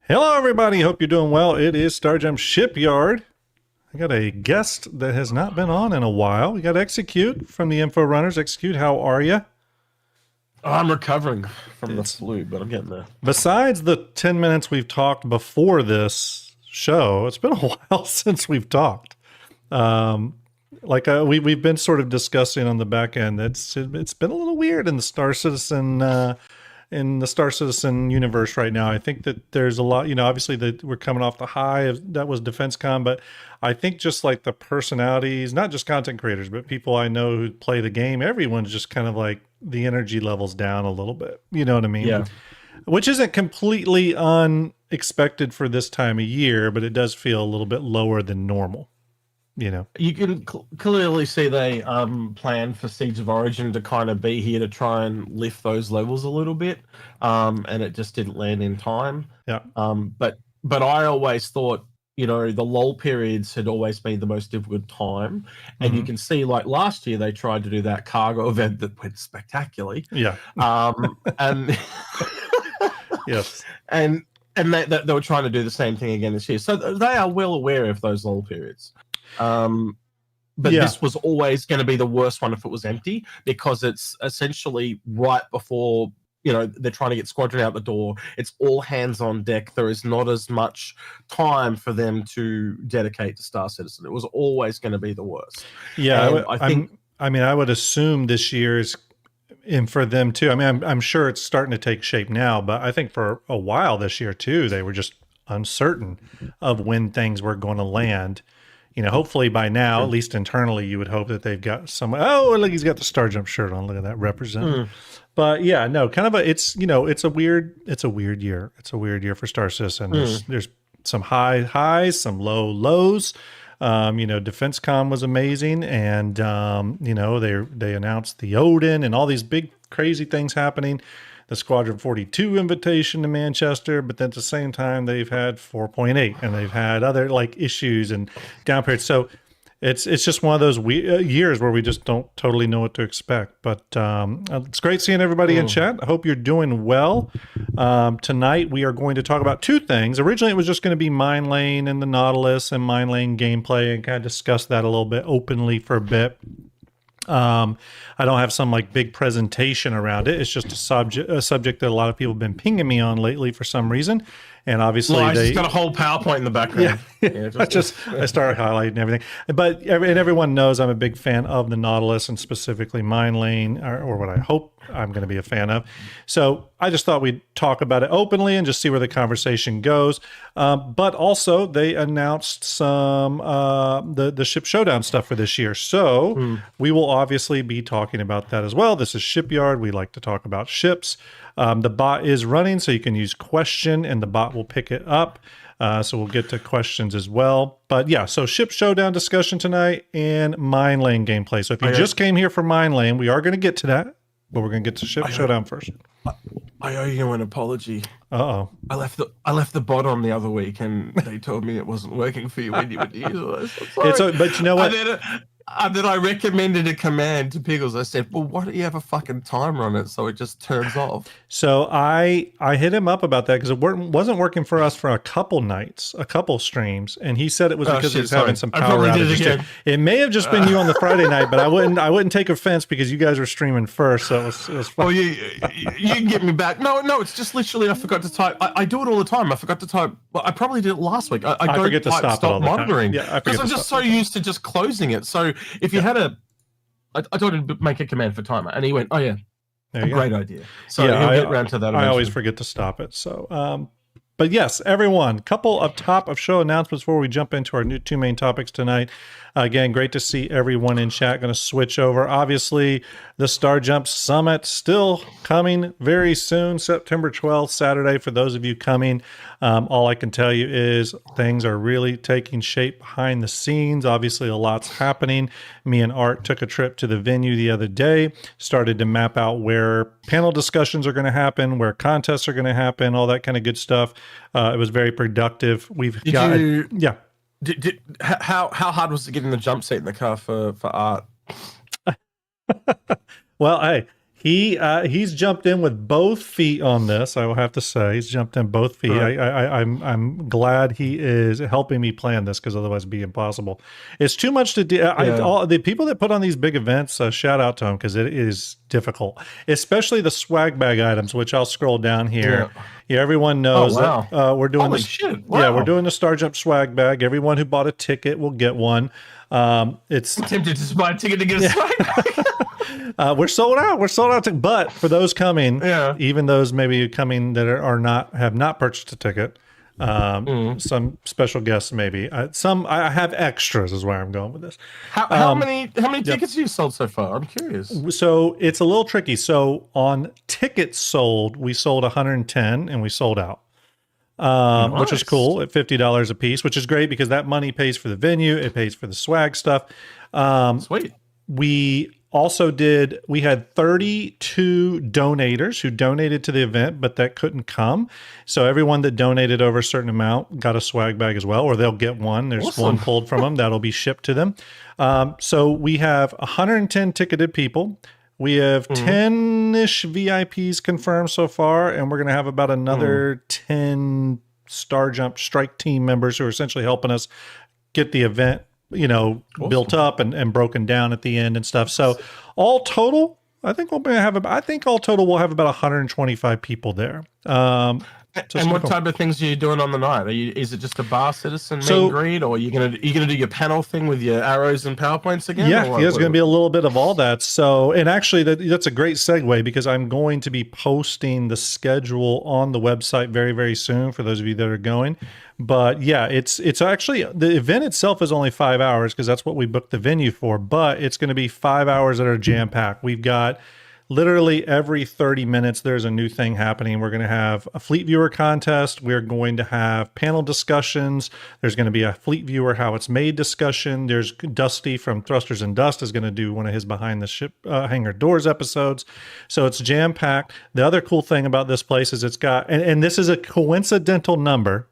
Hello, everybody. Hope you're doing well. It is STARJUMP Shipyard. I got a guest that has not been on in a while. We got Execute from the Info Runners. Execute, how are you? I'm recovering from the flu, but I'm getting there. Besides the 10 minutes we've talked before this show, it's been a while since we've talked. We've been sort of discussing on the back end. It's been a little weird in the Star Citizen universe right now. I think that there's a lot, obviously that we're coming off the high of that was DefenseCon, but I think just like the personalities, not just content creators, but people I know who play the game, everyone's just kind of like the energy level's down a little bit. You know what I mean? Yeah. Which isn't completely unexpected for this time of year, but it does feel a little bit lower than normal. You can clearly see they planned for Siege of Origin to kind of be here to try and lift those levels a little bit, and it just didn't land in time. Yeah. But I always thought, the lull periods had always been the most difficult time, and you can see, like last year, they tried to do that cargo event that went spectacularly. Yeah. And yes. And they were trying to do the same thing again this year, so they are well aware of those lull periods. But this was always going to be the worst one if it was empty, because it's essentially right before they're trying to get Squadron out the door. It's all hands on deck. There is not as much time for them to dedicate to Star Citizen. It was always going to be the worst. Yeah, I would assume this year's, and for them too. I mean, I'm sure it's starting to take shape now, but I think for a while this year too, they were just uncertain of when things were going to land. Hopefully by now, at least internally, you would hope that they've got some. Oh, look, he's got the STARJUMP shirt on. Look at that, represent. But yeah, no, kind of it's a weird year. It's a weird year for Star Citizen. There's some high highs, some low lows. DefenseCon was amazing, and they announced the Odin and all these big crazy things happening. The Squadron 42 invitation to Manchester, but then at the same time they've had 4.8 and they've had other like issues and down periods. So it's just one of those years where we just don't totally know what to expect. But it's great seeing everybody in chat. I hope you're doing well. Tonight we are going to talk about two things. Originally it was just going to be Minelaying and the Nautilus and Minelaying gameplay, and kind of discuss that a little bit openly for a bit. I don't have some like big presentation around it. It's just a subject that a lot of people have been pinging me on lately for some reason. And obviously I just got a whole PowerPoint in the background. Yeah, I started highlighting everything. But everyone knows I'm a big fan of the Nautilus, and specifically Minelaying, or what I hope I'm going to be a fan of. So I just thought we'd talk about it openly and just see where the conversation goes. But also they announced some the ship Showdown stuff for this year. So we will obviously be talking about that as well. This is Shipyard. We like to talk about ships. The bot is running, so you can use question and the bot will pick it up. So we'll get to questions as well. But yeah, so ship Showdown discussion tonight and Minelaying gameplay. So if you just came here for Minelaying, we are going to get to that, but we're going to get to ship Showdown first. I owe you an apology. Uh-oh. I left the bot on the other week, and they told me it wasn't working for you when you would use it. But you know what? Then I recommended a command to Pickles. I said, well, why don't you have a fucking timer on it so it just turns off? So I hit him up about that because it wasn't working for us for a couple nights, a couple streams, and he said it was because he was having some power outages. It may have just been you on the Friday night, but I wouldn't take offense because you guys were streaming first, so it was fun. Oh, you can get me back. No, it's just literally I forgot to type. I do it all the time. I forgot to type. Well, I probably did it last week. I don't forget to stop monitoring. Yeah, because I'm just so used to just closing it. So if you had I told him to make a command for timer, and he went, "Oh yeah, great idea." So he'll get around to that eventually. I always forget to stop it. So, but yes, everyone, couple of top of show announcements before we jump into our new two main topics tonight. Again, great to see everyone in chat. Going to switch over. Obviously, the STARJUMP Summit still coming very soon, September 12th, Saturday. For those of you coming, all I can tell you is things are really taking shape behind the scenes. Obviously, a lot's happening. Me and Art took a trip to the venue the other day, started to map out where panel discussions are going to happen, where contests are going to happen, all that kind of good stuff. It was very productive. How hard was it getting the jump seat in the car for Art? Well, hey, He's jumped in with both feet on this. I will have to say he's jumped in both feet. Right. I'm glad he is helping me plan this because otherwise it'd be impossible. It's too much to do. All the people that put on these big events, shout out to them because it is difficult, especially the swag bag items, which I'll scroll down here. Yeah, everyone knows that we're doing Holy this. Shit. Wow. Yeah, we're doing the STARJUMP swag bag. Everyone who bought a ticket will get one. It's I'm tempted to buy a ticket to get a swag bag. We're sold out. We're sold out. But for those coming, even those maybe coming that have not purchased a ticket, some special guests maybe. I have extras is where I'm going with this. How many tickets have you sold so far? I'm curious. So it's a little tricky. So on tickets sold, we sold 110 and we sold out. Nice. Which is cool at $50 a piece, which is great because that money pays for the venue. It pays for the swag stuff. Sweet. We had 32 donators who donated to the event, but that couldn't come. So everyone that donated over a certain amount got a swag bag as well, or they'll get one. There's one pulled from them. That'll be shipped to them. So we have 110 ticketed people. We have 10-ish VIPs confirmed so far, and we're going to have about another 10 STARJUMP strike team members who are essentially helping us get the event, built up and broken down at the end and stuff. So all total, I think we'll have about 125 people there. And what type of things are you doing on the night? Is it just a bar citizen meet and greet, or are you gonna do your panel thing with your arrows and PowerPoints again? Yeah, there's going to be a little bit of all that. So, and actually, that's a great segue because I'm going to be posting the schedule on the website very, very soon for those of you that are going. But yeah, it's actually the event itself is only 5 hours because that's what we booked the venue for. But it's going to be 5 hours that are jam packed. We've got. Literally every 30 minutes, there's a new thing happening. We're going to have a fleet viewer contest. We're going to have panel discussions. There's going to be a fleet viewer how it's made discussion. There's Dusty from Thrusters and Dust is going to do one of his behind the ship hangar doors episodes. So it's jam packed. The other cool thing about this place is it's got, and this is a coincidental number,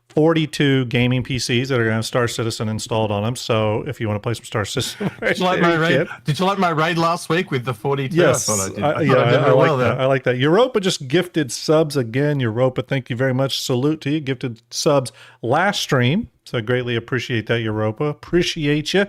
42 gaming PCs that are going to have Star Citizen installed on them. So if you want to play some Star Citizen, did you like my raid last week with the 42? Yes, I thought I did. I like that. I like that. Europa just gifted subs again. Europa, thank you very much. Salute to you. Gifted subs last stream. So I greatly appreciate that, Europa. Appreciate you.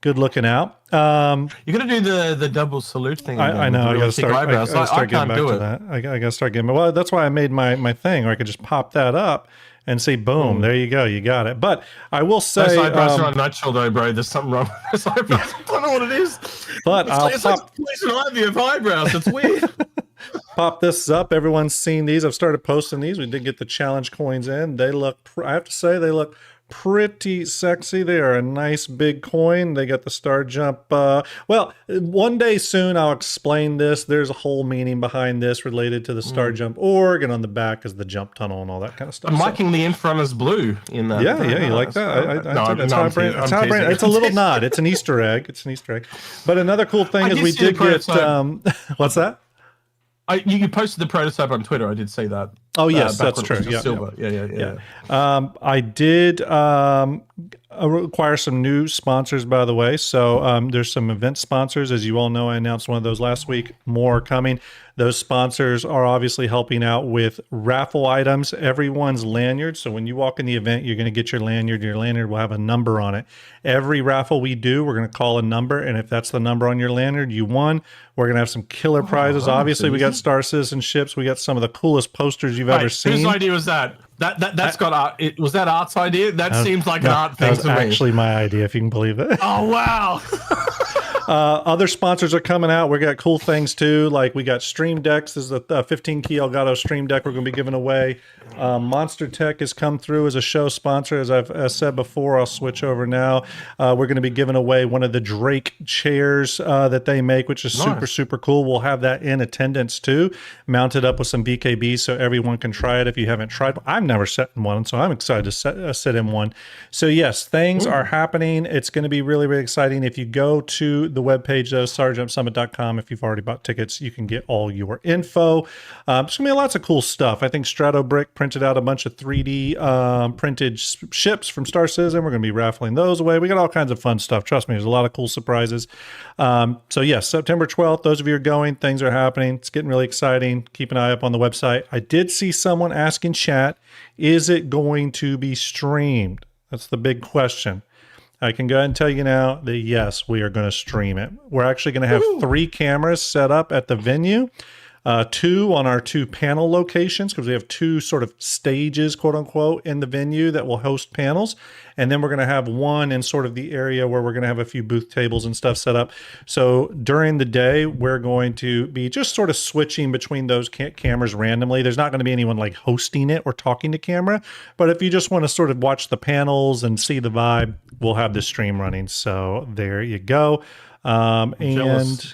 Good looking out. You're gonna do the double salute thing. I know. I gotta start. I can't getting back do to it. that. I gotta start getting. Well, that's why I made my thing, or I could just pop that up and say, "Boom, there you go, you got it." But I will say, those eyebrows are unnatural, though, bro. There's something wrong with those eyebrows. I don't know what it is. But it's like Poison Ivy of eyebrows. It's weird. Pop this up. Everyone's seen these. I've started posting these. We did get the challenge coins in. They look. I have to say, they look pretty sexy. They are a nice big coin. They got the STARJUMP. Well, one day soon I'll explain this. There's a whole meaning behind this related to the STARJUMP org, and on the back is the jump tunnel and all that kind of stuff. I'm liking the in front as blue in that. Yeah, you like that? That's how I brand. It's a little nod. It's an Easter egg. But another cool thing is we did get. What's that? You posted the prototype on Twitter. I did see that. Oh yes, that's true. Silver. Yeah. I did acquire some new sponsors, by the way. So there's some event sponsors. As you all know, I announced one of those last week. More are coming. Those sponsors are obviously helping out with raffle items, everyone's lanyard. So when you walk in the event, you're going to get your lanyard. Your lanyard will have a number on it. Every raffle we do, we're going to call a number. And if that's the number on your lanyard, you won. We're going to have some killer prizes. Obviously, we got Star Citizenships. We got some of the coolest posters you've ever seen. Whose idea was that? That's got art. Was that Art's idea? That seems like an art thing to me. That was actually my idea, if you can believe it. Oh, wow. Other sponsors are coming out. We got cool things too. Like we got Stream Decks. This is the 15 key Elgato Stream Deck we're going to be giving away. Monster Tech has come through as a show sponsor. As I've said before, I'll switch over now. We're going to be giving away one of the Drake chairs that they make, which is super cool. We'll have that in attendance too, mounted up with some BKBs so everyone can try it if you haven't tried. I've never sat in one, so I'm excited to sit in one. So yes, things are happening. It's going to be really, really exciting. If you go to the the webpage, though, starjumpsummit.com. If you've already bought tickets, you can get all your info. There's going to be lots of cool stuff. I think Stratobrick printed out a bunch of 3D printed ships from Star Citizen. We're going to be raffling those away. We got all kinds of fun stuff. Trust me, there's a lot of cool surprises. So, yes, September 12th, those of you who are going, things are happening. It's getting really exciting. Keep an eye up on the website. I did see someone ask in chat, is it going to be streamed? That's the big question. I can go ahead and tell you now that yes, we are going to stream it. We're actually going to have 3 cameras set up at the venue, 2 on our 2 panel locations, because we have 2 sort of stages, quote unquote, in the venue that will host panels. And then we're going to have 1 in sort of the area where we're going to have a few booth tables and stuff set up. So during the day, we're going to be just sort of switching between those cameras randomly. There's not going to be anyone like hosting it or talking to camera. But if you just want to sort of watch the panels and see the vibe, we'll have the stream running. So there you go. And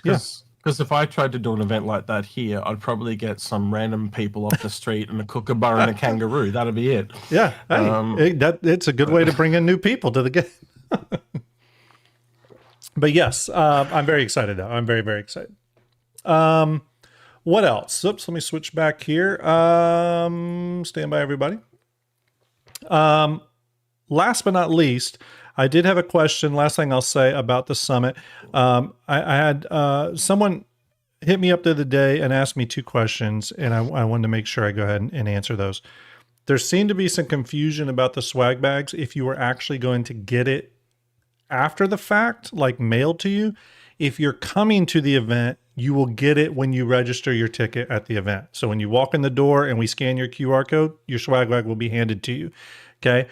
yeah. Because if I tried to do an event like that here, I'd probably get some random people off the street and a kookaburra and a kangaroo. That'd be it. Yeah, it's a good way to bring in new people to the game. But yes, I'm very excited, though. I'm very, very excited. What else? Oops, let me switch back here. Stand by, everybody. Last but not least, I did have a question. Last thing I'll say about the summit. I had someone hit me up the other day and asked me 2 questions, and I wanted to make sure I go ahead and answer those. There seemed to be some confusion about the swag bags. If you were actually going to get it after the fact, like mailed to you, if you're coming to the event, you will get it when you register your ticket at the event. So when you walk in the door and we scan your QR code, your swag bag will be handed to you. Okay.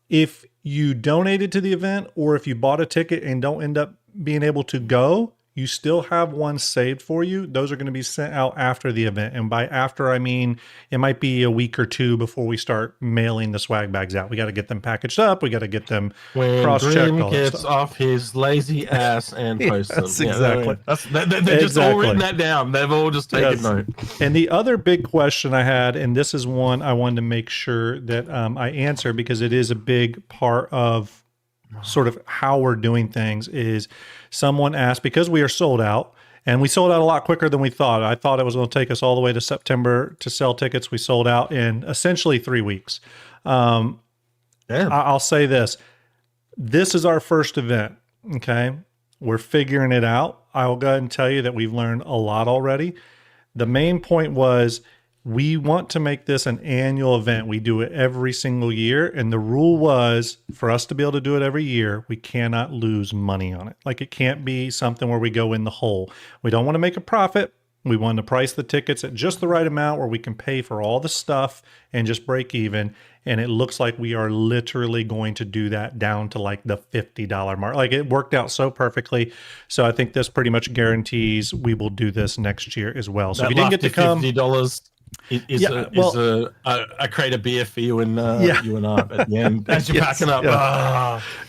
If you donated to the event, or if you bought a ticket and don't end up being able to go, you still have one saved for you. Those are going to be sent out after the event. And by after, I mean, it might be a week or 2 before we start mailing the swag bags out. We got to get them packaged up. We got to get them cross-checked. When Grim gets off his lazy ass and posts them. Exactly. They're just all written that down. They've all just taken note. And the other big question I had, and this is one I wanted to make sure that I answer, because it is a big part of sort of how we're doing things, is someone asked, because we are sold out, and we sold out a lot quicker than we thought. I thought it was going to take us all the way to September to sell tickets. We sold out in essentially 3 weeks. I'll say this. This is our first event, okay? We're figuring it out. I will go ahead and tell you that we've learned a lot already. The main point was, we want to make this an annual event. We do it every single year. And the rule was, for us to be able to do it every year, we cannot lose money on it. Like, it can't be something where we go in the hole. We don't want to make a profit. We want to price the tickets at just the right amount where we can pay for all the stuff and just break even. And it looks like we are literally going to do that down to like the $50 mark. Like, it worked out so perfectly. So I think this pretty much guarantees we will do this next year as well. So if you didn't get to come, $50 I create a beer for you and you and Art at the end as you're packing up.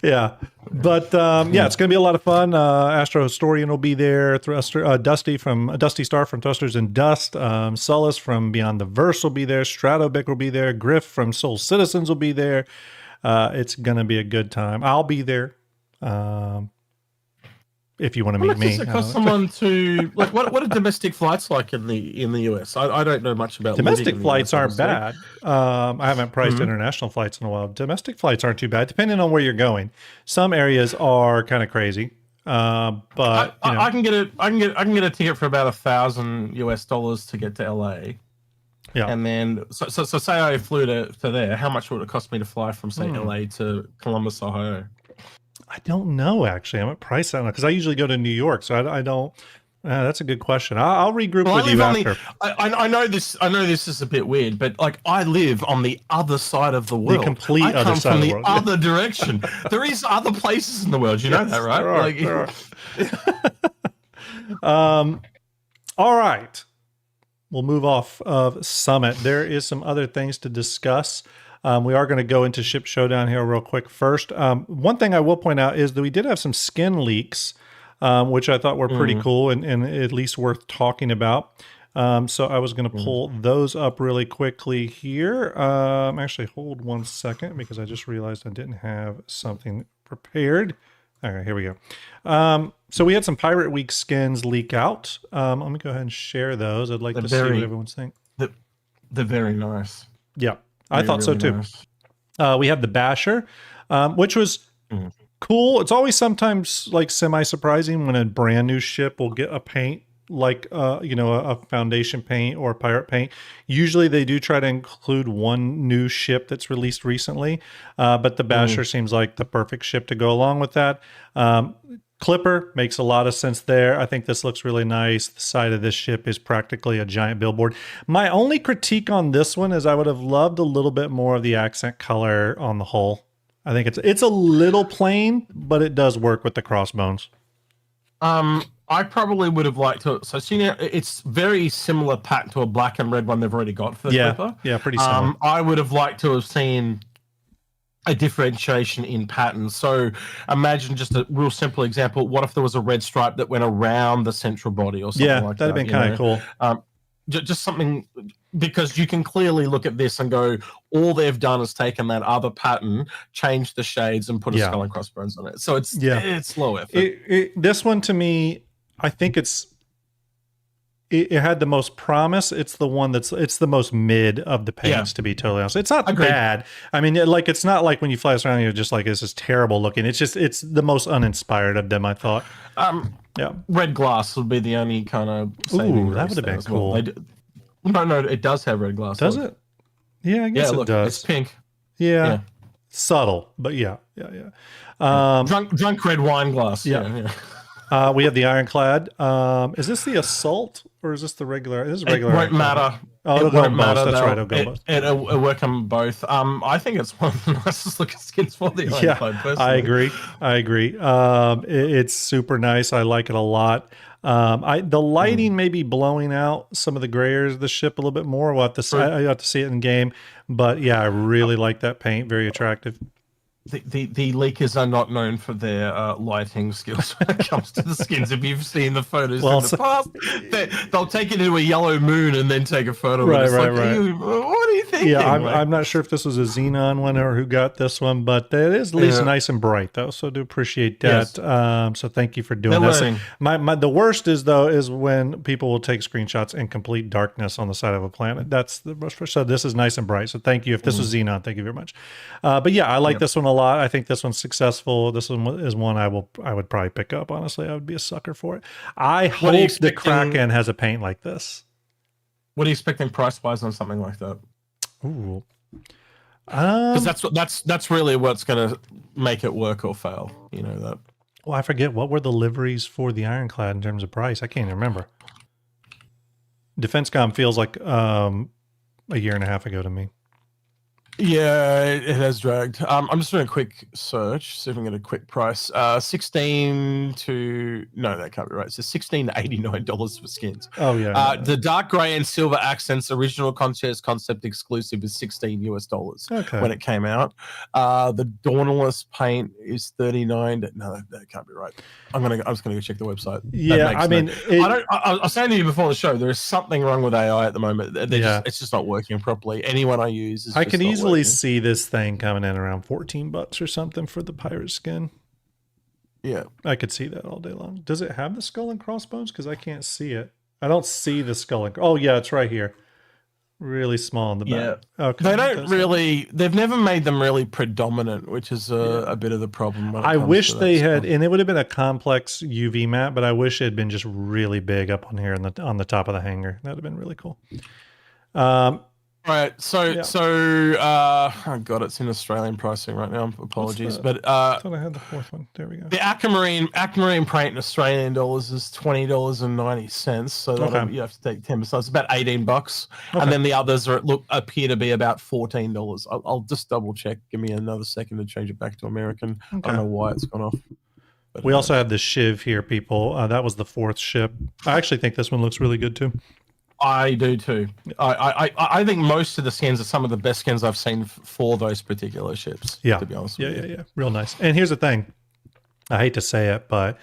Yeah. But it's going to be a lot of fun. Astro Historian will be there. Dusty Star from Thrusters and Dust. Sullus from Beyond the Verse will be there. Stratobic will be there. Griff from Soul Citizens will be there. It's going to be a good time. I'll be there. If you want to meet me. Does it cost someone to, like, what are domestic flights like in the US? I don't know much about domestic flights. Aren't bad. I haven't priced international flights in a while. Domestic flights aren't too bad, depending on where you're going. Some areas are kind of crazy, but I can get a ticket for about $1,000 to get to LA. Yeah, and then so say I flew to there. How much would it cost me to fly from say LA to Columbus, Ohio? I don't know, actually. I'm at price that because I usually go to New York, so I don't. That's a good question. I'll regroup with you after. I know this. I know this is a bit weird, but like, I live on the other side of the world. The complete other side of the world. I come from the other direction. There is other places in the world. You know that, right? There are. All right. We'll move off of Summit. There is some other things to discuss. We are going to go into Ship Showdown here real quick first. One thing I will point out is that we did have some skin leaks, which I thought were pretty cool and at least worth talking about. So I was going to pull those up really quickly here. Actually, hold one second because I just realized I didn't have something prepared. All right, here we go. So we had some Pirate Week skins leak out. Let me go ahead and share those. I'd like to see what everyone's think. They're very nice. Yeah, I thought so too. Nice. We have the Basher, which was cool. It's always sometimes like semi-surprising when a brand new ship will get a paint like a foundation paint or pirate paint. Usually they do try to include one new ship that's released recently, but the Basher seems like the perfect ship to go along with that. Clipper makes a lot of sense there. I think this looks really nice. The side of this ship is practically a giant billboard. My only critique on this one is I would have loved a little bit more of the accent color on the hull. I think it's a little plain, but it does work with the crossbones. I probably would have liked to. So, it's very similar pattern to a black and red one they've already got for the Clipper. Yeah, pretty similar. I would have liked to have seen a differentiation in pattern. So, imagine just a real simple example. What if there was a red stripe that went around the central body or something like that? Yeah, that'd have been kind of cool. Just something, because you can clearly look at this and go, all they've done is taken that other pattern, changed the shades, and put a skull and crossbones on it. So it's low effort. This one to me, I think it had the most promise. It's the one it's the most mid of the paints, to be totally honest. It's not bad. I mean, it's not like when you fly this around, you're just like, this is terrible looking. It's the most uninspired of them, I thought. Red glass would be the only kind of saving that would have been cool. Well. No, it does have red glass. Does it? Yeah, I guess it does. It's pink. Yeah. Subtle, but yeah. Drunk red wine glass. Yeah. We have the Ironclad. Is this the Assault or is this the regular? This is regular. It won't matter. Oh, it'll go on both. That's right. It'll go both. It'll work on both. I think it's one of the nicest looking skins for the Ironclad. Personally. I agree. It's super nice. I like it a lot. The lighting may be blowing out some of the gray areas of the ship a little bit more. We'll have to see. I have to see it in game, but yeah, I really like that paint. Very attractive. The leakers are not known for their lighting skills when it comes to the skins. If you've seen the photos in the past, they'll take it to a yellow moon and then take a photo. Right. What are you thinking? Yeah, I'm not sure if this was a Xenon one or who got this one, but it is at least nice and bright though. So I do appreciate that. Yes. So thank you for doing this. The worst is when people will take screenshots in complete darkness on the side of a planet. That's the worst. So this is nice and bright. So thank you. If this was Xenon, thank you very much. But yeah, I like this one a lot. I think this one's successful. This one is one I would probably pick up. Honestly, I would be a sucker for it. I hope the Kraken has a paint like this. What are you expecting price wise on something like that? Ooh, because that's really what's going to make it work or fail. You know that. Well, I forget what were the liveries for the Ironclad in terms of price. I can't even remember. DefenseCom feels like a year and a half ago to me. Yeah, it has dragged. I'm just doing a quick search, see if I can get a quick price. 16 to no, that can't be right. So $16 to $89 for skins. Oh yeah. The dark gray and silver accents original concierge concept exclusive is $16 when it came out. The Dauntless paint is $39. No, that can't be right. I'm just gonna go check the website. Yeah, I mean, I was saying to you before the show, there is something wrong with AI at the moment. It's just not working properly. Anyone I use is. I can easily see this thing coming in around $14 or something for the pirate skin. Yeah, I could see that all day long. Does it have the skull and crossbones? Because I can't see it. I don't see the skull and. Oh yeah, it's right here. Really small in the back. Yeah. Okay. They don't really. They've never made them really predominant, which is a bit of the problem. I wish they had, and it would have been a complex UV map, but I wish it had been just really big up on here on the top of the hanger. That would have been really cool. Right, so oh god, it's in Australian pricing right now. Apologies, but I thought I had the fourth one. There we go. The aquamarine paint in Australian dollars is $20.90. So you have to take 10%. So it's about $18, and then the others appear to be about $14. I'll just double check. Give me another second to change it back to American. I don't know why it's gone off. But we also have the Shiv here, people. That was the fourth ship. I actually think this one looks really good too. I do too. I think most of the skins are some of the best skins I've seen for those particular ships. Yeah, to be honest with you. Yeah, real nice. And here's the thing: I hate to say it, but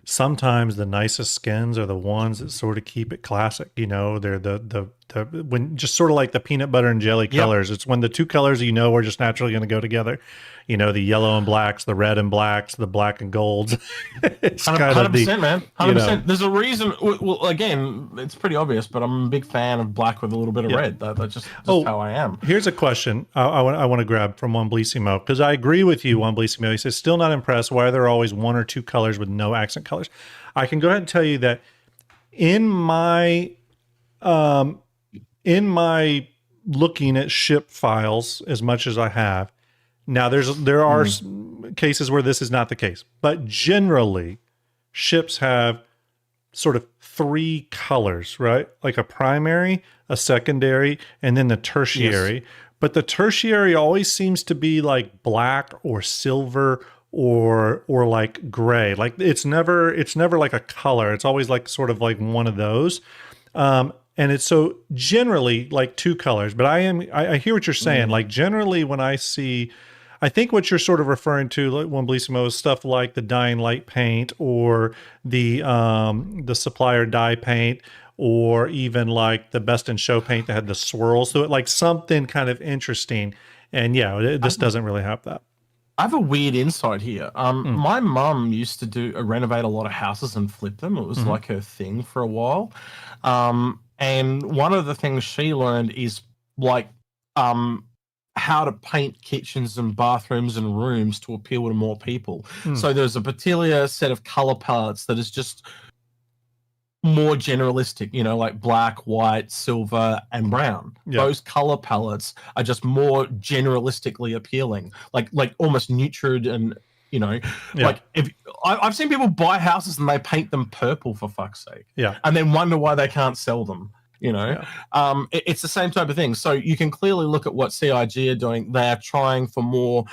sometimes the nicest skins are the ones that sort of keep it classic. You know, they're the when just sort of like the peanut butter and jelly colors. It's when the two colors are just naturally going to go together. The yellow and blacks, the red and blacks, the black and golds. It's 100%, man. 100%. There's a reason. Well, again, it's pretty obvious, but I'm a big fan of black with a little bit of red. That's just how I am. Here's a question I want to grab from Juan Bellissimo, because I agree with you, Juan Bellissimo. He says, still not impressed why there are always one or two colors with no accent colors. I can go ahead and tell you that in my looking at ship files as much as I have, now there are cases where this is not the case, but generally ships have sort of three colors, right? Like a primary, a secondary, and then the tertiary. Yes. But the tertiary always seems to be like black or silver or like gray. Like it's never like a color. It's always like sort of like one of those. And it's so generally like two colors. But I hear what you're saying. Like generally when I think what you're sort of referring to, like Juan Bellissimo, is stuff like the Dying Light paint or the supplier dye paint, or even like the Best in Show paint that had the swirls to it, like something kind of interesting. And this doesn't really have that. I have a weird insight here. My mum used to renovate a lot of houses and flip them. It was like her thing for a while. And one of the things she learned is like how to paint kitchens and bathrooms and rooms to appeal to more people. So there's a particular set of color palettes that is just more generalistic, like black, white, silver, and brown. Those color palettes are just more generalistically appealing, like almost neutered and like if I've seen people buy houses and they paint them purple for fuck's sake, and then wonder why they can't sell them. It's the same type of thing. So you can clearly look at what CIG are doing. They are trying for more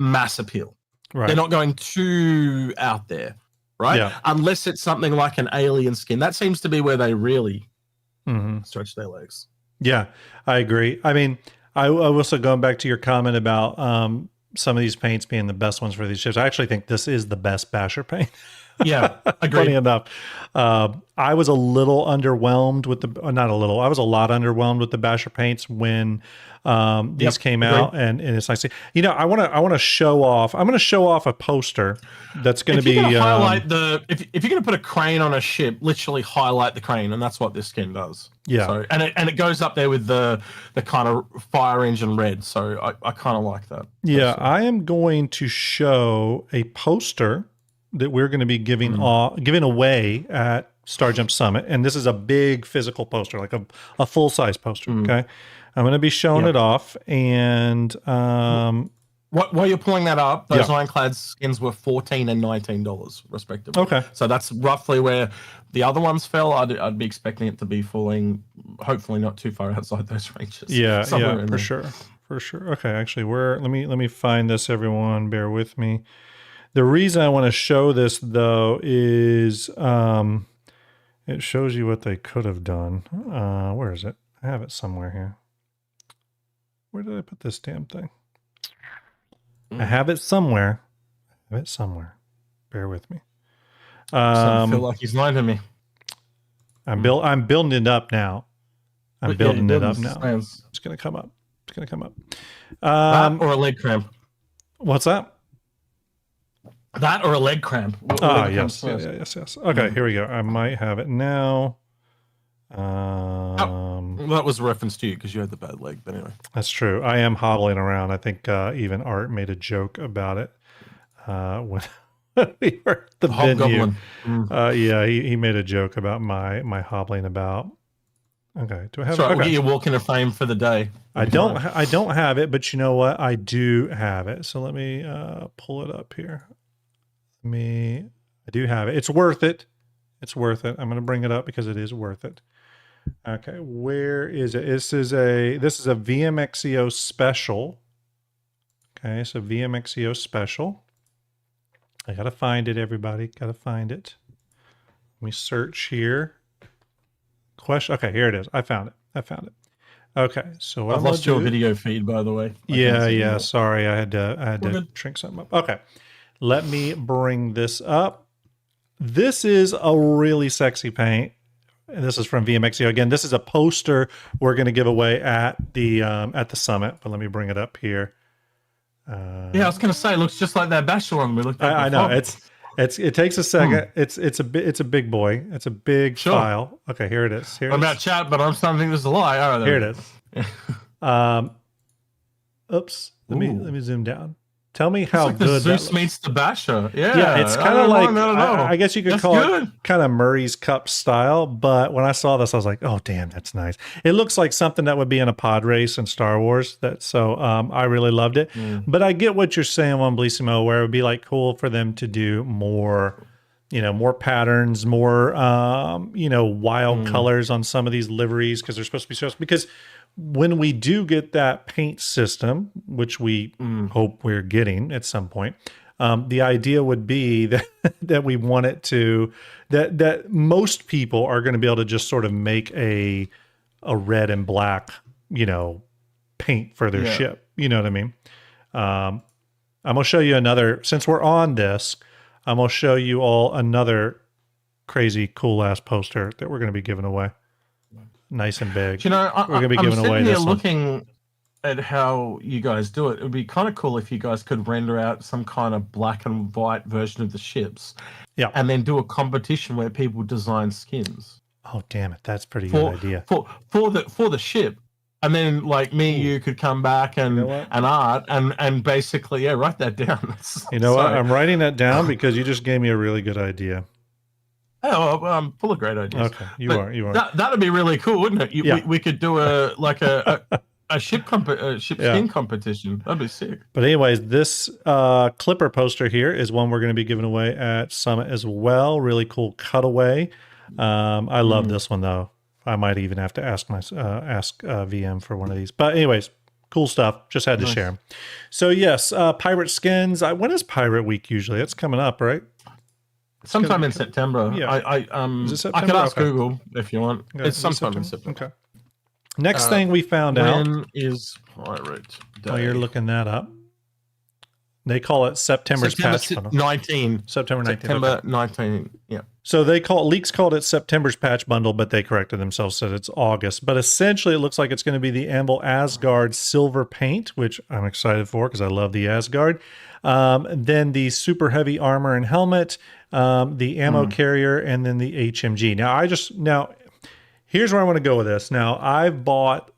mass appeal. Right. They're not going too out there, right? Yeah. Unless it's something like an alien skin. That seems to be where they really stretch their legs. Yeah, I agree. I mean, I also going back to your comment about some of these paints being the best ones for these ships. I actually think this is the best basher paint. Yeah, agreed. Funny enough, I was a little underwhelmed with not a little. I was a lot underwhelmed with the basher paints when these came out, and it's nice. I want to show off. I'm going to show off a poster that's going to be highlight if you're going to put a crane on a ship, literally highlight the crane, and that's what this skin does. Yeah, so, and it goes up there with the kind of fire engine red. So I kind of like that. Yeah, I am going to show a poster that we're going to be giving away at STARJUMP Summit. And this is a big physical poster, like a full-size poster, okay? I'm going to be showing it off. And while you're pulling that up, those ironclad skins were $14 and $19, respectively. Okay. So that's roughly where the other ones fell. I'd be expecting it to be falling, hopefully not too far outside those ranges. Yeah, for sure. For sure. Okay, actually, let me find this, everyone. Bear with me. The reason I want to show this, though, is it shows you what they could have done. Where is it? I have it somewhere here. Where did I put this damn thing? I have it somewhere. Bear with me. I feel like he's lying to me. I'm building it up now. It's going to come up. Or a leg cramp. What's that? That or a leg cramp. Yes. Okay, here we go. I might have it now. That was a reference to you because you had the bad leg, but anyway. That's true. I am hobbling around. I think even Art made a joke about it when we were at the venue. He made a joke about my hobbling about. Okay, do I have it? We'll get you walking of fame for the day. I don't have it, but you know what? I do have it. So let me pull it up here. I do have it. It's worth it. I'm going to bring it up because it is worth it. Okay, where is it? This is a VMXEO special. Okay, so VMXEO special. I got to find it, everybody. Got to find it. Let me search here. Question. Okay, here it is. I found it. Okay, so I've lost your video feed, by the way. Yeah. Sorry, I had to shrink something up. Okay, let me bring this up. This is a really sexy paint. And this is from VMXEO. Again, this is a poster we're going to give away at the summit. But let me bring it up here. Yeah, I was going to say, it looks just like that Basher one we looked at. I know it takes a second. It's a big boy. It's a big file. Okay, here it is. I'm about chat, but I'm starting to think this is a lie. All right, here it is. Oops. Let me zoom down. Tell me how like good the Zeus meets the Basher. Yeah, it's kind of like I guess you could call it kind of Murray's Cup style. But when I saw this, I was like, "Oh, damn, that's nice." It looks like something that would be in a pod race in Star Wars. I really loved it. But I get what you're saying, Juan Bellissimo, where it would be like cool for them to do more, more patterns, more wild colors on some of these liveries because they're supposed to be special. Because when we do get that paint system, which we hope we're getting at some point, the idea would be that we want it to that most people are going to be able to just sort of make a red and black, paint for their ship. You know what I mean? I'm gonna show you another. Since we're on this, I'm gonna show you all another crazy cool ass poster that we're going to be giving away. Nice and big. We're going to be giving away this one. Looking at how you guys do it. It would be kind of cool if you guys could render out some kind of black and white version of the ships. Yeah. And then do a competition where people design skins. Oh, damn it. That's a pretty good idea. For the ship. And then like me, you could come back and art and basically, write that down. You know what? I'm writing that down because you just gave me a really good idea. Oh, well, I'm full of great ideas. Okay, you are. That'd be really cool, wouldn't it? We could do a ship skin competition. That'd be sick. But anyways, this Clipper poster here is one we're going to be giving away at Summit as well. Really cool cutaway. I love this one though. I might even have to ask VM for one of these. But anyways, cool stuff. Just had to share them. So yes, pirate skins. When is Pirate Week usually? It's coming up, right? Sometime in September. Yeah. Is it September? I can ask Google if you want. It's sometime in September. Okay. Next thing we found out. When is Pirate Day? Oh, you're looking that up. They call it September's patch bundle. 19. September 19. September 19. Yeah. So leaks called it September's patch bundle, but they corrected themselves, said it's August. But essentially, it looks like it's going to be the Anvil Asgard silver paint, which I'm excited for because I love the Asgard. Then the super heavy armor and helmet, the ammo carrier, and then the HMG. Now, here's where I want to go with this. Now, I've bought,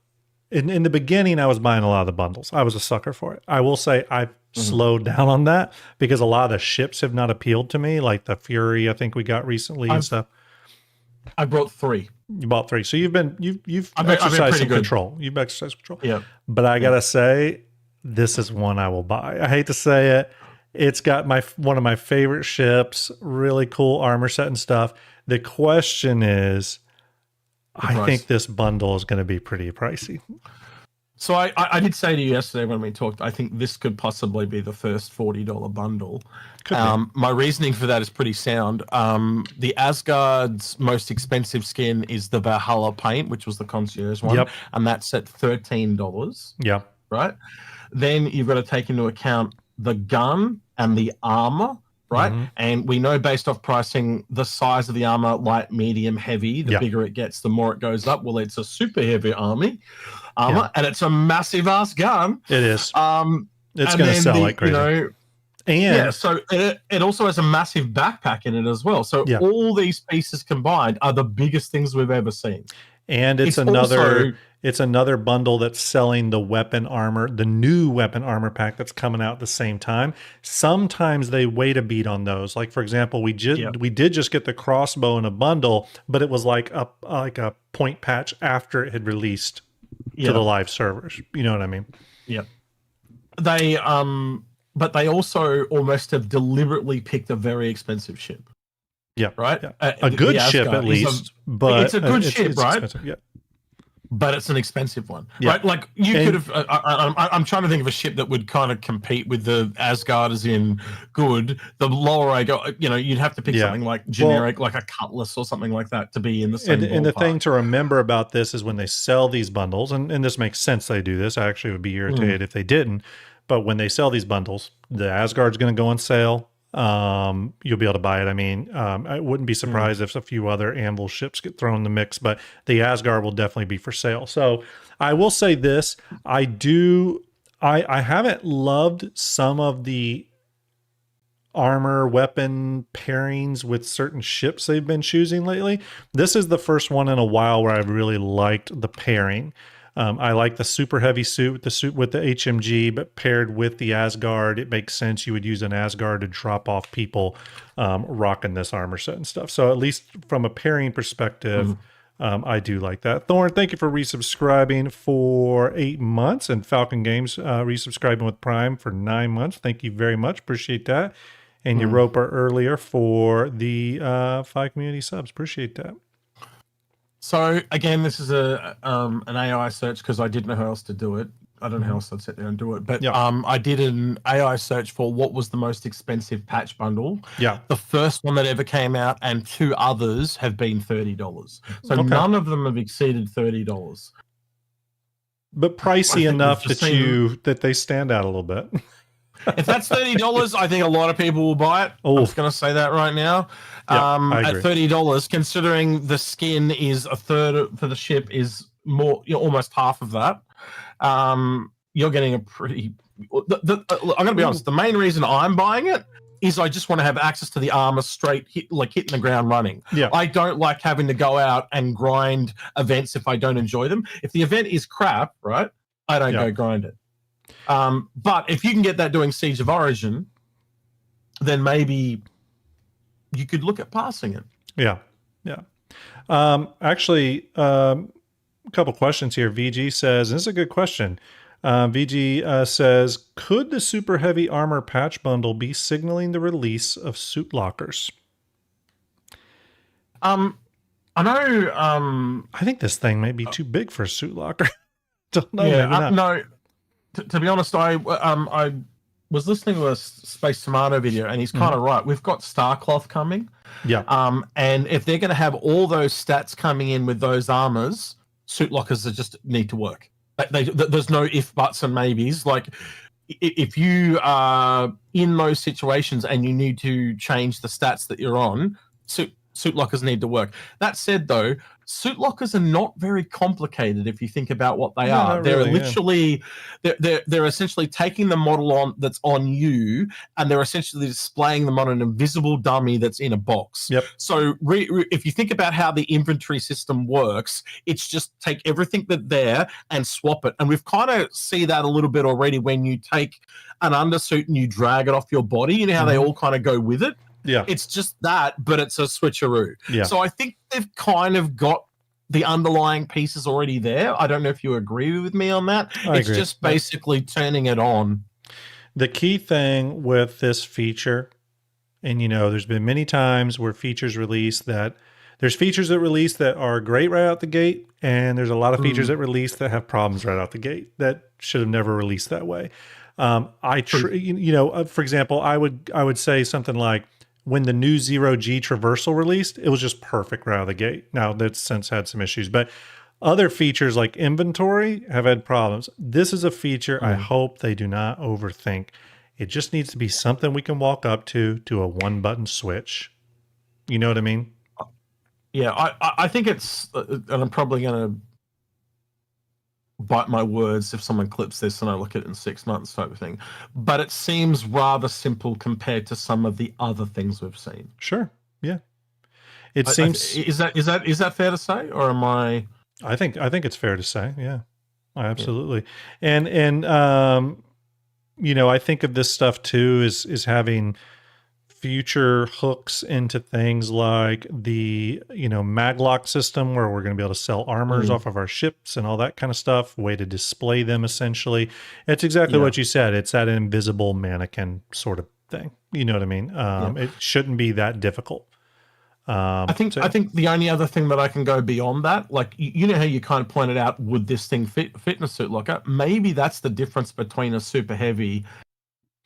in the beginning, I was buying a lot of the bundles. I was a sucker for it. I will say I've slowed down on that because a lot of the ships have not appealed to me, like the Fury I think we got recently and stuff. I brought 3. You bought 3. So you've exercised some control. You've exercised control. Yeah. But I got to say, this is one I will buy. I hate to say it. It's got one of my favorite ships, really cool armor set and stuff. The question is, I think this bundle is going to be pretty pricey. So I did say to you yesterday when we talked, I think this could possibly be the first $40 bundle. My reasoning for that is pretty sound. The Asgard's most expensive skin is the Valhalla paint, which was the concierge one, and that's at $13. Yeah. Right? Then you've got to take into account the gun and the armor, right? And we know based off pricing, the size of the armor, light, medium, heavy, the bigger it gets, the more it goes up. Well, it's a super heavy armor, and it's a massive ass gun. It is. It's going to sell like crazy. So it also has a massive backpack in it as well. So all these pieces combined are the biggest things we've ever seen. And it's another bundle that's selling the weapon armor, the new weapon armor pack that's coming out at the same time. Sometimes they wait a beat on those. Like for example, we did just get the crossbow in a bundle, but it was like a point patch after it had released to the live servers. You know what I mean? Yeah. But they also almost have deliberately picked a very expensive ship. Yeah. Right? Yeah. A good ship at least. But it's a good ship, right? Expensive. Yeah. But it's an expensive one, right? Like you could have. I'm trying to think of a ship that would kind of compete with the Asgard, as in good. The lower I go, you'd have to pick something like generic, like a Cutlass or something like that, to be in the same. And the thing to remember about this is when they sell these bundles, and this makes sense they do this. I actually would be irritated if they didn't. But when they sell these bundles, the Asgard's going to go on sale. you'll be able to buy it. I mean, I wouldn't be surprised if a few other Anvil ships get thrown in the mix, but the Asgard will definitely be for sale. So I will say this, I haven't loved some of the armor weapon pairings with certain ships they've been choosing lately. This is the first one in a while where I've really liked the pairing. I like the super heavy suit with the HMG, but paired with the Asgard, it makes sense. You would use an Asgard to drop off people rocking this armor set and stuff. So at least from a pairing perspective, I do like that. Thorn, thank you for resubscribing for 8 months, and Falcon Games resubscribing with Prime for 9 months. Thank you very much. Appreciate that. And Europa earlier for the 5 community subs. Appreciate that. So again, this is an AI search because I didn't know how else to do it. I don't know how else I'd sit there and do it. But I did an AI search for what was the most expensive patch bundle. Yeah. The first one that ever came out and 2 others have been $30. So none of them have exceeded $30. But pricey enough that they stand out a little bit. If that's $30, I think a lot of people will buy it. I'm just going to say that right now. At $30, considering the skin is a third for the ship, is more, almost half of that. You're getting a pretty. I'm going to be honest. The main reason I'm buying it is I just want to have access to the armor straight, hitting the ground running. Yeah. I don't like having to go out and grind events if I don't enjoy them. If the event is crap, right, I don't go grind it. But if you can get that doing Siege of Origin, then maybe you could look at passing it. Yeah. Actually, a couple questions here. VG says, and this is a good question. VG says, could the super heavy armor patch bundle be signaling the release of suit lockers? I know. I think this thing may be too big for a suit locker. Don't know. Yeah, no. To be honest, I was listening to a Space Tomato video, and he's kind of right. We've got Starcloth coming. Yeah. And if they're going to have all those stats coming in with those armors, suit lockers just need to work. There's no if, buts, and maybes. Like, if you are in those situations and you need to change the stats that you're on, suit lockers need to work. That said, though, suit lockers are not very complicated if you think about what they are. They're literally, they're essentially taking the model on that's on you, and they're essentially displaying them on an invisible dummy that's in a box. Yep. So if you think about how the inventory system works, it's just take everything that's there and swap it. And we've kind of see that a little bit already when you take an undersuit and you drag it off your body. You know how they all kind of go with it? Yeah. It's just that, but it's a switcheroo. Yeah. So I think they've kind of got the underlying pieces already there. I don't know if you agree with me on that. It's agree. Just basically turning it on. The key thing with this feature, and there's been many times where features release that there's features that release that are great right out the gate, and there's a lot of features that release that have problems right out the gate that should have never released that way. For example, I would say something like, when the new 0G traversal released, it was just perfect right out of the gate. Now, that's since had some issues, but other features like inventory have had problems. This is a feature I hope they do not overthink. It just needs to be something we can walk up to a one-button switch. You know what I mean? Yeah, I think it's, and I'm probably going to bite my words if someone clips this and I look at it in 6 months type of thing. But it seems rather simple compared to some of the other things we've seen. Sure. Yeah. It seems is that fair to say, or am I think it's fair to say. Yeah. Absolutely. Yeah. And I think of this stuff too is having future hooks into things like the maglock system, where we're going to be able to sell armors off of our ships and all that kind of stuff, way to display them. Essentially, it's exactly what you said. It's that invisible mannequin sort of thing. You know what I mean? It shouldn't be that difficult. I think the only other thing that I can go beyond that, like you know how you kind of pointed out, would this thing fit in a suit locker? Maybe that's the difference between a super heavy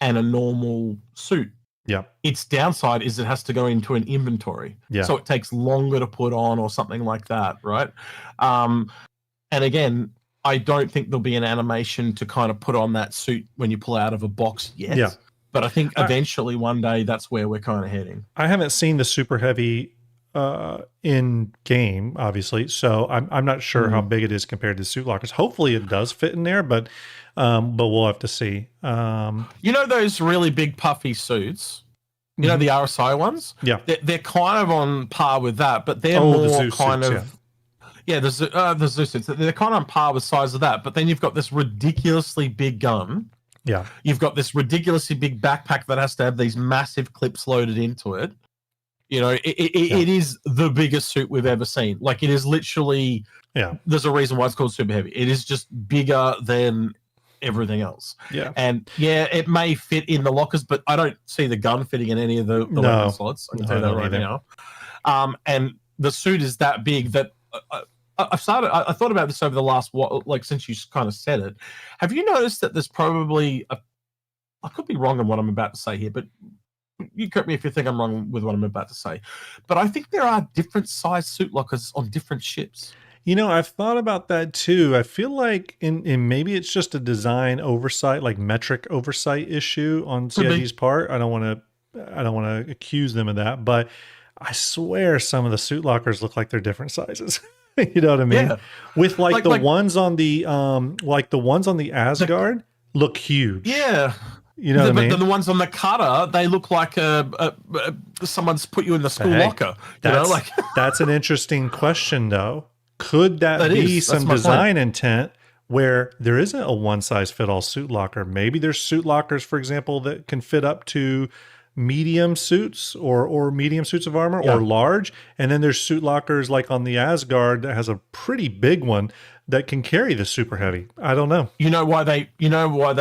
and a normal suit. Yeah. Its downside is it has to go into an inventory. Yeah. So it takes longer to put on or something like that, right? And again, I don't think there'll be an animation to kind of put on that suit when you pull out of a box yet. Yeah. But I think eventually one day that's where we're kind of heading. I haven't seen the super heavy in game, obviously, so I'm not sure how big it is compared to suit lockers. Hopefully it does fit in there, but we'll have to see. You know those really big puffy suits? You know the RSI ones? Yeah. They're kind of on par with that, but they're more the kind suits, of... Yeah, the Zeus suits. They're kind of on par with size of that, but then you've got this ridiculously big gun. Yeah. You've got this ridiculously big backpack that has to have these massive clips loaded into it. You know, it is the biggest suit we've ever seen. Like, it is literally... Yeah. There's a reason why it's called super heavy. It is just bigger than everything else. Yeah. And yeah, it may fit in the lockers, but I don't see the gun fitting in any of the weapon slots. I can tell you that right now. And the suit is that big that I thought about this over the last, since you kind of said it. Have you noticed that there's probably I could be wrong on what I'm about to say here, but you correct me if you think I'm wrong with what I'm about to say. But I think there are different size suit lockers on different ships. You know, I've thought about that too. I feel like in maybe it's just a design oversight, like metric oversight issue on CIG's part. I don't want to accuse them of that, but I swear some of the suit lockers look like they're different sizes. You know what I mean? Yeah. With like the ones on the Asgard look huge. Yeah. You know what I mean? The ones on the cutter, they look like someone's put you in the school locker. That's an interesting question, though. Could that be some design intent where there isn't a one-size-fit-all suit locker? Maybe there's suit lockers, for example, that can fit up to medium suits or medium suits of armor or large, and then there's suit lockers like on the Asgard that has a pretty big one that can carry the super heavy. I don't know. You know why they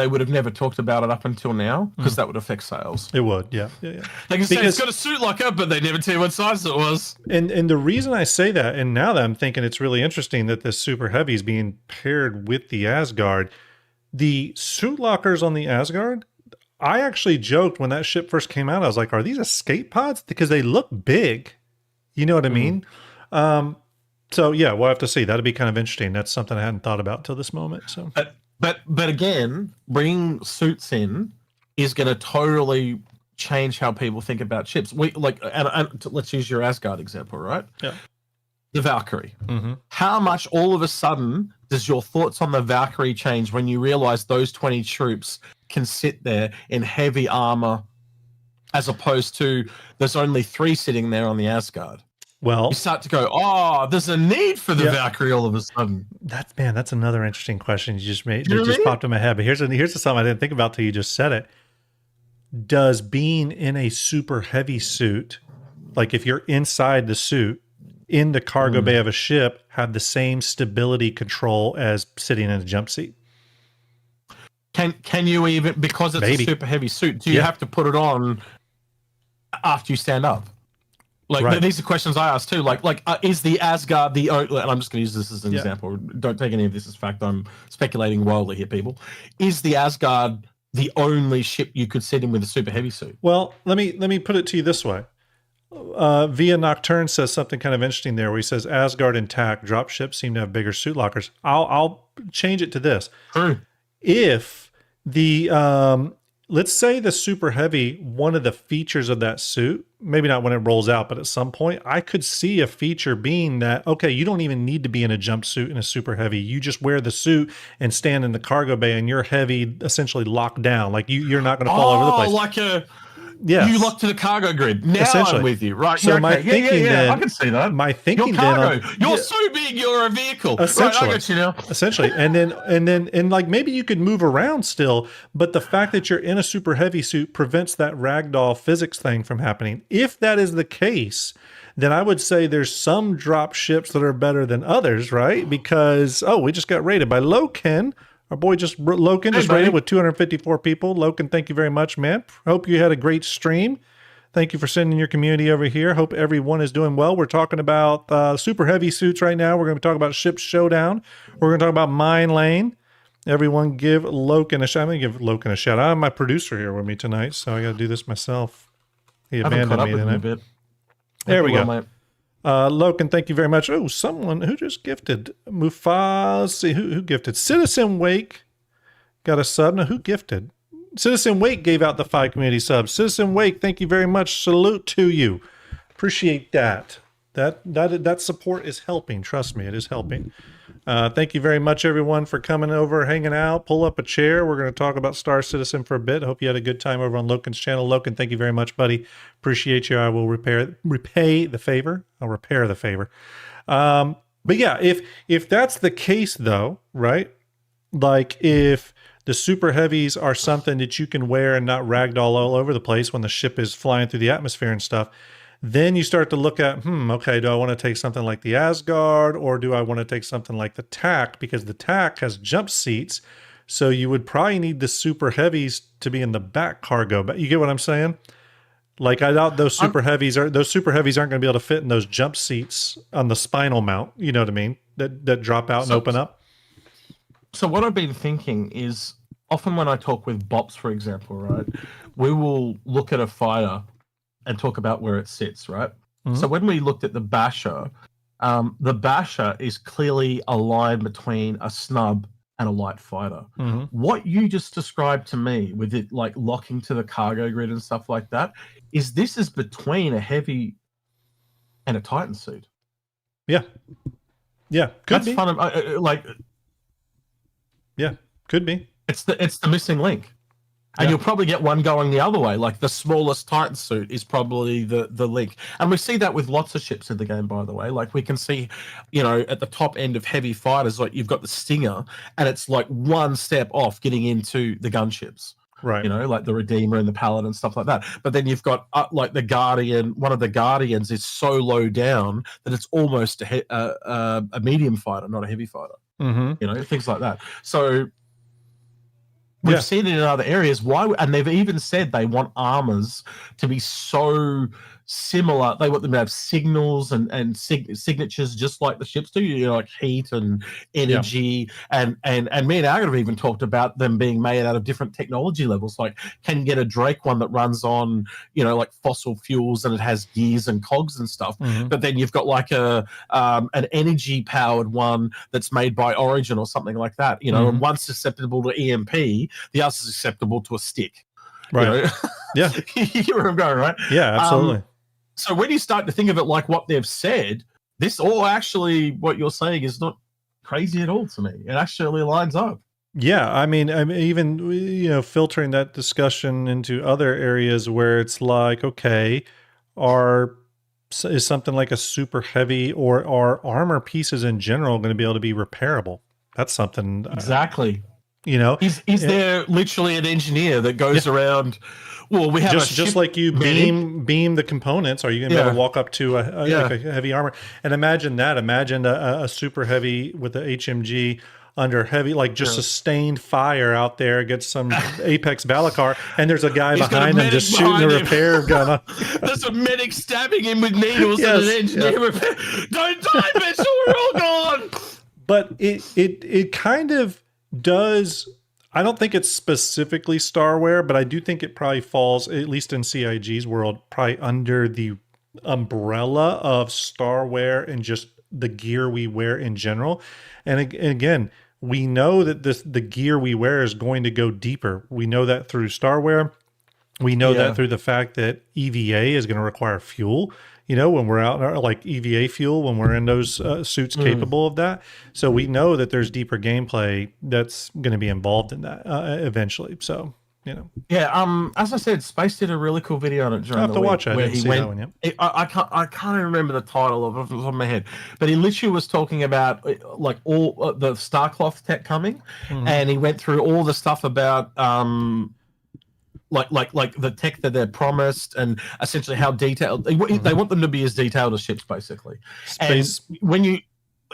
would have never talked about it up until now? Because that would affect sales. It would, yeah. They can say it's got a suit locker, but they never tell you what size it was. And the reason I say that, and now that I'm thinking it's really interesting that this super heavy is being paired with the Asgard, the suit lockers on the Asgard, I actually joked when that ship first came out, I was like, are these escape pods? Because they look big. You know what I mean? So yeah, we'll have to see. That'd be kind of interesting. That's something I hadn't thought about till this moment. So, but again, bringing suits in is going to totally change how people think about ships. Let's use your Asgard example, right? Yeah. The Valkyrie. How much all of a sudden does your thoughts on the Valkyrie change when you realize those 20 troops can sit there in heavy armor, as opposed to there's only 3 sitting there on the Asgard? Well, you start to go, oh, there's a need for the Valkyrie all of a sudden. That's another interesting question you just made. It just popped in my head. But here's something I didn't think about till you just said it. Does being in a super heavy suit, like if you're inside the suit in the cargo bay of a ship, have the same stability control as sitting in a jump seat? Can you even, because it's a super heavy suit, do you have to put it on after you stand up? These are questions I ask too. Is the Asgard the only, and I'm just going to use this as an example. Don't take any of this as fact. I'm speculating wildly here, people. Is the Asgard the only ship you could sit in with a super heavy suit? Well, let me put it to you this way. Via Nocturne says something kind of interesting there, where he says Asgard intact, drop ships seem to have bigger suit lockers. I'll change it to this. True. If the let's say the super heavy, one of the features of that suit, maybe not when it rolls out, but at some point, I could see a feature being that, okay, you don't even need to be in a jumpsuit in a super heavy. You just wear the suit and stand in the cargo bay and you're heavy, essentially locked down. Like you're not going to fall over the place. You look to the cargo grid. Now I'm with you, right? So my thinking then, I can see that. My thinking you're cargo. You're so big, you're a vehicle. Essentially, right, I got you now. Essentially, and like maybe you could move around still, but the fact that you're in a super heavy suit prevents that ragdoll physics thing from happening. If that is the case, then I would say there's some drop ships that are better than others, right? Because we just got rated by Loken. Our boy Loken just rated with 254 people. Loken, thank you very much, man. Hope you had a great stream. Thank you for sending your community over here. Hope everyone is doing well. We're talking about super heavy suits right now. We're going to talk about Ship Showdown. We're going to talk about Minelaying. Everyone give Loken a shout. I'm going to give Loken a shout. I'm my producer here with me tonight, so I got to do this myself. He abandoned me tonight. There we go. Loken, thank you very much. Oh, someone who just gifted. Mufaz, let's see, who gifted? Citizen Wake got a sub. Now, who gifted? Citizen Wake gave out the 5 community subs. Citizen Wake, thank you very much. Salute to you. Appreciate that. That support is helping. Trust me, it is helping. Thank you very much, everyone, for coming over, hanging out. Pull up a chair. We're going to talk about Star Citizen for a bit. Hope you had a good time over on Loken's channel. Loken, thank you very much, buddy. Appreciate you. I will repay the favor. I'll repair the favor. But yeah, if that's the case, though, right? Like if the super heavies are something that you can wear and not ragdoll all over the place when the ship is flying through the atmosphere and stuff, then you start to look at, okay, do I want to take something like the Asgard, or do I want to take something like the TAC? Because the TAC has jump seats, so you would probably need the super heavies to be in the back cargo. But you get what I'm saying? Like I doubt those super heavies aren't going to be able to fit in those jump seats on the spinal mount. You know what I mean? That drop out and open up. So what I've been thinking is, often when I talk with bops, for example, right, we will look at a fighter and talk about where it sits, right? Mm-hmm. So when we looked at the Basher is clearly a line between a snub and a light fighter. Mm-hmm. What you just described to me with it like locking to the cargo grid and stuff like that, this is between a heavy and a Titan suit. Yeah. Yeah. That's fun. Yeah, could be. It's the missing link. And you'll probably get one going the other way. Like the smallest Titan suit is probably the link. And we see that with lots of ships in the game, by the way. Like we can see, at the top end of heavy fighters, like you've got the Stinger, and it's like one step off getting into the gunships. Right. Like the Redeemer and the Paladin and stuff like that. But then you've got like the Guardian. One of the Guardians is so low down that it's almost a medium fighter, not a heavy fighter. Mm-hmm. Things like that. So we've seen it in other areas. And they've even said they want armors to be so similar. They want them to have signals and signatures just like the ships do, like heat and energy. Yeah. And me and Argon have even talked about them being made out of different technology levels. Like, can you get a Drake one that runs on, like fossil fuels and it has gears and cogs and stuff. Mm-hmm. But then you've got like an energy powered one that's made by Origin or something like that, and one's susceptible to EMP, the other's susceptible to a stick. Right. Yeah. You get where I'm going, right? Yeah, absolutely. So when you start to think of it like what they've said, actually what you're saying is not crazy at all to me. It actually lines up. Yeah, I mean even filtering that discussion into other areas where it's like, okay, is something like a super heavy or are armor pieces in general going to be able to be repairable? That's something exactly. Is there literally an engineer that goes around? Well, we have just like you beam the components. Are you going to be able to walk up to like a heavy armor? And imagine that. Imagine a super heavy with the HMG under heavy, like just sustained fire out there against some Apex Balacar, and there's a guy behind him just shooting a repair gun. There's a medic stabbing him with needles and an engineer repair. Don't die, Mitchell. We're all gone. But it kind of does. I don't think it's specifically Starware, but I do think it probably falls, at least in CIG's world, probably under the umbrella of Starware and just the gear we wear in general. And again, we know that the gear we wear is going to go deeper. We know that through Starware. We know that through the fact that EVA is going to require fuel. When we're out, like EVA fuel, when we're in those suits capable of that. So we know that there's deeper gameplay that's going to be involved in that eventually. So, Yeah, as I said, Space did a really cool video on it during I have to watch it. I didn't see that one yet. I can't even remember the title of it off the top of my head. But he literally was talking about like all the Starcloth tech coming. Mm-hmm. And he went through all the stuff about like the tech that they're promised and essentially how detailed they want them to be as detailed as ships, basically. Space. And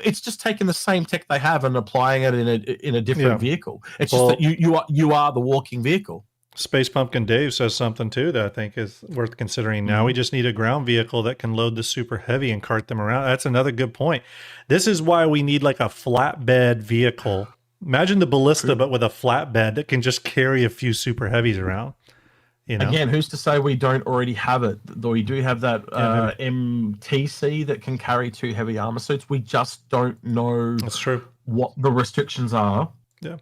it's just taking the same tech they have and applying it in a different vehicle. It's just that you are the walking vehicle. Space Pumpkin Dave says something too that I think is worth considering. Now we just need a ground vehicle that can load the super heavy and cart them around. That's another good point. This is why we need like a flatbed vehicle. Imagine the ballista, but with a flatbed that can just carry a few super heavies around. Again, who's to say we don't already have it? Though we do have that MTC that can carry 2 heavy armor suits. We just don't know. That's true. What the restrictions are. Yeah.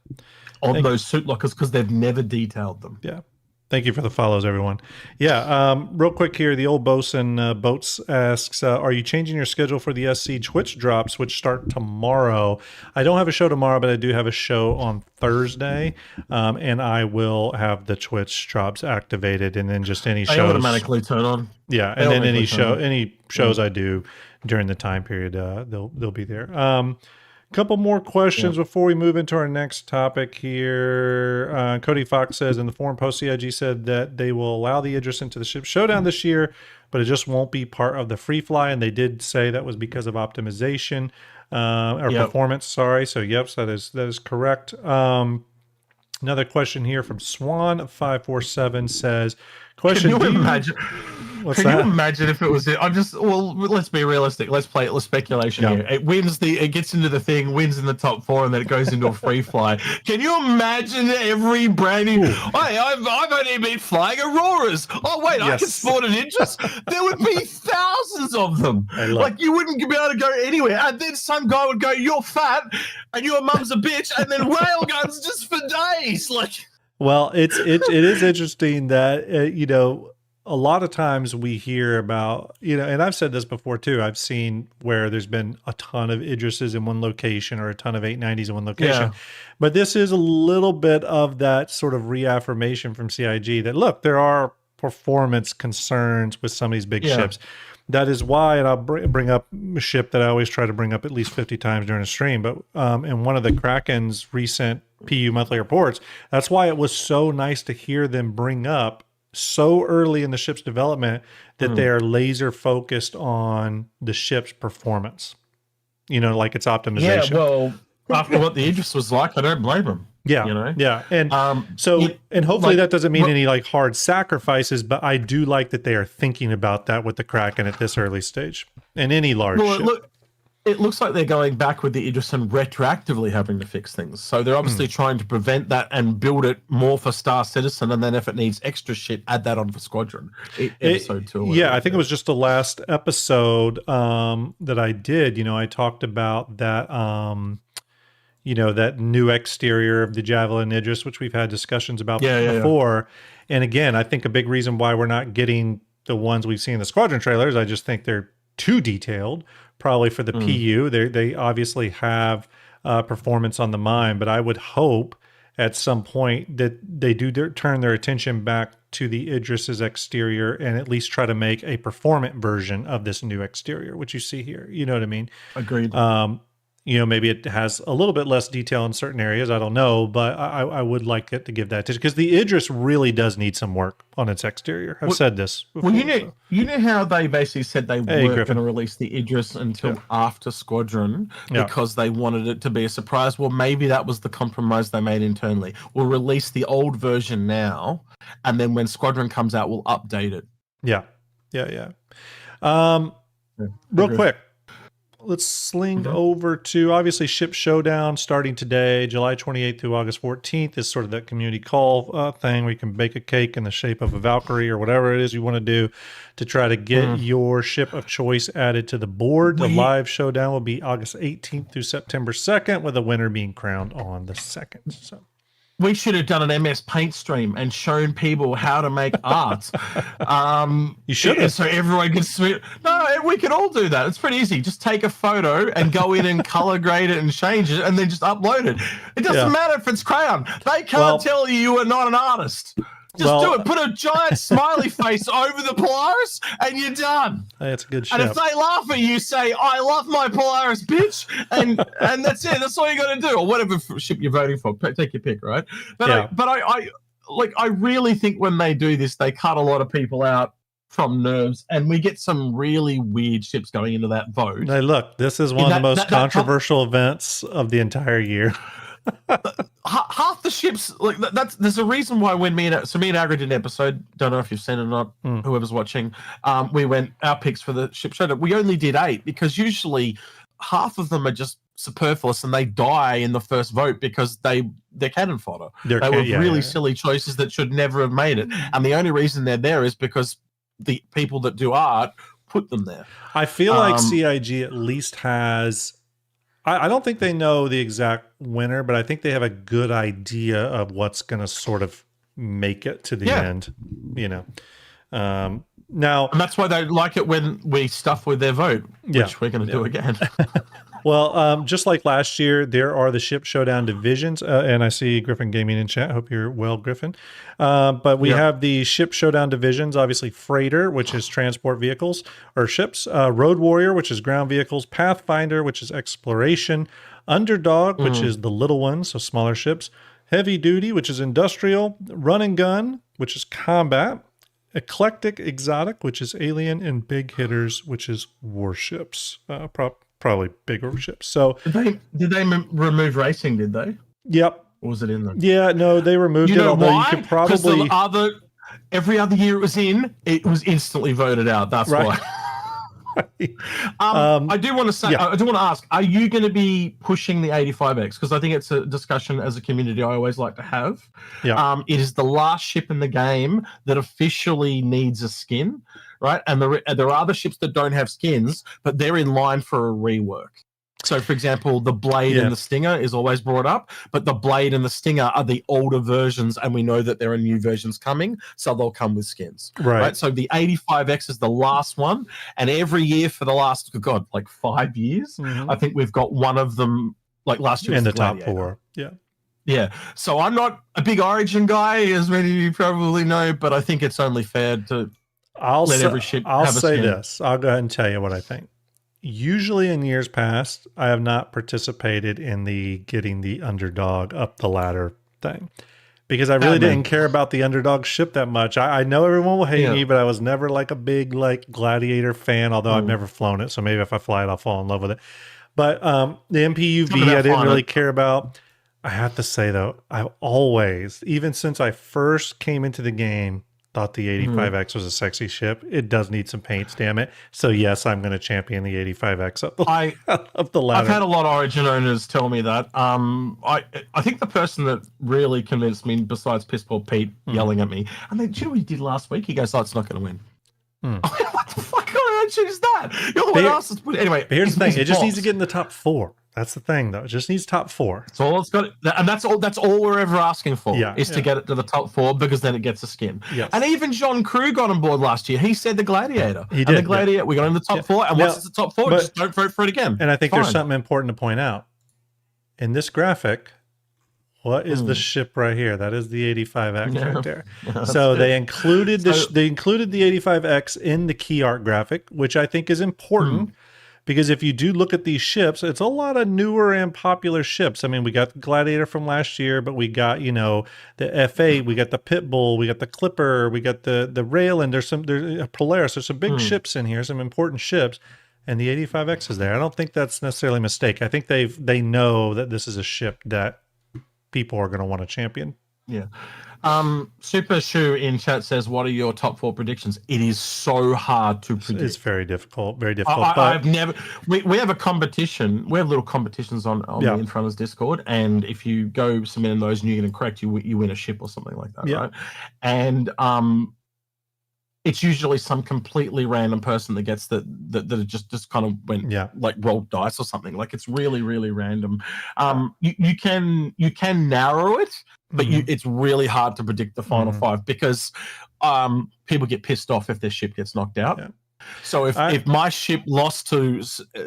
on those suit lockers because they've never detailed them. Yeah. Thank you for the follows, everyone. Yeah, real quick here, the old bosun Boats asks, are you changing your schedule for the SC Twitch drops, which start tomorrow? I don't have a show tomorrow, but I do have a show on Thursday, and I will have the Twitch drops activated, and then just any shows. They automatically turn on. Yeah, and then any shows I do during the time period, they'll be there. Couple more questions before we move into our next topic here. Cody Fox says, in the forum post, CIG said that they will allow the Idris into the ship Showdown this year, but it just won't be part of the free fly. And they did say that was because of optimization or performance. Sorry. So, so that is correct. Another question here from Swan547 says, question, can you imagine? What's Can that? you imagine if it was it? Let's be realistic. Let's play it. Let's speculation here. It gets into the thing, wins in the top 4, and then it goes into a free fly. Can you imagine every brand new, hey, I've only been flying Auroras. Oh, wait, I can sport an interest. There would be thousands of them. Like, you wouldn't be able to go anywhere. And then some guy would go, you're fat, and your mum's a bitch, and then rail guns just for days. Like, well, it is interesting that, a lot of times we hear about, and I've said this before too, I've seen where there's been a ton of Idrises in one location or a ton of 890s in one location. But this is a little bit of that sort of reaffirmation from CIG that, look, there are performance concerns with some of these big ships. That is why, and I'll bring up a ship that I always try to bring up at least 50 times during a stream, but in one of the Kraken's recent PU monthly reports, that's why it was so nice to hear them bring up so early in the ship's development that they are laser focused on the ship's performance, like its optimization. Yeah, well, after what the Idris was like, I don't blame them. Yeah. And and hopefully that doesn't mean any like hard sacrifices, but I do like that they are thinking about that with the Kraken at this early stage and any large ship. It looks like they're going back with the Idris and retroactively having to fix things. So they're obviously trying to prevent that and build it more for Star Citizen. And then if it needs extra shit, add that on for Squadron. Episode 2. Yeah, I think it was just the last episode that I did. I talked about that, that new exterior of the Javelin Idris, which we've had discussions about before. Yeah. And again, I think a big reason why we're not getting the ones we've seen in the Squadron trailers, I just think they're too detailed. Probably for the PU, they obviously have performance on the mind, but I would hope at some point that they do turn their attention back to the Idris's exterior and at least try to make a performant version of this new exterior, which you see here. You know what I mean? Agreed. Maybe it has a little bit less detail in certain areas. I don't know, but I would like it to give that attention because the Idris really does need some work on its exterior. I've said this before. Well, you know how they basically said they weren't going to release the Idris until after Squadron because they wanted it to be a surprise. Well, maybe that was the compromise they made internally. We'll release the old version now, and then when Squadron comes out, we'll update it. Yeah. Real quick. Let's sling over to, obviously, Ship Showdown starting today, July 28th through August 14th is sort of that community call thing where you can bake a cake in the shape of a Valkyrie or whatever it is you want to do to try to get your ship of choice added to the board. The live showdown will be August 18th through September 2nd, with a winner being crowned on the 2nd. So we should have done an MS Paint stream and shown people how to make art. You should have. So everyone can submit. No, we can all do that. It's pretty easy. Just take a photo and go in and color grade it and change it and then just upload it. It doesn't matter if it's crayon. They can't tell you are not an artist. Just do it. Put a giant smiley face over the Polaris and you're done. That's a good ship. And if they laugh at you, say, I love my Polaris, bitch. And that's it. That's all you got to do. Or whatever ship you're voting for. Take your pick, right? But I really think when they do this, they cut a lot of people out from nerves, and we get some really weird ships going into that vote. Hey, look, this is one of the most controversial events of the entire year. Half the ships, like there's a reason why when me and Agra did an episode, don't know if you've seen it or not, whoever's watching, we went our picks for the ship show. We only did 8 because usually half of them are just superfluous and they die in the first vote because they're cannon fodder. They were really silly choices that should never have made it. And the only reason they're there is because the people that do art put them there. I feel like CIG at least has I don't think they know the exact winner, but I think they have a good idea of what's going to sort of make it to the end, you know. Now, and that's why they like it when we stuff with their vote, which we're going to do again. Well, just like last year, there are the Ship Showdown divisions, and I see Griffin Gaming in chat. Hope you're well, Griffin. But we have the Ship Showdown divisions, obviously Freighter, which is transport vehicles or ships, Road Warrior, which is ground vehicles, Pathfinder, which is exploration, Underdog, which is the little ones, so smaller ships, Heavy Duty, which is industrial, Run and Gun, which is combat, Eclectic Exotic, which is alien, and Big Hitters, which is warships, probably bigger ships. So did they remove racing? Did they? Yep. Or was it in there? Yeah, no, they removed it. Although why? You could probably every other year it was instantly voted out. That's why. I do want to say, I do want to ask, are you going to be pushing the 85X? Because I think it's a discussion as a community I always like to have. Yeah. It is the last ship in the game that officially needs a skin, right? And there are other ships that don't have skins, but they're in line for a rework. So, for example, the Blade and the Stinger is always brought up, but the Blade and the Stinger are the older versions, and we know that there are new versions coming, so they'll come with skins. Right? So the 85X is the last one, and every year for the last, like 5 years, I think we've got one of them, like last year. In the top 4, Yeah, so I'm not a big Origin guy, as many of you probably know, but I think it's only fair to let every ship have a skin. I'll say this. I'll go ahead and tell you what I think. Usually in years past, I have not participated in the getting the underdog up the ladder thing because I really didn't care about the underdog ship that much. I know everyone will hate me, but I was never like a big like Gladiator fan, although I've never flown it. So maybe if I fly it, I'll fall in love with it. But the MPUV, I didn't really care about. I have to say, though, I've always, even since I first came into the game, thought the 85X was a sexy ship. It does need some paints, damn it. So yes, I'm going to champion the 85X up the ladder. I've had a lot of Origin owners tell me that. I think the person that really convinced me, besides Pisspoor Pete yelling at me, and then, do you know what he did last week? He goes, "Oh, it's not going to win." What the fuck kind of choose that? You're the one else that's put it. Anyway, but here's the thing: it just needs to get in the top 4. That's the thing, though. It just needs top 4. That's all it's got, and that's all we're ever asking for is to get it to the top 4 because then it gets a skin. Yes. And even John Crew got on board last year. He said the Gladiator. He did. And the Gladiator, we got in the top 4, and once it's the top 4, just don't vote for it again. And I think there's something important to point out. In this graphic, what is the ship right here? that is the 85X right there. So they included the 85X in the key art graphic, which I think is important. Because if you do look at these ships, it's a lot of newer and popular ships. I mean, we got the Gladiator from last year, but we got, the F8, we got the Pitbull, we got the Clipper, we got the Rail, and there's Polaris. There's some big ships in here, some important ships, and the 85X is there. I don't think that's necessarily a mistake. I think they know that this is a ship that people are going to want to champion. Yeah. Super Shoe in chat says, "What are your top 4 predictions?" It is so hard to predict. It's very difficult. Very difficult. I've never. We have a competition. We have little competitions on the Infrunners Discord, and if you go submit in those and you get it correct, you win a ship or something like that, right? And it's usually some completely random person that gets that just kind of went like rolled dice or something. Like it's really, really random. You can narrow it, but it's really hard to predict the final 5 because people get pissed off if their ship gets knocked out. So if my ship lost to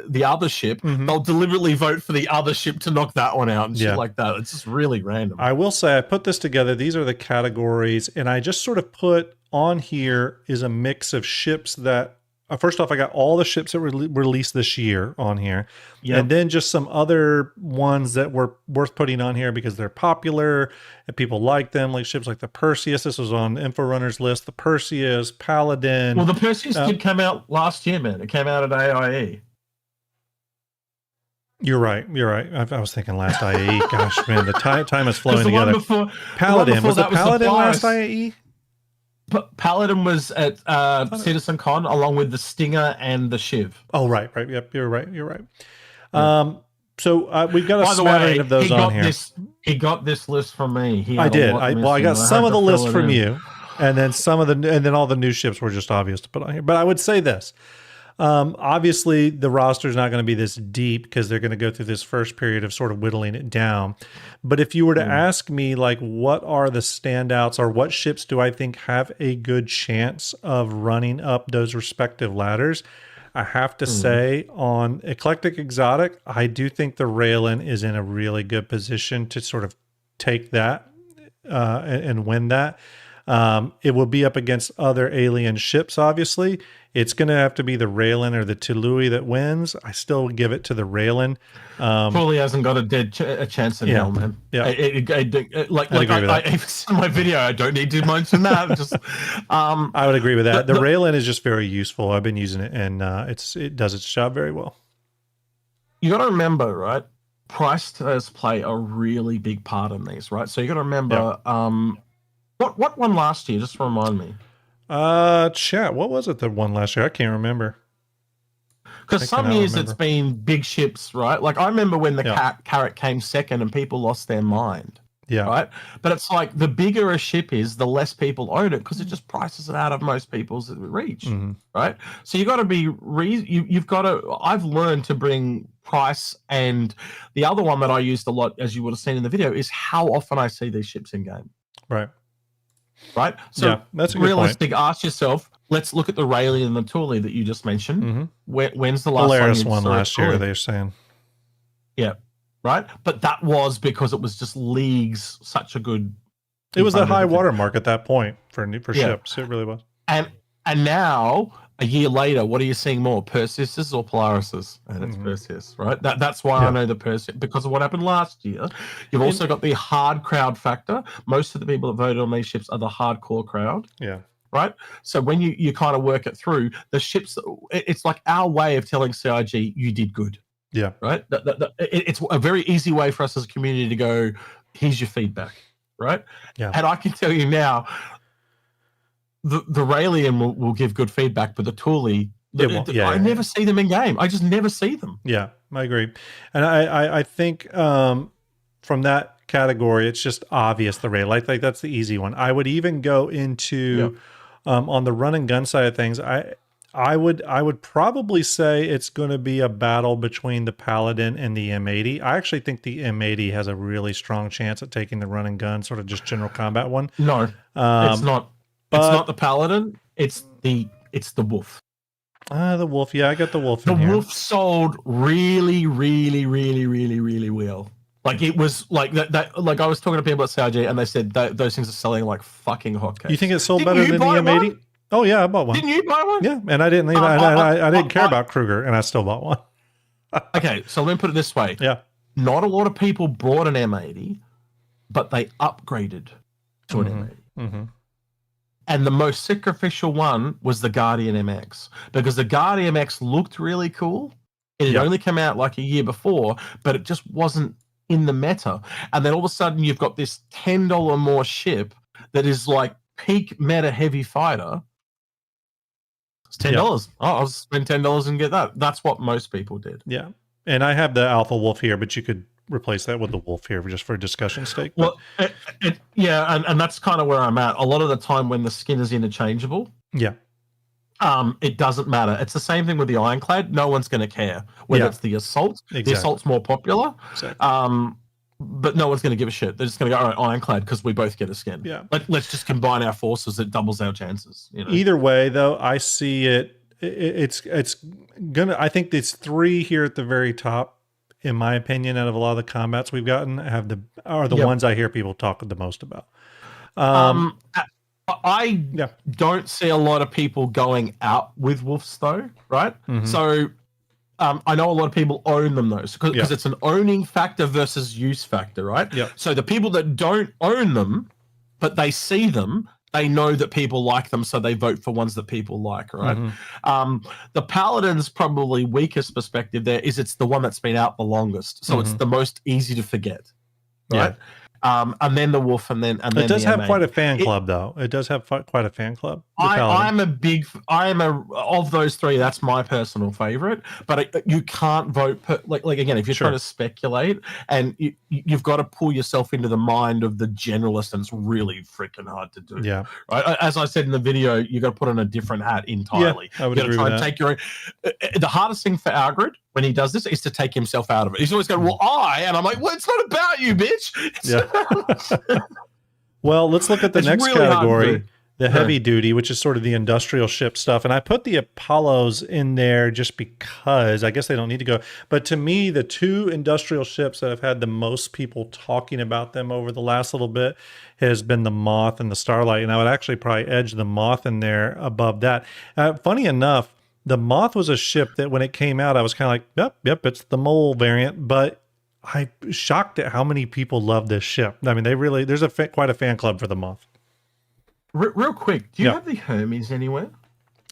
the other ship, they'll deliberately vote for the other ship to knock that one out and shit like that. It's just really random. I will say I put this together. These are the categories, and I just sort of put on here is a mix of ships that first off, I got all the ships that were released this year on here. And then just some other ones that were worth putting on here because they're popular and people like them, like ships like the Perseus. This was on the Inforunner's list. The Perseus, Paladin. Well, the Perseus did come out last year, man. It came out at AIE. You're right. I was thinking last IAE. Gosh, man, the time is flowing together. Paladin. Was the Paladin last IAE? Paladin was at Citizen Con along with the Stinger and the Shiv. Oh, right. Yep, you're right. So we've got a smattering of those on here. He got this list from me. I did. I got some of the list from you, and then all the new ships were just obvious to put on here. But I would say this. Obviously, the roster is not going to be this deep because they're going to go through this first period of sort of whittling it down. But if you were to ask me, like, what are the standouts or what ships do I think have a good chance of running up those respective ladders? I have to say, on Eclectic Exotic, I do think the Raylan is in a really good position to sort of take that and win that. It will be up against other alien ships, obviously. It's going to have to be the Raylan or the Tului that wins. I still give it to the Raylan. Probably hasn't got a chance in hell, man. Yeah. Like in my video, I don't need to mention that. Just, I would agree with that. The Raylan is just very useful. I've been using it, and it does its job very well. You got to remember, right? Price does play a really big part in these, right? So you got to remember, what won last year? Just remind me. Chat. What was it that won last year? I can't remember. Because some years it's been big ships, right? Like I remember when the Carrot came second and people lost their mind. Yeah. Right. But it's like the bigger a ship is, the less people own it because it just prices it out of most people's reach. Right. So you got to be you've got to. I've learned to bring price, and the other one that I used a lot, as you would have seen in the video, is how often I see these ships in game. Right. Right. So that's a good realistic. point. Ask yourself. Let's look at the Raylan and the Tuli that you just mentioned. When's the last Polaris time won last year? They're saying. Yeah. Right. But that was because it was just leagues such a good. It was a high watermark at that point for ships. It really was. And now, a year later, what are you seeing more, Perseuses or Polarises? And it's Perseus, right? That's why I know the Perseus, because of what happened last year. You've also got the hard crowd factor. Most of the people that voted on these ships are the hardcore crowd. Yeah. Right? So when you kind of work it through, the ships, it's like our way of telling CIG, you did good. Yeah. Right? It's a very easy way for us as a community to go, here's your feedback. Right? Yeah. And I can tell you now, the Raylan will give good feedback, but the Tuli, I never see them in game. I just never see them. Yeah, I agree. And I think from that category, it's just obvious the Raylan. Like that's the easy one. I would even go into on the run and gun side of things. I would probably say it's going to be a battle between the Paladin and the M80. I actually think the M80 has a really strong chance at taking the run and gun, sort of just general combat one. No, it's not. It's not the Paladin. It's the Wolf. The Wolf. Yeah, I got the Wolf. The Wolf sold really, really, really, really, really well. Like it was like that. Like I was talking to people at CRG, and they said those things are selling like fucking hotcakes. You think it sold better than the M80? One? Oh yeah, I bought one. Didn't you buy one? Yeah, and I didn't. I didn't care about Kruger, and I still bought one. Okay, so let me put it this way. Yeah, not a lot of people bought an M80, but they upgraded to an M80. And the most sacrificial one was the Guardian MX, because the Guardian MX looked really cool. It had only come out like a year before, but it just wasn't in the meta. And then all of a sudden you've got this $10 more ship that is like peak meta heavy fighter. It's $10. Oh, I'll spend $10 and get that. That's what most people did. Yeah. And I have the Alpha Wolf here, but you could replace that with the Wolf here just for discussion sake. Well, and that's kind of where I'm at. A lot of the time when the skin is interchangeable, it doesn't matter. It's the same thing with the Ironclad. No one's going to care whether it's the Assault. Exactly. The Assault's more popular, but no one's going to give a shit. They're just going to go, all right, Ironclad, because we both get a skin. Yeah, let's just combine our forces. It doubles our chances. You know? Either way, though, I see it. It's gonna. I think it's three here at the very top. In my opinion, out of a lot of the combats we've gotten, are the ones I hear people talk the most about. I don't see a lot of people going out with Wolves, though, right? So I know a lot of people own them, though, because it's an owning factor versus use factor, right? So the people that don't own them, but they see them, they know that people like them, so they vote for ones that people like, right? The Paladin's probably weakest perspective there is it's the one that's been out the longest, so it's the most easy to forget, right? And then the Wolf, and then it does the have MA. quite a fan club, though. It does have quite a fan club. of those three. That's my personal favorite. But you can't vote like again, if you're trying to speculate, and you've got to pull yourself into the mind of the generalist, and it's really freaking hard to do. Yeah. Right. As I said in the video, you got to put on a different hat entirely. Yeah, I would agree with that. Take your own. The hardest thing for Algrid when he does this is to take himself out of it. He's always going, "Well, and I'm like, well, it's not about you, bitch." Yeah. Well, let's look at the next really category, the heavy duty, which is sort of the industrial ship stuff. And I put the Apollos in there just because I guess they don't need to go. But to me, the two industrial ships that have had the most people talking about them over the last little bit has been the Moth and the Starlight. And I would actually probably edge the Moth in there above that. Funny enough, the Moth was a ship that when it came out, I was kind of like, yep, it's the mole variant. But I'm shocked at how many people love this ship. I mean, there's quite a fan club for the Moth. Real quick, do you have the Hermes anywhere?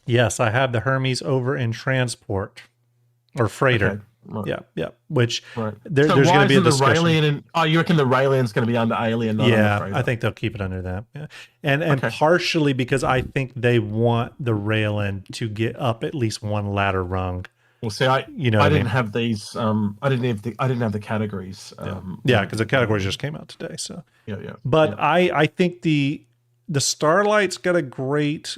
Yes, I have the Hermes over in transport or freighter. Okay. Right. Yeah. Which there's going to be a discussion. You reckon the Raelian's going to be under Alien? Not under I think they'll keep it under that. Yeah. And partially because I think they want the Raelian to get up at least one ladder rung. Well, see, I didn't have these. I didn't have the categories. Because the categories just came out today. So yeah. But I think the Starlight's got a great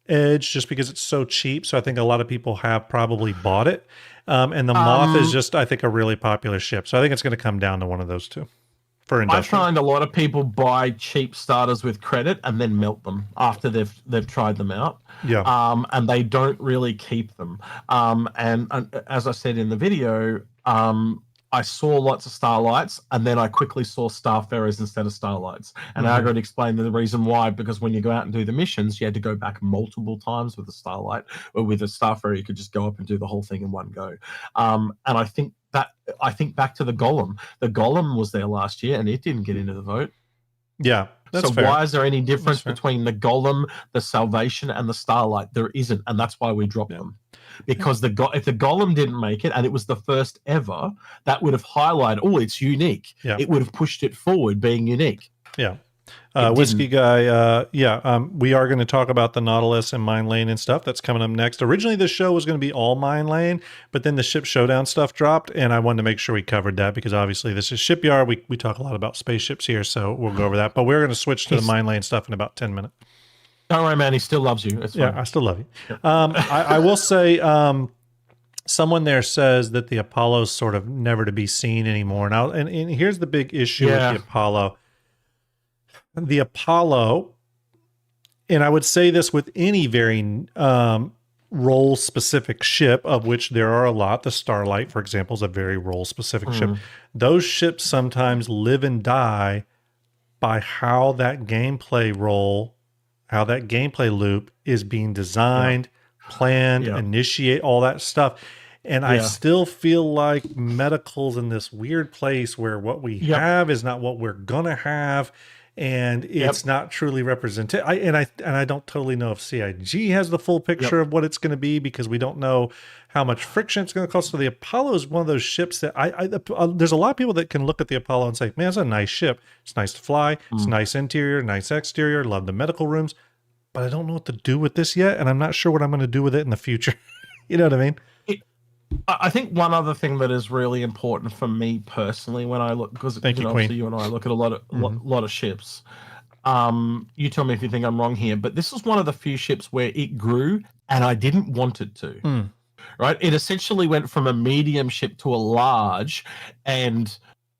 edge just because it's so cheap. So I think a lot of people have probably bought it. And the Moth is just, I think, a really popular ship. So I think it's going to come down to one of those two. I find a lot of people buy cheap starters with credit and then melt them after they've tried them out. Yeah. And they don't really keep them. And as I said in the video, I saw lots of Starlights, and then I quickly saw Starfarers instead of Starlights. And I got to explain the reason why, because when you go out and do the missions, you had to go back multiple times with a Starlight, or with a Starfarer, you could just go up and do the whole thing in one go. And I think back to the Golem. The Golem was there last year, and it didn't get into the vote. Yeah. So fair. Why is there any difference between the Golem, the Salvation, and the Starlight? There isn't, and that's why we dropped them. Because if the Golem didn't make it, and it was the first ever, that would have highlighted, it's unique. Yeah. It would have pushed it forward, being unique. Yeah. Whiskey Guy, we are going to talk about the Nautilus and Minelaying and stuff. That's coming up next. Originally, this show was going to be all Minelaying, but then the Ship Showdown stuff dropped, and I wanted to make sure we covered that because obviously this is Shipyard. We talk a lot about spaceships here, so we'll go over that. But we're going to switch to the Minelaying stuff in about 10 minutes. Don't worry, man. He still loves you. It's fine. I still love you. I will say someone there says that the Apollo's sort of never to be seen anymore. Now, and here's the big issue with the Apollo. The Apollo, and I would say this with any very role-specific ship, of which there are a lot. The Starlight, for example, is a very role-specific ship. Those ships sometimes live and die by how that gameplay loop is being designed, planned, initiate, all that stuff. And I still feel like medical's in this weird place where what we have is not what we're going to have. And it's not truly represented. I don't totally know if CIG has the full picture of what it's going to be because we don't know how much friction it's going to cost. So the Apollo is one of those ships that there's a lot of people that can look at the Apollo and say, man, it's a nice ship. It's nice to fly. It's nice interior, nice exterior. Love the medical rooms. But I don't know what to do with this yet. And I'm not sure what I'm going to do with it in the future. You know what I mean? I think one other thing that is really important for me personally when I look, because obviously you and I look at a lot of ships. You tell me if you think I'm wrong here, but this is one of the few ships where it grew and I didn't want it to. Right? It essentially went from a medium ship to a large, and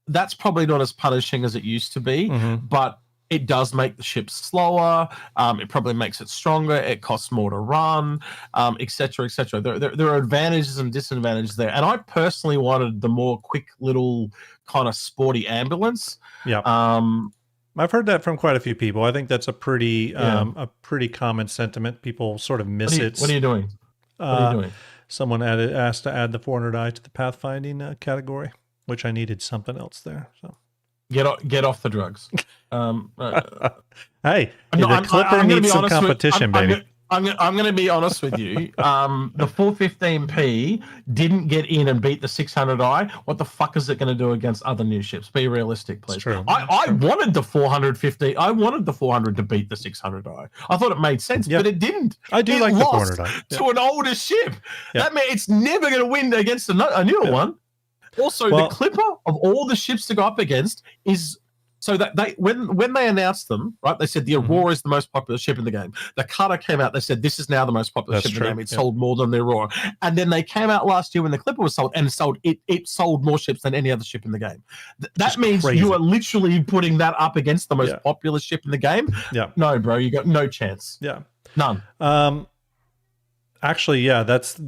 that's probably not as punishing as it used to be, but it does make the ship slower. It probably makes it stronger. It costs more to run, et cetera, et cetera. There are advantages and disadvantages there. And I personally wanted the more quick little kind of sporty ambulance. Yeah. I've heard that from quite a few people. I think that's a pretty common sentiment. People sort of miss it. What are you doing? Someone asked to add the 400i to the pathfinding category, which I needed something else there. So. Get off the drugs. Hey, the Clipper needs some competition, baby. I'm going to be honest with you. The 415p didn't get in and beat the 600i. What the fuck is it going to do against other new ships? Be realistic, please. I wanted the 450. I wanted the 400 to beat the 600i. I thought it made sense, but it didn't. I do like the 400i to an older ship. That means it's never going to win against a newer one. Also, the Clipper of all the ships to go up against is. So that when they announced them, right, they said the Aurora is the most popular ship in the game. The Cutter came out, they said this is now the most popular ship in the game. It sold more than the Aurora. And then they came out last year when the Clipper was sold, and it sold more ships than any other ship in the game. That means you are literally putting that up against the most popular ship in the game. Yeah. No, bro, you got no chance. Yeah. None. Actually, that's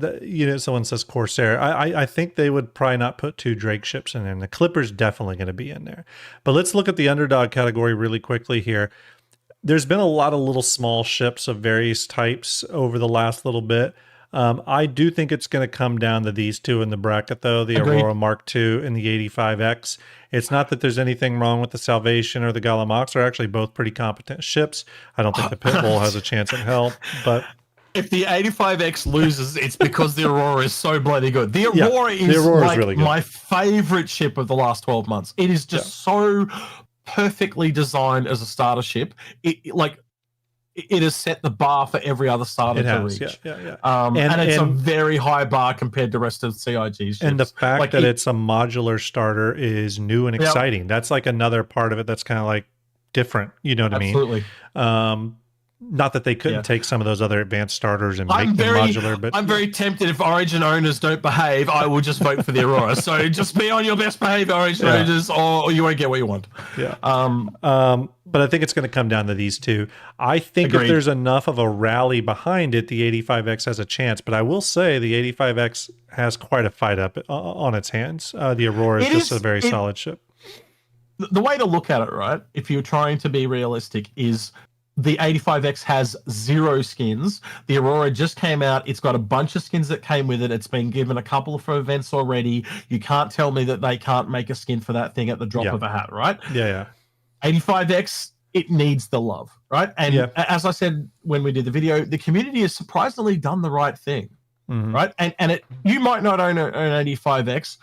someone says Corsair. I think they would probably not put 2 Drake ships in there. And the Clipper's definitely going to be in there. But let's look at the underdog category really quickly here. There's been a lot of little small ships of various types over the last little bit. I do think it's going to come down to these two in the bracket, though, the Aurora Mark II and the 85X. It's not that there's anything wrong with the Salvation or the Galamox. They're actually both pretty competent ships. I don't think the Pitbull has a chance in hell, but... If the 85X loses, it's because the Aurora is so bloody good. The Aurora is like really my favorite ship of the last 12 months. It is just so perfectly designed as a starter ship. It has set the bar for every other starter to reach. And it's a very high bar compared to the rest of CIG's ships. And the fact that it's a modular starter is new and exciting. That's like another part of it that's kind of like different. You know what I mean? Absolutely. Not that they couldn't take some of those other advanced starters and make them modular, but I'm very tempted. If Origin owners don't behave, I will just vote for the Aurora. So just be on your best behavior, Origin owners, or you won't get what you want. Yeah. But I think it's going to come down to these two. I think if there's enough of a rally behind it, the 85X has a chance. But I will say the 85X has quite a fight up on its hands. The Aurora is just a very solid ship. The way to look at it, right, if you're trying to be realistic, is the 85X has 0 skins. The Aurora just came out. It's got a bunch of skins that came with it. It's been given a couple for events already. You can't tell me that they can't make a skin for that thing at the drop of a hat, right? 85X, it needs the love, right? And as I said when we did the video, the community has surprisingly done the right thing, right? And you might not own an 85X,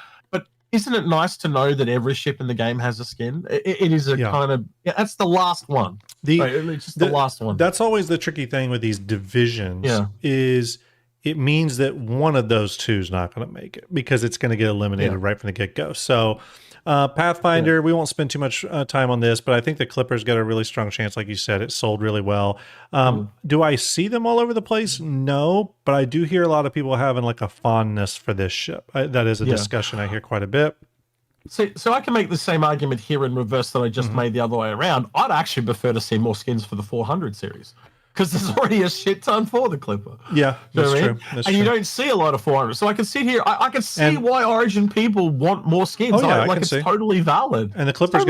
isn't it nice to know that every ship in the game has a skin? It is a kind of... that's the last one. It's just the last one. That's always the tricky thing with these divisions is it means that one of those two is not going to make it because it's going to get eliminated right from the get-go. So Pathfinder, we won't spend too much time on this, but I think the Clippers got a really strong chance. Like you said, it sold really well. Do I see them all over the place? No, but I do hear a lot of people having like a fondness for this ship. That is a discussion I hear quite a bit. So I can make the same argument here in reverse that I just made the other way around. I'd actually prefer to see more skins for the 400 series. Because there's already a shit ton for the Clipper. Yeah, that's true. You don't see a lot of 400. So I can sit here. I can see why Origin people want more skins. It's totally valid. And the Clippers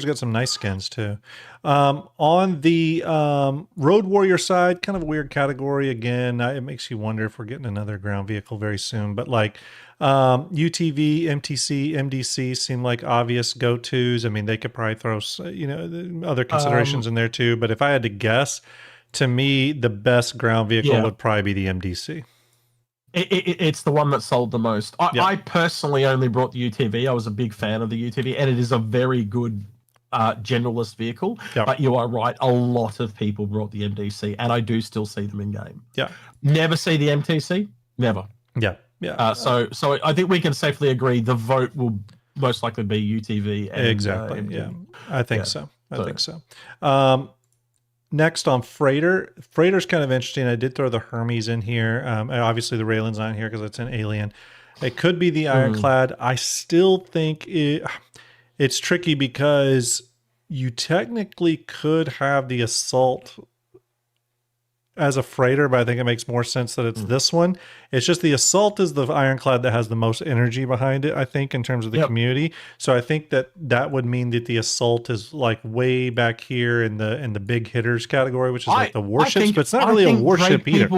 got some nice skins too. On the Road Warrior side, kind of a weird category again. It makes you wonder if we're getting another ground vehicle very soon. But like UTV, MTC, MDC seem like obvious go-tos. I mean, they could probably throw other considerations in there too. But if I had to guess, to me, the best ground vehicle would probably be the MDC. It's the one that sold the most. I personally only brought the UTV. I was a big fan of the UTV, and it is a very good generalist vehicle. But you are right. A lot of people brought the MDC, and I do still see them in game. Never see the MTC. Never. So I think we can safely agree the vote will most likely be UTV. And, I think so. I think so. Next on Freighter. Freighter's kind of interesting. I did throw the Hermes in here. Obviously, the Raylan's not in here because it's an alien. It could be the Ironclad. I still think it's tricky because you technically could have the Assault as a freighter, but I think it makes more sense that it's this one. It's just the Assault is the Ironclad that has the most energy behind it, I think, in terms of the community. So I think that would mean that the Assault is like way back here in the big hitters category, which is like the warships, but it's not really a warship either.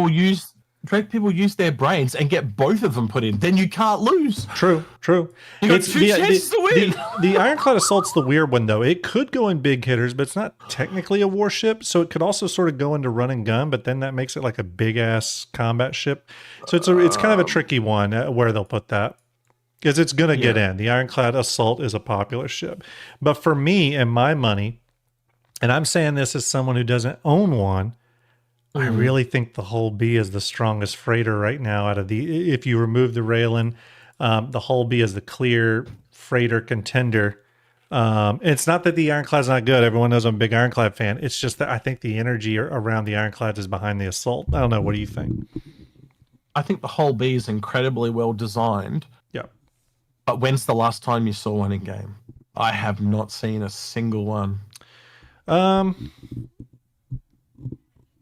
Make people use their brains and get both of them put in. Then you can't lose. True. You got two chances to win. The Ironclad Assault's the weird one, though. It could go in big hitters, but it's not technically a warship, so it could also sort of go into run and gun, but then that makes it like a big-ass combat ship. So it's kind of a tricky one where they'll put that, because it's going to get in. The Ironclad Assault is a popular ship. But for me and my money, and I'm saying this as someone who doesn't own one, I really think the Hull B is the strongest freighter right now out of the, if you remove the Raylan, the Hull B is the clear freighter contender. It's not that the Ironclad's not good. Everyone knows I'm a big Ironclad fan. It's just that I think the energy around the Ironclads is behind the Assault. I don't know. What do you think? I think the Hull B is incredibly well designed. Yeah. But when's the last time you saw one in game? I have not seen a single one.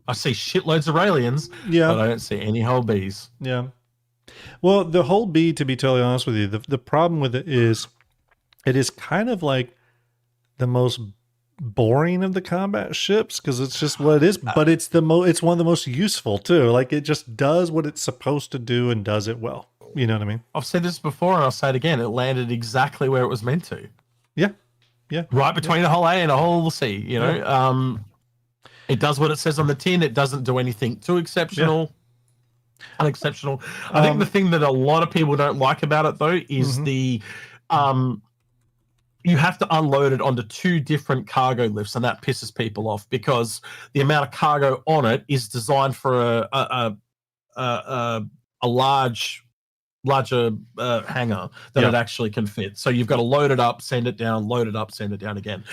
I see shitloads of aliens, but I don't see any Hull Bs. Yeah. Well, the Hull B, to be totally honest with you, the problem with it is kind of like the most boring of the combat ships, because it's just what it is, but it's it's one of the most useful too. Like, it just does what it's supposed to do and does it well. You know what I mean? I've said this before and I'll say it again. It landed exactly where it was meant to. Yeah. Yeah. Right between a Hull A and a Hull C, you know? Yeah. It does what it says on the tin. It doesn't do anything too exceptional, unexceptional. I think the thing that a lot of people don't like about it, though, is the you have to unload it onto 2 different cargo lifts, and that pisses people off because the amount of cargo on it is designed for a larger hangar that it actually can fit. So you've got to load it up, send it down, load it up, send it down again.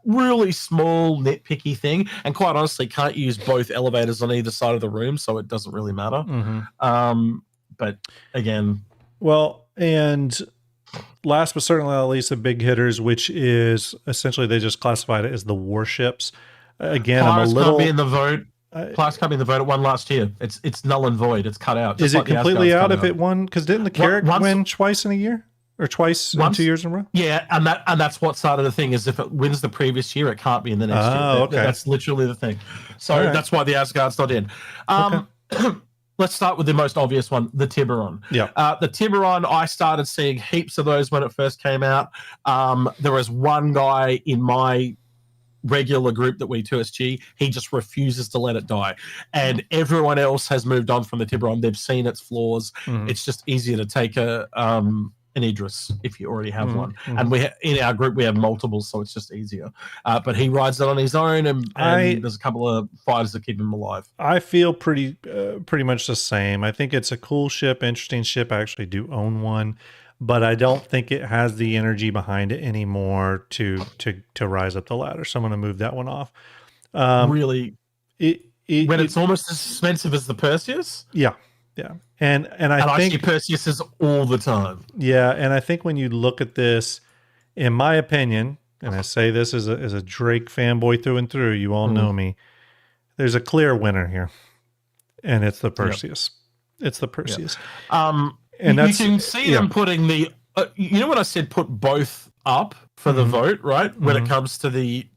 Really small, nitpicky thing, and quite honestly, can't use both elevators on either side of the room, so it doesn't really matter. But again, well, and last but certainly not least, the big hitters, which is essentially they just classified it as the warships. Again, Pirates I'm a little. Can't be in the vote. Pirates can't be in the vote. It won last year. It's null and void. It's cut out. Is it completely out if it won? Because didn't the Carrack win twice in a year? Or twice in 2 years in a row? Yeah, and that's what started the thing, is if it wins the previous year, it can't be in the next year. Okay. That's literally the thing. So that's why the Asgard's not in. Let's start with the most obvious one, the Tiburon. Yeah. The Tiburon, I started seeing heaps of those when it first came out. There was one guy in my regular group that we 2SG, he just refuses to let it die. And everyone else has moved on from the Tiburon. They've seen its flaws. It's just easier to take an Idris if you already have one, and in our group we have multiple, so it's just easier. But he rides it on his own, and there's a couple of fighters that keep him alive. I feel pretty much the same. I think it's a cool ship, interesting ship. I actually do own one, but I don't think it has the energy behind it anymore to rise up the ladder. So I'm going to move that one off. Really, it's almost as expensive as the Perseus. Yeah. Yeah. And I think see Perseus all the time. Yeah, and I think when you look at this, in my opinion, and I say this as a Drake fanboy through and through, you all know me, there's a clear winner here, and it's the Perseus. Yep. It's the Perseus. Yep. And you can see them putting the. You know what I said? Put both up for the vote, right? When it comes to the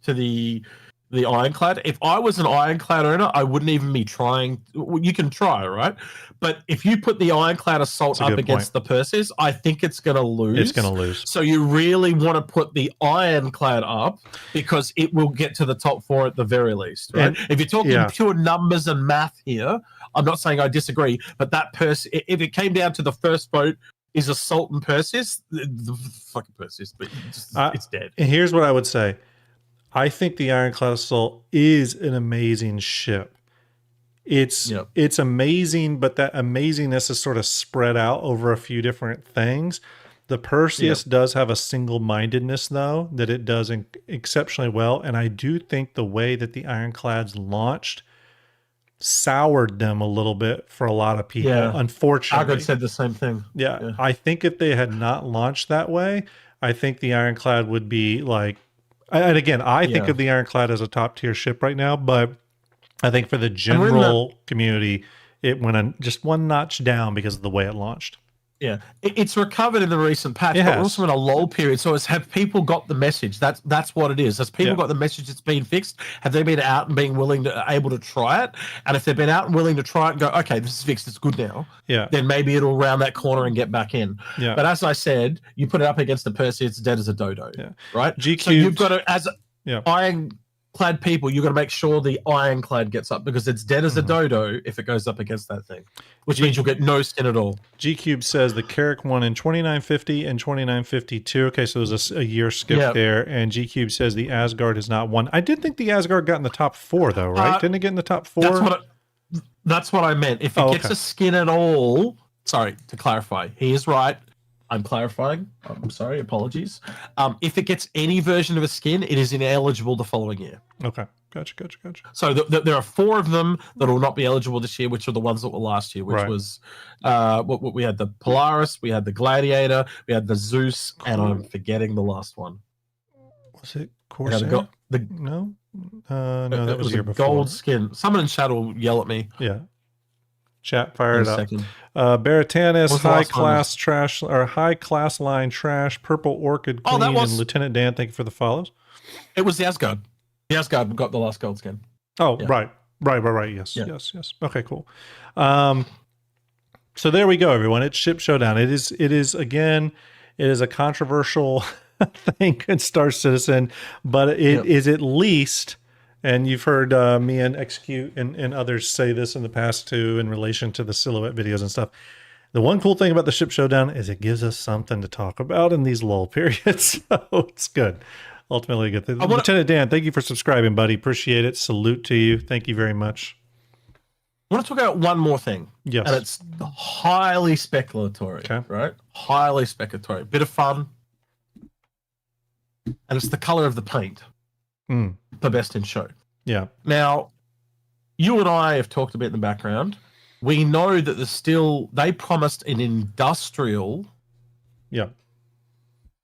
Ironclad. If I was an Ironclad owner, I wouldn't even be trying. You can try, right? But if you put the Ironclad Assault up against the Perseus, I think it's going to lose. It's going to lose. So you really want to put the Ironclad up because it will get to the top 4 at the very least, right? And if you're talking pure numbers and math here, I'm not saying I disagree, but that if it came down to the first vote, is Assault and Perseus, the fucking Perseus, but it's dead. And here's what I would say. I think the Ironclad Assault is an amazing ship. It's amazing, but that amazingness is sort of spread out over a few different things. The Perseus does have a single-mindedness, though, that it does exceptionally well. And I do think the way that the Ironclads launched soured them a little bit for a lot of people, unfortunately. Agard said the same thing. Yeah. I think if they had not launched that way, I think the Ironclad would be like, and again, I think of the Ironclad as a top-tier ship right now, but I think for the general community, it went just one notch down because of the way it launched. Yeah, it's recovered in the recent patch, It but we're has. also in a lull period. So have people got the message? That's what it is. Has people Yeah. got the message it's been fixed? Have they been out and being willing to able to try it? And if they've been out and willing to try it and go, okay, this is fixed, it's good now. Yeah. Then maybe it'll round that corner and get back in. Yeah. But as I said, you put it up against the Percy, it's dead as a dodo. Yeah. Right. G-Cubed, so you've got to, as yeah. ironclad people, you've got to make sure the ironclad gets up, because it's dead as a dodo if it goes up against that thing, which means you'll get no skin at all. G-Cube says the Carrick won in 2950 and 2952. Okay, so there's a year skip there. And G-Cube says the Asgard has not won. I did think the Asgard got in the top 4, though, right? Didn't it get in the top 4? That's what I meant. If it gets a skin at all, sorry, to clarify, he is right. I'm clarifying. I'm sorry, apologies. If it gets any version of a skin, it is ineligible the following year. Okay, gotcha. So there are 4 of them that will not be eligible this year, which are the ones that were last year, which was what we had: the Polaris, we had the Gladiator, we had the Zeus, and I'm forgetting the last one. Was it Corsair? No, that was the year before. Gold skin. Someone in chat will yell at me. Yeah. Chat fired up. Baratanis, high class trash or high class line trash, purple orchid queen, and Lieutenant Dan. Thank you for the follows. It was the Asgard. The Asgard got the last gold skin. Oh, yeah. Right. Yes. Okay, cool. So there we go, everyone. It's Ship Showdown. It is again. It is a controversial thing in Star Citizen, but it is at least. And you've heard me and Execute and others say this in the past too, in relation to the silhouette videos and stuff. The one cool thing about the Ship Showdown is it gives us something to talk about in these lull periods. So it's good. Ultimately, a good thing. Lieutenant Dan, thank you for subscribing, buddy. Appreciate it. Salute to you. Thank you very much. I want to talk about one more thing. Yes. And it's highly speculatory. Okay. Right? Highly speculatory. Bit of fun. And it's the color of the paint. For best in show. Yeah. Now, you and I have talked a bit in the background. We know that they promised an industrial. Yeah.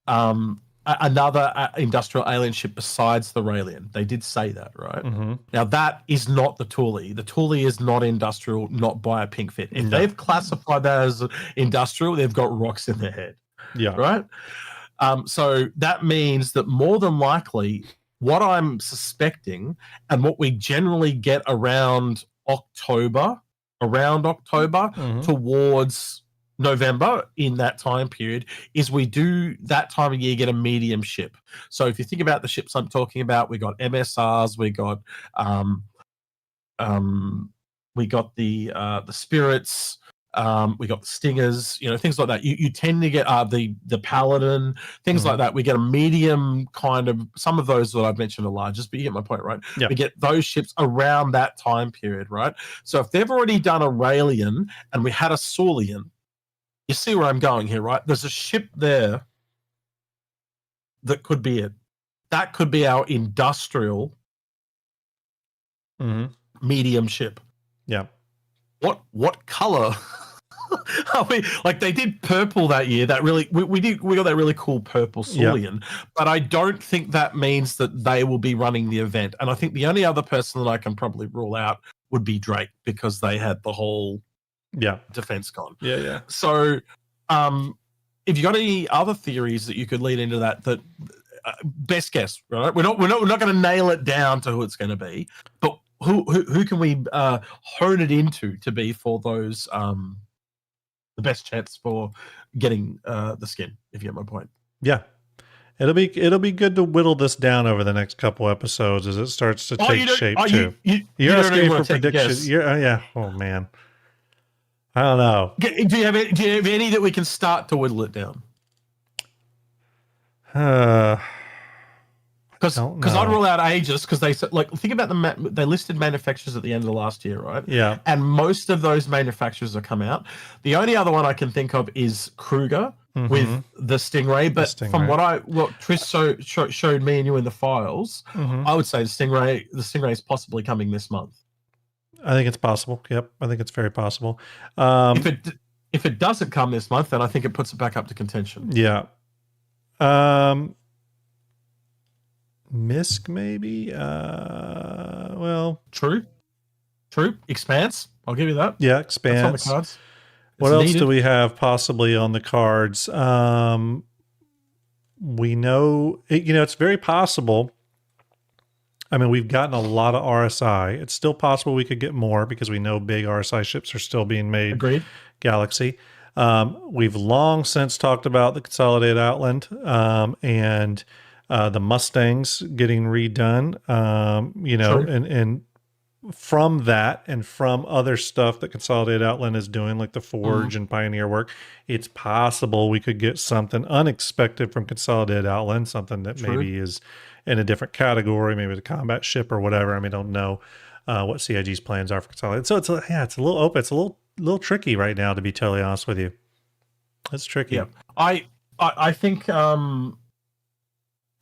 Another industrial alien ship besides the Raelian. They did say that, right? Mm-hmm. Now, that is not the Thule. The Thule is not industrial, not by a pink fit. If they've classified that as industrial, they've got rocks in their head. Yeah. Right? So that means that more than likely, what I'm suspecting and what we generally get around October towards November in that time period is we do that time of year get a medium ship. So if you think about the ships I'm talking about, we got MSRs, we got the Spirits, we got the Stingers, things like that. You tend to get the Paladin, things like that. We get a medium kind of, some of those that I've mentioned are largest, but you get my point, right? Yep. We get those ships around that time period, right? So if they've already done a Raelian and we had a Saulian, you see where I'm going here, right? There's a ship there that could be it. That could be our industrial medium ship. Yeah. What color are we? Like, they did purple that year. That really we got that really cool purple Saulian. But I don't think that means that they will be running the event. And I think the only other person that I can probably rule out would be Drake, because they had the whole defense con. Yeah. So if you got any other theories that you could lead into that best guess, right? We're not going to nail it down to who it's going to be, but who can we hone it into to be for those the best chance for getting the skin, if you get my point. Yeah. It'll be good to whittle this down over the next couple episodes as it starts to take shape too. You're asking for predictions. Yeah. Oh man. I don't know. Do you have any that we can start to whittle it down? Because I'd rule out Aegis, because they said, like, think about they listed manufacturers at the end of the last year, right? Yeah. And most of those manufacturers have come out. The only other one I can think of is Kruger with the Stingray. But from what Tris showed me and you in the files, I would say the Stingray is possibly coming this month. I think it's possible. Yep, I think it's very possible. If it doesn't come this month, then I think it puts it back up to contention. Yeah. Misk maybe. Well, true. Expanse. I'll give you that. Yeah, Expanse. That's on the cards. What else do we have possibly on the cards? We know, it's very possible. I mean, we've gotten a lot of RSI. It's still possible we could get more because we know big RSI ships are still being made. Agreed. Galaxy. We've long since talked about the Consolidated Outland and the Mustangs getting redone. And from that and from other stuff that Consolidated Outland is doing, like the Forge and Pioneer work, it's possible we could get something unexpected from Consolidated Outland, something that maybe is in a different category, maybe the combat ship or whatever. I mean, I don't know what CIG's plans are for Consolidated. So it's a little open. It's a little tricky right now, to be totally honest with you. It's tricky. Yeah, I think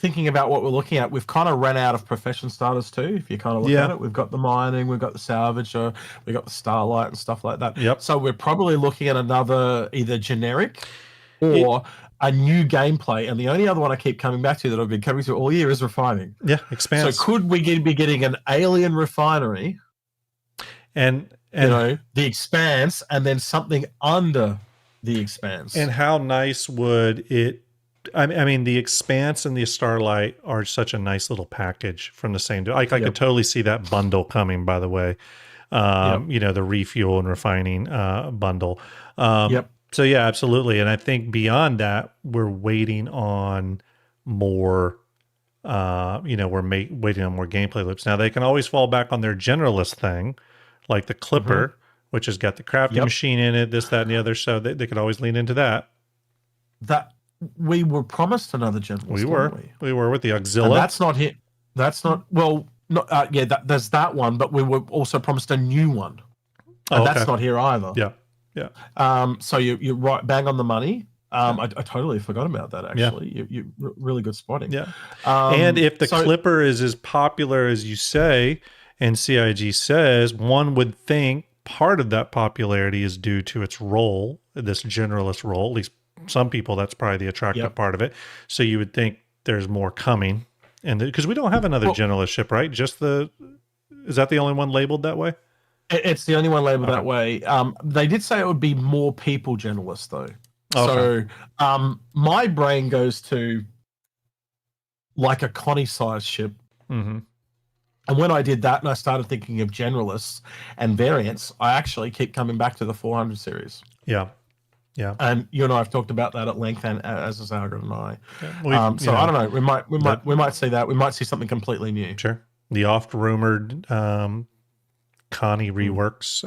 thinking about what we're looking at, we've kind of run out of profession starters too. If you kind of look at it, we've got the mining, we've got the salvager, we've got the starlight and stuff like that. Yep. So we're probably looking at another either generic or a new gameplay. And the only other one I keep coming back to that I've been coming to all year is refining. Yeah, expanse. So could we be getting an alien refinery and the expanse, and then something under the expanse? And how nice would it? I mean, the expanse and the starlight are such a nice little package from the same. I could totally see that bundle coming. By the way, the refuel and refining bundle. So yeah, absolutely. And I think beyond that, we're waiting on more. We're waiting on more gameplay loops. Now they can always fall back on their generalist thing, like the Clipper, which has got the crafting machine in it, this, that, and the other. So they could always lean into that. That we were promised another generalist. We were with the Auxilla. And that's not it. That's not there's that one, but we were also promised a new one, and that's not here either. Yeah. So you're right, bang on the money. I totally forgot about that. Actually, you really good spotting. Yeah. And if the Clipper is as popular as you say, and CIG says, one would think part of that popularity is due to its role, this generalist role. At least some people, that's probably the attractive part of it. So you would think there's more coming, and because we don't have another generalist ship, right? Is that the only one labeled that way? It's the only one labeled that way. They did say it would be more people generalists, though. Okay. So my brain goes to like a Connie-sized ship. Mm-hmm. And when I did that and I started thinking of generalists and variants, I actually keep coming back to the 400 series. Yeah. Yeah. And you and I have talked about that at length, and as has Algren and I. Yeah. I don't know. We might see that. We might see something completely new. Sure. The oft rumored Connie reworks,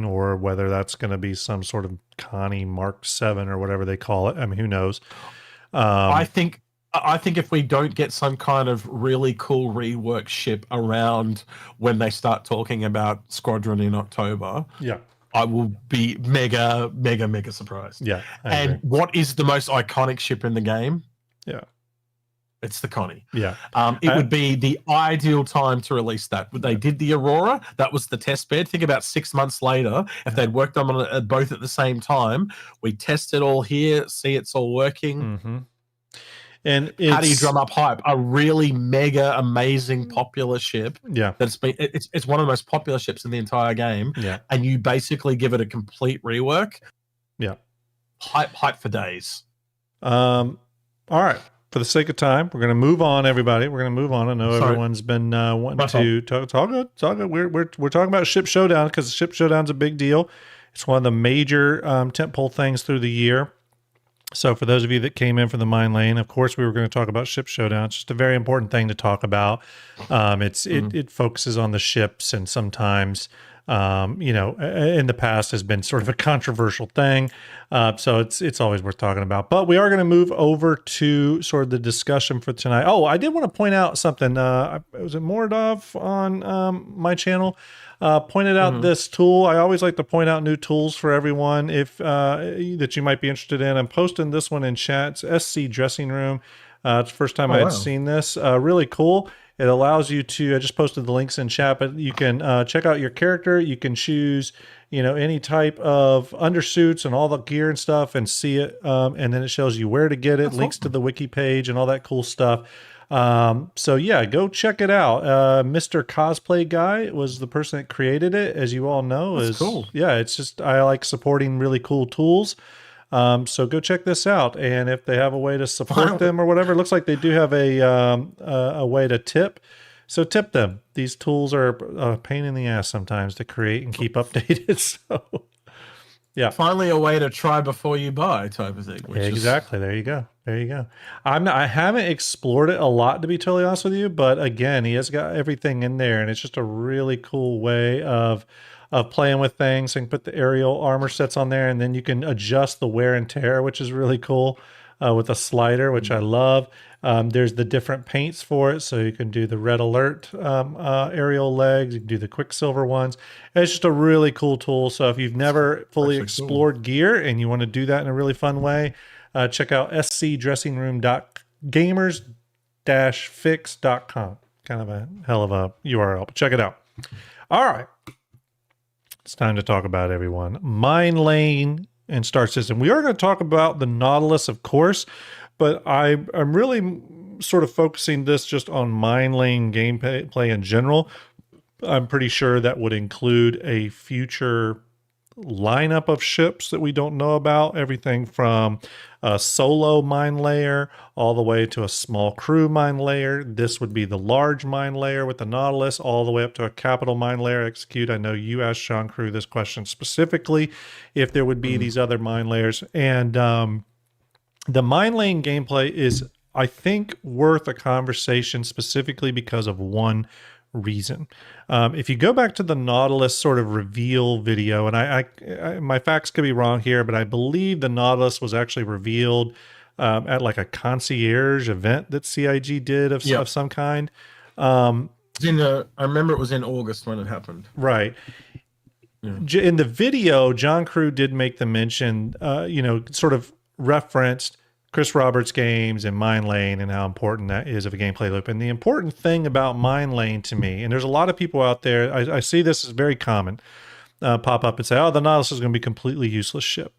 or whether that's going to be some sort of Connie Mark 7 or whatever they call it. I mean, who knows? I think if we don't get some kind of really cool rework ship around when they start talking about Squadron in October, I will be mega, mega, mega surprised. Yeah. And what is the most iconic ship in the game? Yeah. It's the Connie. Yeah. It would be the ideal time to release that. They did the Aurora. That was the test bed. Think about 6 months later, if they'd worked on it both at the same time, we test it all here, see it's all working. Mm-hmm. And how do you drum up hype? A really mega, amazing, popular ship. Yeah. It's one of the most popular ships in the entire game. Yeah. And you basically give it a complete rework. Yeah. Hype for days. All right. For the sake of time, we're going to move on, everybody. We're going to move on. I know everyone's been wanting to talk. It's all good. It's all good. We're talking about Ship Showdown because Ship Showdown's a big deal. It's one of the major tentpole things through the year. So for those of you that came in from the Minelaying, of course, we were going to talk about Ship Showdown. It's just a very important thing to talk about. It focuses on the ships, and sometimes, in the past has been sort of a controversial thing. So it's always worth talking about. But we are going to move over to sort of the discussion for tonight. Oh, I did want to point out something. Was it Mordov on my channel? Pointed out this tool. I always like to point out new tools for everyone that you might be interested in. I'm posting this one in chat. It's SC Dressing Room. It's the first time I had seen this. Really cool. It allows you to, I just posted the links in chat, but you can check out your character. You can choose, any type of undersuits and all the gear and stuff and see it. And then it shows you where to get it, links to the wiki page and all that cool stuff. So yeah, go check it out. Mr. Cosplay Guy was the person that created it, as you all know. That's cool. Yeah, it's just I like supporting really cool tools. So go check this out, and if they have a way to support them or whatever, it looks like they do have a way to tip. So tip them. These tools are a pain in the ass sometimes to create and keep updated. So yeah, finally a way to try before you buy type of thing. Exactly. There you go. There you go. I haven't explored it a lot, to be totally honest with you, but again, he has got everything in there, and it's just a really cool way of playing with things. And put the aerial armor sets on there, and then you can adjust the wear and tear, which is really cool, with a slider, which I love. There's the different paints for it, so you can do the red alert aerial legs, you can do the Quicksilver ones. It's just a really cool tool. So if you've never fully explored gear and you want to do that in a really fun way, check out scdressingroom.gamers-fix.com. Kind of a hell of a URL, but check it out. All right. It's time to talk about, everyone, Minelaying and Star System. We are going to talk about the Nautilus, of course, but I'm really sort of focusing this just on Minelaying gameplay in general. I'm pretty sure that would include a future lineup of ships that we don't know about, everything from a solo mine layer all the way to a small crew mine layer. This would be the large mine layer with the Nautilus, all the way up to a capital mine layer execute. I know you asked Sean Crew this question specifically, if there would be these other mine layers. And the mine laying gameplay is, I think, worth a conversation specifically because of one reason. If you go back to the Nautilus sort of reveal video, and I my facts could be wrong here, but I believe the Nautilus was actually revealed at like a concierge event that CIG did of some kind. I remember it was in August when it happened. Right. Yeah. In the video, John Crew did make the mention, sort of referenced Chris Roberts games and Minelaying and how important that is of a gameplay loop. And the important thing about Minelaying to me, and there's a lot of people out there, I see this is very common, pop up and say, oh, the Nautilus is going to be a completely useless ship.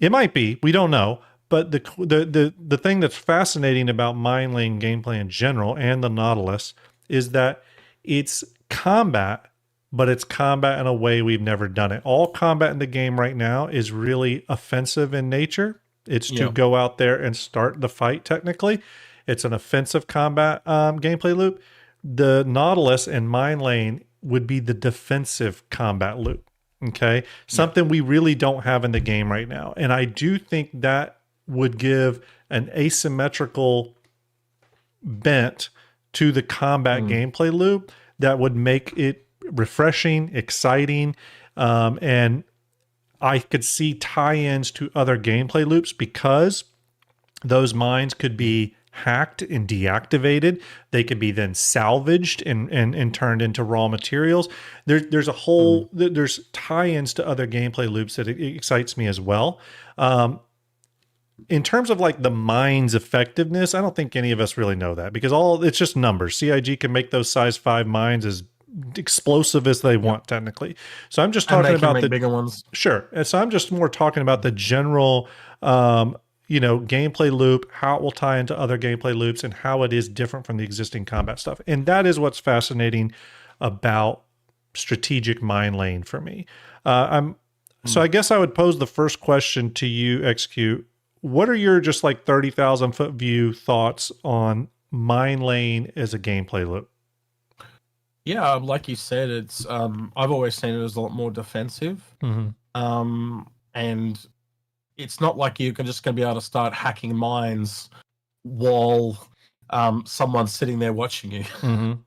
It might be, we don't know. But the thing that's fascinating about Minelaying gameplay in general and the Nautilus is that it's combat, but it's combat in a way we've never done it. All combat in the game right now is really offensive in nature. It's to go out there and start the fight, technically. It's an offensive combat gameplay loop. The Nautilus and Minelaying would be the defensive combat loop, okay? Something we really don't have in the game right now. And I do think that would give an asymmetrical bent to the combat gameplay loop that would make it refreshing, exciting, and I could see tie-ins to other gameplay loops because those mines could be hacked and deactivated. They could be then salvaged and turned into raw materials. There's a whole there's tie-ins to other gameplay loops that it excites me as well. In terms of like the mine's effectiveness, I don't think any of us really know that because it's just numbers. CIG can make those size 5 mines as explosive as they want, technically. So I'm just talking about the bigger ones. Sure. And so I'm just more talking about the general gameplay loop, how it will tie into other gameplay loops and how it is different from the existing combat stuff. And that is what's fascinating about strategic Minelaying for me. So I guess I would pose the first question to you, Execute. What are your just like 30,000 foot view thoughts on Minelaying as a gameplay loop? Yeah, like you said, it's I've always seen it as a lot more defensive. And it's not like you're just going to be able to start hacking mines while someone's sitting there watching you. Do you know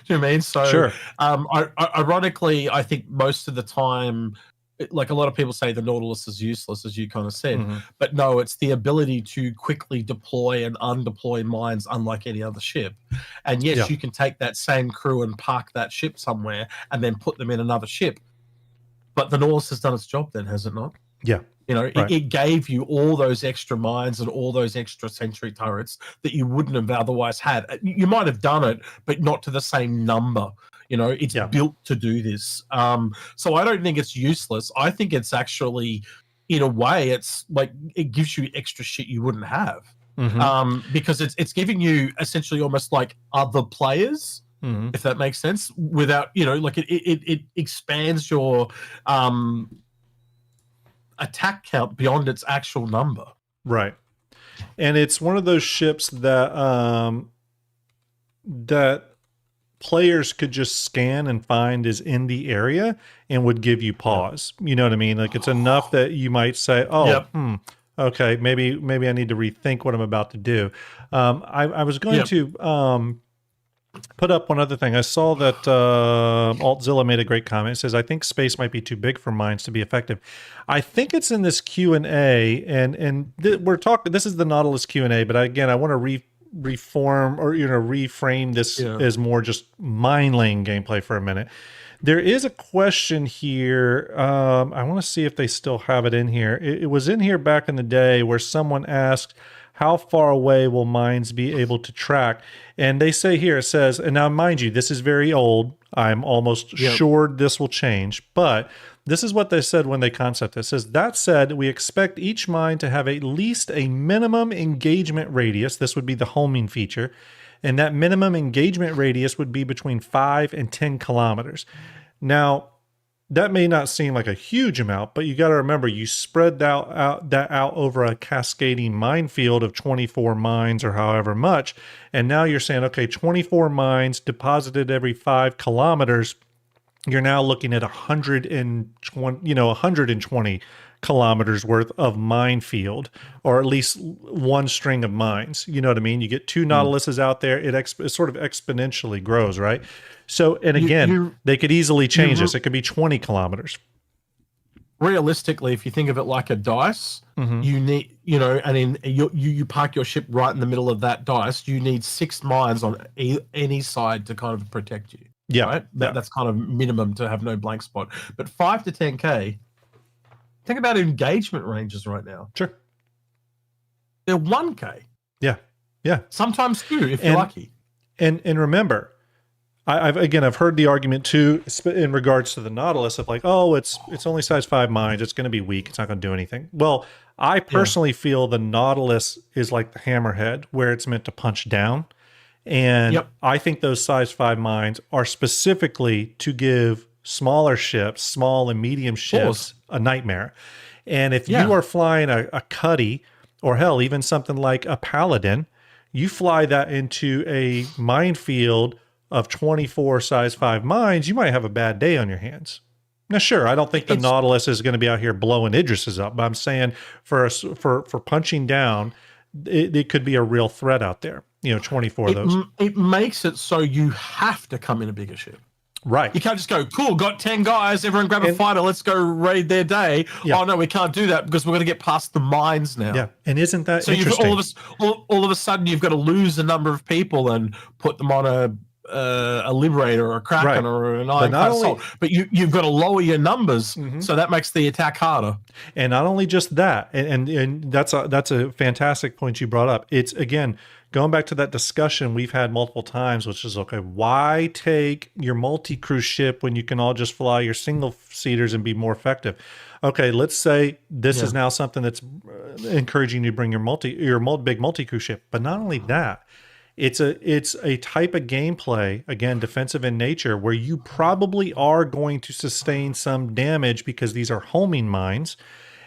what I mean? So, sure. Ironically, I think most of the time, like a lot of people say the Nautilus is useless, as you kind of said, but no, it's the ability to quickly deploy and undeploy mines unlike any other ship. And yes, you can take that same crew and park that ship somewhere and then put them in another ship. But the Nautilus has done its job then, has it not? Yeah. You know, it gave you all those extra mines and all those extra sentry turrets that you wouldn't have otherwise had. You might have done it, but not to the same number. You know, it's built to do this. So I don't think it's useless. I think it's actually, in a way, it's like it gives you extra shit you wouldn't have. because it's giving you essentially almost like other players, if that makes sense, without, like it expands your attack count beyond its actual number. Right. And it's one of those ships that that players could just scan and find is in the area and would give you pause. You know what I mean? Like, it's enough that you might say, oh, okay, maybe I need to rethink what I'm about to do. I was going to put up one other thing. I saw that Altzilla made a great comment. It says, I think space might be too big for mines to be effective. I think it's in this Q&A, and we're talking, this is the Nautilus Q&A, but again, I want to reform or reframe this as more just mine laying gameplay for a minute. There is a question here. I want to see if they still have it in here. It was in here back in the day where someone asked, how far away will mines be able to track? And they say here, it says, and now mind you, this is very old. I'm almost sure this will change, but this is what they said when they concept this. It says, that said, we expect each mine to have at least a minimum engagement radius. This would be the homing feature. And that minimum engagement radius would be between 5 and 10 kilometers. Now, that may not seem like a huge amount, but you got to remember, you spread that out over a cascading minefield of 24 mines or however much. And now you're saying, okay, 24 mines deposited every 5 kilometers. You're now looking at 120 kilometers worth of minefield, or at least one string of mines. You know what I mean? You get 2 Nautiluses out there, it sort of exponentially grows, right? So, and again, they could easily change this. It could be 20 kilometers. Realistically, if you think of it like a dice, you need, and you park your ship right in the middle of that dice, you need 6 mines on any side to kind of protect you. Yeah. Right? That's kind of minimum to have no blank spot. But 5 to 10K, think about engagement ranges right now. Sure. They're 1K. Yeah. Yeah. Sometimes 2 if you're lucky. And remember, I've heard the argument too in regards to the Nautilus of like, oh, it's only size 5 mines. It's going to be weak. It's not going to do anything. Well, I personally feel the Nautilus is like the hammerhead where it's meant to punch down. And I think those size 5 mines are specifically to give smaller ships, small and medium ships, a nightmare. And if you are flying a Cuddy, or hell, even something like a Paladin, you fly that into a minefield of 24 size 5 mines, you might have a bad day on your hands. Now, sure, I don't think the Nautilus is going to be out here blowing Idrises up, but I'm saying for punching down, it could be a real threat out there. 24 of those. It makes it so you have to come in a bigger ship. Right. You can't just go, cool, got 10 guys, everyone grab a fighter, let's go raid their day. Yeah. Oh, no, we can't do that because we're going to get past the mines now. Yeah, and isn't that so interesting? All of a sudden, you've got to lose a number of people and put them on a Liberator or a Kraken or an Ironclad Assault. But you've got to lower your numbers, so that makes the attack harder. And not only just that, and that's a fantastic point you brought up. It's, again, going back to that discussion we've had multiple times, which is, okay, why take your multi-crew ship when you can all just fly your single-seaters and be more effective? Okay, let's say this is now something that's encouraging you to bring your big multi-crew ship. But not only that, it's a type of gameplay, again, defensive in nature, where you probably are going to sustain some damage because these are homing mines.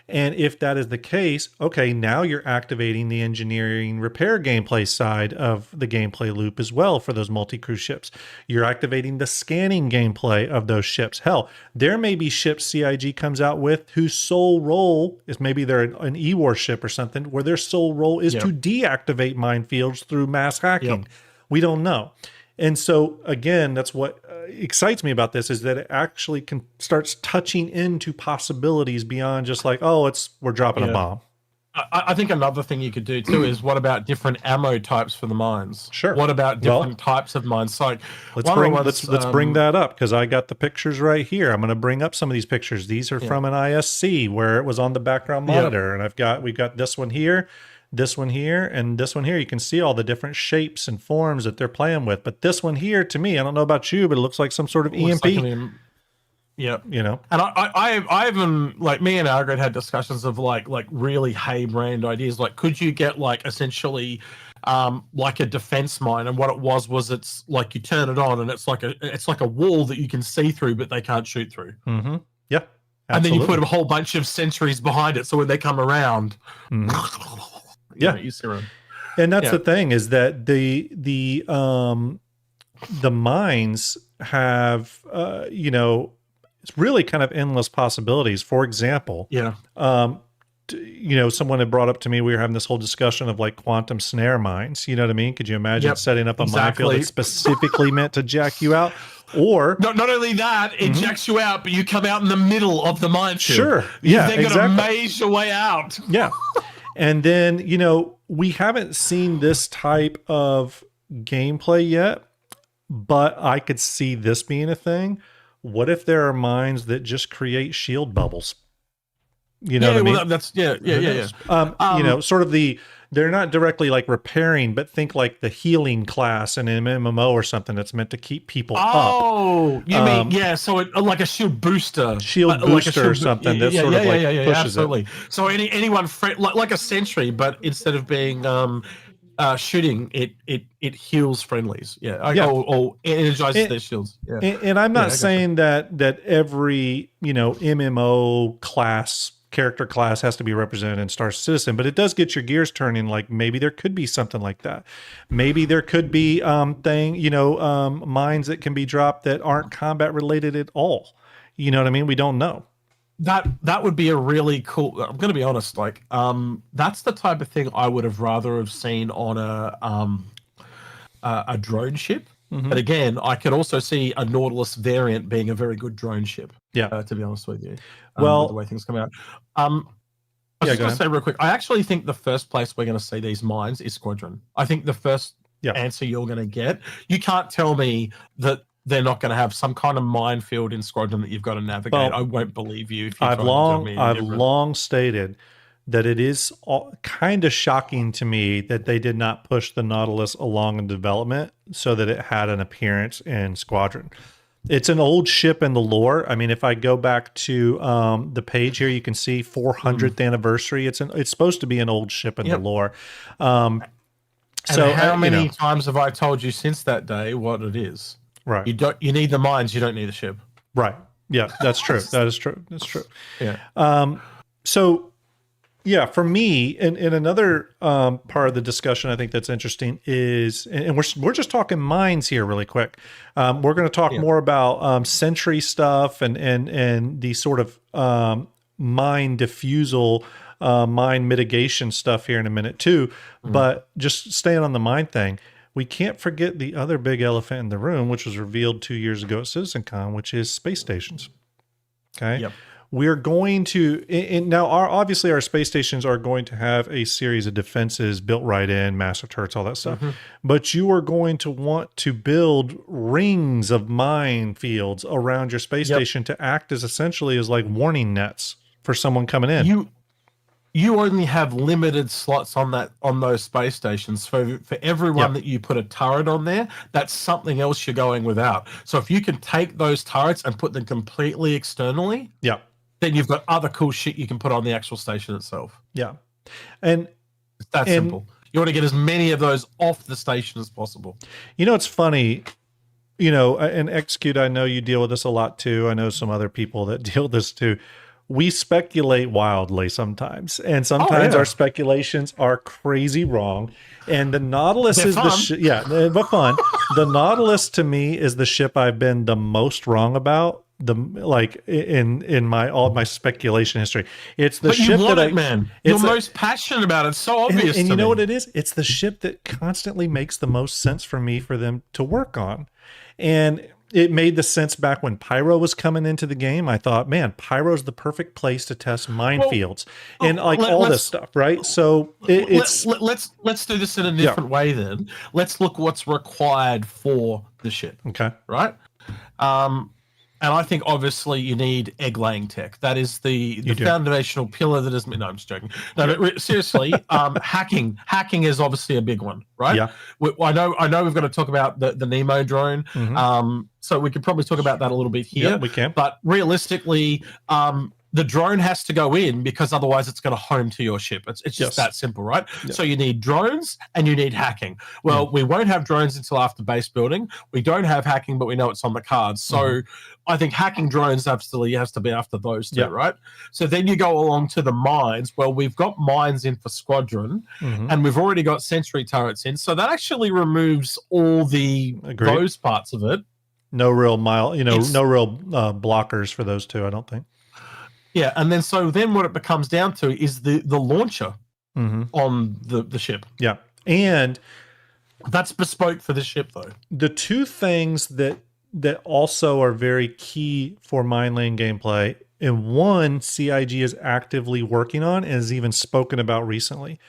And if that is the case, okay, now you're activating the engineering repair gameplay side of the gameplay loop as well for those multi-crew ships. You're activating the scanning gameplay of those ships. Hell, there may be ships CIG comes out with whose sole role is, maybe they're an E-War ship or something, where their sole role is to deactivate minefields through mass hacking. We don't know. And so, again, that's what excites me about this, is that it actually starts touching into possibilities beyond just like, oh, we're dropping a bomb. I think another thing you could do too is, what about different ammo types for the mines? Sure. What about different types of mines? So let's bring that up, because I got the pictures right here. I'm going to bring up some of these pictures. These are from an ISC where it was on the background monitor, and we've got this one here, this one here, and this one here. You can see all the different shapes and forms that they're playing with. But this one here, to me, I don't know about you, but it looks like some sort of EMP. Yeah, you know. and I even like me and Argrid had discussions of like really hay brand ideas. Like, could you get like essentially like a defense mine? And what it was it's like you turn it on and it's like a wall that you can see through, but they can't shoot through. Mm-hmm. Yeah, absolutely. And then you put a whole bunch of sentries behind it, so when they come around, you see them. And that's the thing, is that the mines have it's really kind of endless possibilities. For example, someone had brought up to me, we were having this whole discussion of like quantum snare mines. You know what I mean? Could you imagine setting up a minefield that's specifically meant to jack you out? Or not only that, it jacks you out, but you come out in the middle of the minefield. Sure. Yeah, you've then got to maze your way out. Yeah. And then, we haven't seen this type of gameplay yet, but I could see this being a thing. What if there are mines that just create shield bubbles? You know what I mean? Well, that's sort of they're not directly like repairing, but think like the healing class in an MMO or something that's meant to keep people up. Oh, you mean, so like a shield booster. Or something that sort of like pushes absolutely. it. So anyone, like a sentry, but instead of being shooting, it heals friendlies. Or energizes their shields. Yeah. And I'm not saying that every, MMO character class has to be represented in Star Citizen, but it does get your gears turning. Like maybe there could be something like that. Maybe there could be mines that can be dropped that aren't combat related at all. You know what I mean? We don't know. That would be a really cool. I'm going to be honest. Like, that's the type of thing I would have rather have seen on a drone ship. Mm-hmm. But again, I could also see a Nautilus variant being a very good drone ship. Yeah, to be honest with you, well, the way things come out. I was just going to say real quick. I actually think the first place we're going to see these mines is Squadron. I think the first answer you're going to get. You can't tell me that they're not going to have some kind of minefield in Squadron that you've got to navigate. Well, I won't believe you. If I've long stated that it is kind of shocking to me that they did not push the Nautilus along in development so that it had an appearance in Squadron. It's an old ship in the lore. I mean, if I go back to the page here, you can see 400th anniversary. It's supposed to be an old ship in the lore. So how many times have I told you since that day what it is? Right. You need the mines. You don't need the ship. Right. Yeah, that's true. That is true. That's true. Yeah. So, yeah, for me, and another part of the discussion I think that's interesting is, and we're just talking mines here really quick. We're going to talk more about sentry stuff and the sort of mine diffusal, mine mitigation stuff here in a minute too. Mm-hmm. But just staying on the mine thing, we can't forget the other big elephant in the room, which was revealed 2 years ago at CitizenCon, which is space stations. Okay. Yep. We're going to, and now obviously our space stations are going to have a series of defenses built right in, massive turrets, all that stuff. Mm-hmm. But you are going to want to build rings of minefields around your space station to act as essentially as like warning nets for someone coming in. You only have limited slots on those space stations. For everyone that you put a turret on there, that's something else you're going without. So if you can take those turrets and put them completely externally, then you've got other cool shit you can put on the actual station itself. Yeah. And it's that simple. You want to get as many of those off the station as possible. It's funny, and Execute, I know you deal with this a lot too. I know some other people that deal with this too. We speculate wildly sometimes, and sometimes our speculations are crazy wrong. And the Nautilus is but fun. The Nautilus to me is the ship I've been the most wrong about. In all my speculation history, it's the ship man. You're most passionate about it. It's so obvious. And you know what it is? It's the ship that constantly makes the most sense for me for them to work on, and it made the sense back when Pyro was coming into the game. I thought, man, Pyro's the perfect place to test minefields and all this stuff, right? So let's do this in a different way. Then let's look what's required for the ship. Okay, right? And I think obviously you need egg laying tech. That is the foundational pillar that is. No, I'm just joking. No, but seriously, hacking is obviously a big one, right? Yeah. I know we've got to talk about the Nemo drone. So we could probably talk about that a little bit here. Yeah, we can. But realistically, the drone has to go in because otherwise it's going to home to your ship. It's just that simple, right? So you need drones and you need hacking. Well, we won't have drones until after base building. We don't have hacking, but we know it's on the cards. So I think hacking drones absolutely has to be after those two, right? So then you go along to the mines. Well, we've got mines in for squadron and we've already got sentry turrets in. So that actually removes all those parts of it. No real blockers for those two, I don't think. Yeah, and then what it becomes down to is the launcher on the ship. Yeah, and that's bespoke for the ship, though. The two things that also are very key for Minelaying gameplay, and one CIG is actively working on and has even spoken about recently.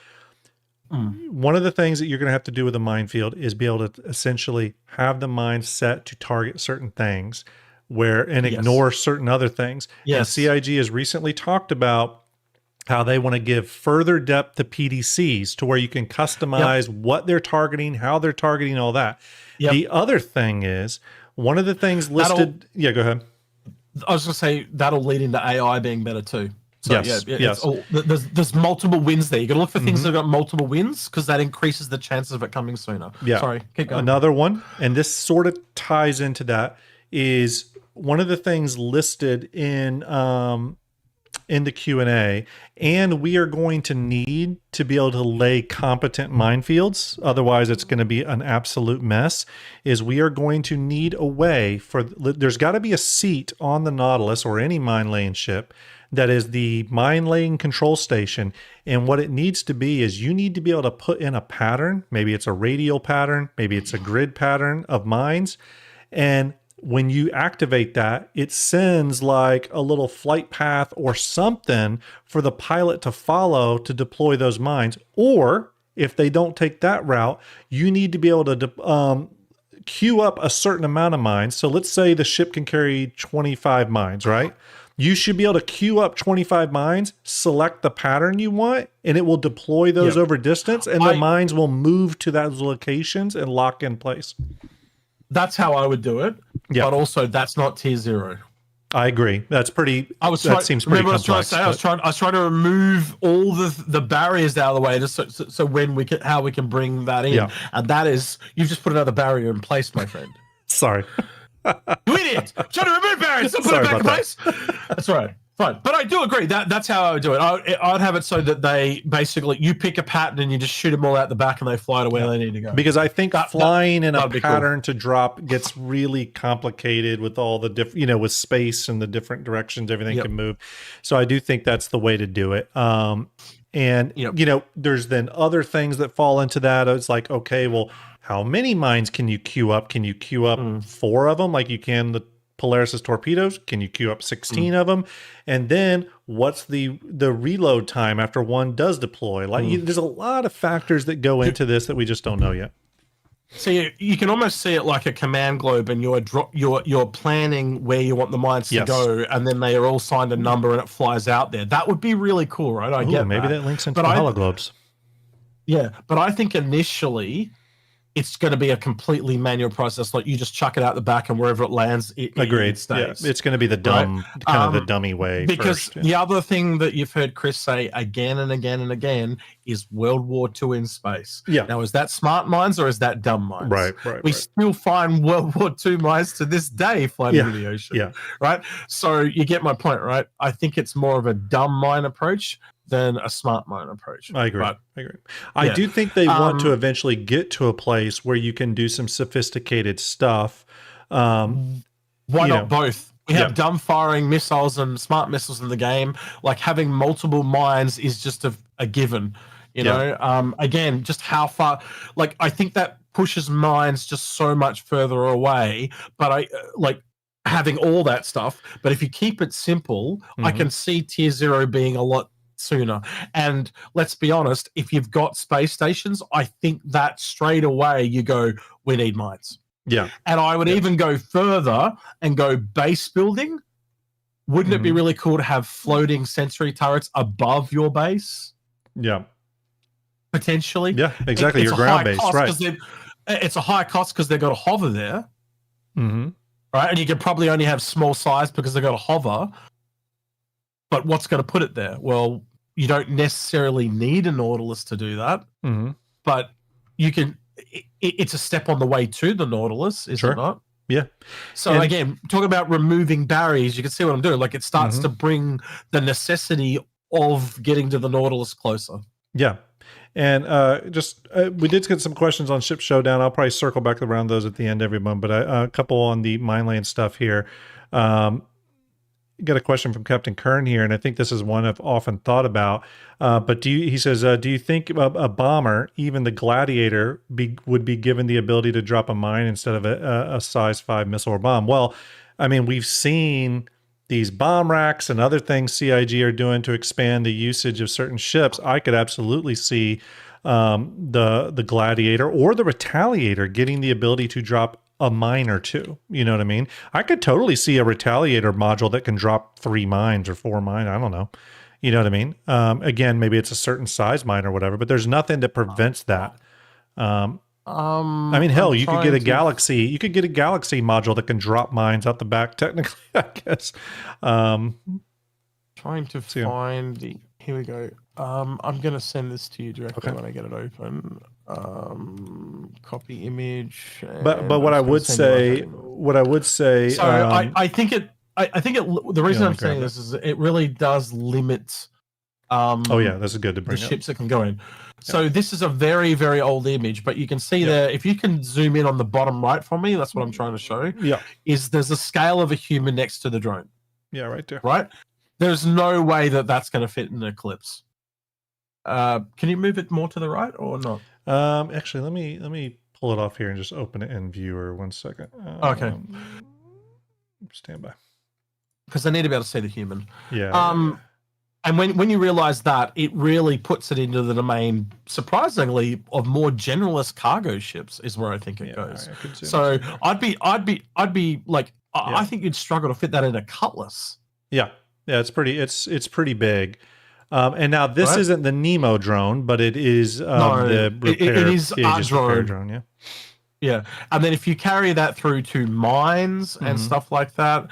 One of the things that you're going to have to do with a minefield is be able to essentially have the mine set to target certain things and ignore certain other things. Yes. And CIG has recently talked about how they want to give further depth to PDCs to where you can customize what they're targeting, how they're targeting, all that. The other thing is, one of the things listed... go ahead. I was going to say, that'll lead into AI being better too. So, yes. There's multiple wins there. You got to look for things that have got multiple wins because that increases the chances of it coming sooner. Yeah. Sorry, keep going. Another one, and this sort of ties into that, is one of the things listed in the Q&A, and we are going to need to be able to lay competent minefields, otherwise it's going to be an absolute mess, is we are going to need a way there's got to be a seat on the Nautilus or any mine laying ship that is the mine laying control station, and what it needs to be is you need to be able to put in a pattern, maybe it's a radial pattern, maybe it's a grid pattern of mines, and when you activate that, it sends like a little flight path or something for the pilot to follow to deploy those mines. Or if they don't take that route, you need to be able to queue up a certain amount of mines. So let's say the ship can carry 25 mines, right? You should be able to queue up 25 mines, select the pattern you want, and it will deploy those over distance, and the mines will move to those locations and lock in place. That's how I would do it. Yeah. But also, that's not tier 0. I agree. That seems pretty complex. I was trying to remove all the barriers out of the way, so how we can bring that in, and that is you've just put another barrier in place, my friend. Sorry, you idiot! I'm trying to remove barriers. Don't put it back in place. That's right. Fine, but I do agree that's how I would do it. I'd have it so that they basically you pick a pattern and you just shoot them all out the back and they fly to where they need to go. Because I think flying in a pattern to drop gets really complicated with all the different, with space and the different directions everything can move. So I do think that's the way to do it. And there's then other things that fall into that. It's like, okay, well, how many mines can you queue up? Can you queue up 4 of them like you can the Polaris's torpedoes? Can you queue up 16 of them? And then what's the reload time after one does deploy? There's a lot of factors that go into this that we just don't know yet. So you can almost see it like a command globe, and you're planning where you want the mines to go, and then they are all signed a number and it flies out there. That would be really cool, right? Maybe that links into the hologlobes. Yeah, but I think initially it's going to be a completely manual process. Like you just chuck it out the back, and wherever it lands, it stays. Yeah, it's going to be the the dummy way. Because the other thing that you've heard Chris say again and again and again is World War II in space. Yeah. Now, is that smart mines or is that dumb mines? Right. We still find World War II mines to this day floating in the ocean. Yeah. Right. So you get my point, right? I think it's more of a dumb mine approach than a smart mine approach. I agree. I do think they want to eventually get to a place where you can do some sophisticated stuff. Why not both? We have dumb firing missiles and smart missiles in the game. Like having multiple mines is just a given. You know, again, just how far. Like I think that pushes mines just so much further away. But I like having all that stuff. But if you keep it simple, I can see tier 0 being a lot sooner. And let's be honest, if you've got space stations, I think that straight away you go, we need mines. Yeah. And I would even go further and go base building. Wouldn't it be really cool to have floating sensory turrets above your base? Yeah. Potentially. Yeah, exactly. Your ground base, right. It's a high cost because they've got to hover there. Mm-hmm. Right? And you could probably only have small size because they've got to hover. But what's going to put it there? Well, you don't necessarily need a Nautilus to do that. Mm-hmm. But you can... It's a step on the way to the Nautilus, is it not? Yeah. So again, talking about removing barriers, you can see what I'm doing. Like it starts to bring the necessity of getting to the Nautilus closer. Yeah. And we did get some questions on Ship Showdown. I'll probably circle back around those at the end, everyone. But a couple on the Minelaying stuff here. Got a question from Captain Kern here, and I think this is one I've often thought about. But he says, do you think a bomber, even the Gladiator, would be given the ability to drop a mine instead of a size 5 missile or bomb? Well, I mean, we've seen these bomb racks and other things CIG are doing to expand the usage of certain ships. I could absolutely see the Gladiator or the Retaliator getting the ability to drop a mine or two. You know what I mean? I could totally see a Retaliator module that can drop 3 mines or 4 mines. I don't know. You know what I mean? Again, maybe it's a certain size mine or whatever, but there's nothing that prevents that. I mean, hell, you could get a Galaxy. You could get a Galaxy module that can drop mines out the back. Technically, I guess. Trying to find the. Here we go. I'm gonna send this to you directly when I get it open. Copy image. But what I would say, So I think it. The reason I'm saying this is it really does limit. Oh yeah, this is good to bring the up. ships that can go in. So this is a very, very old image, but you can see there, if you can zoom in on the bottom right for me, that's what I'm trying to show. Yeah. Is there's a scale of a human next to the drone. Yeah, right there. Right? There's no way that that's going to fit in an Eclipse. Can you move it more to the right or not? Actually, let me pull it off here and just open it in Viewer 1 second. Okay. Stand by. Because I need to be able to see the human. Yeah. And when you realize that, it really puts it into the domain, surprisingly, of more generalist cargo ships is where I think it goes. So I'd be like, I think you'd struggle to fit that in a Cutlass. Yeah, it's pretty big. And now this isn't the Nemo drone, but it is the repair. It is our drone. Yeah. Yeah, and then if you carry that through to mines and stuff like that,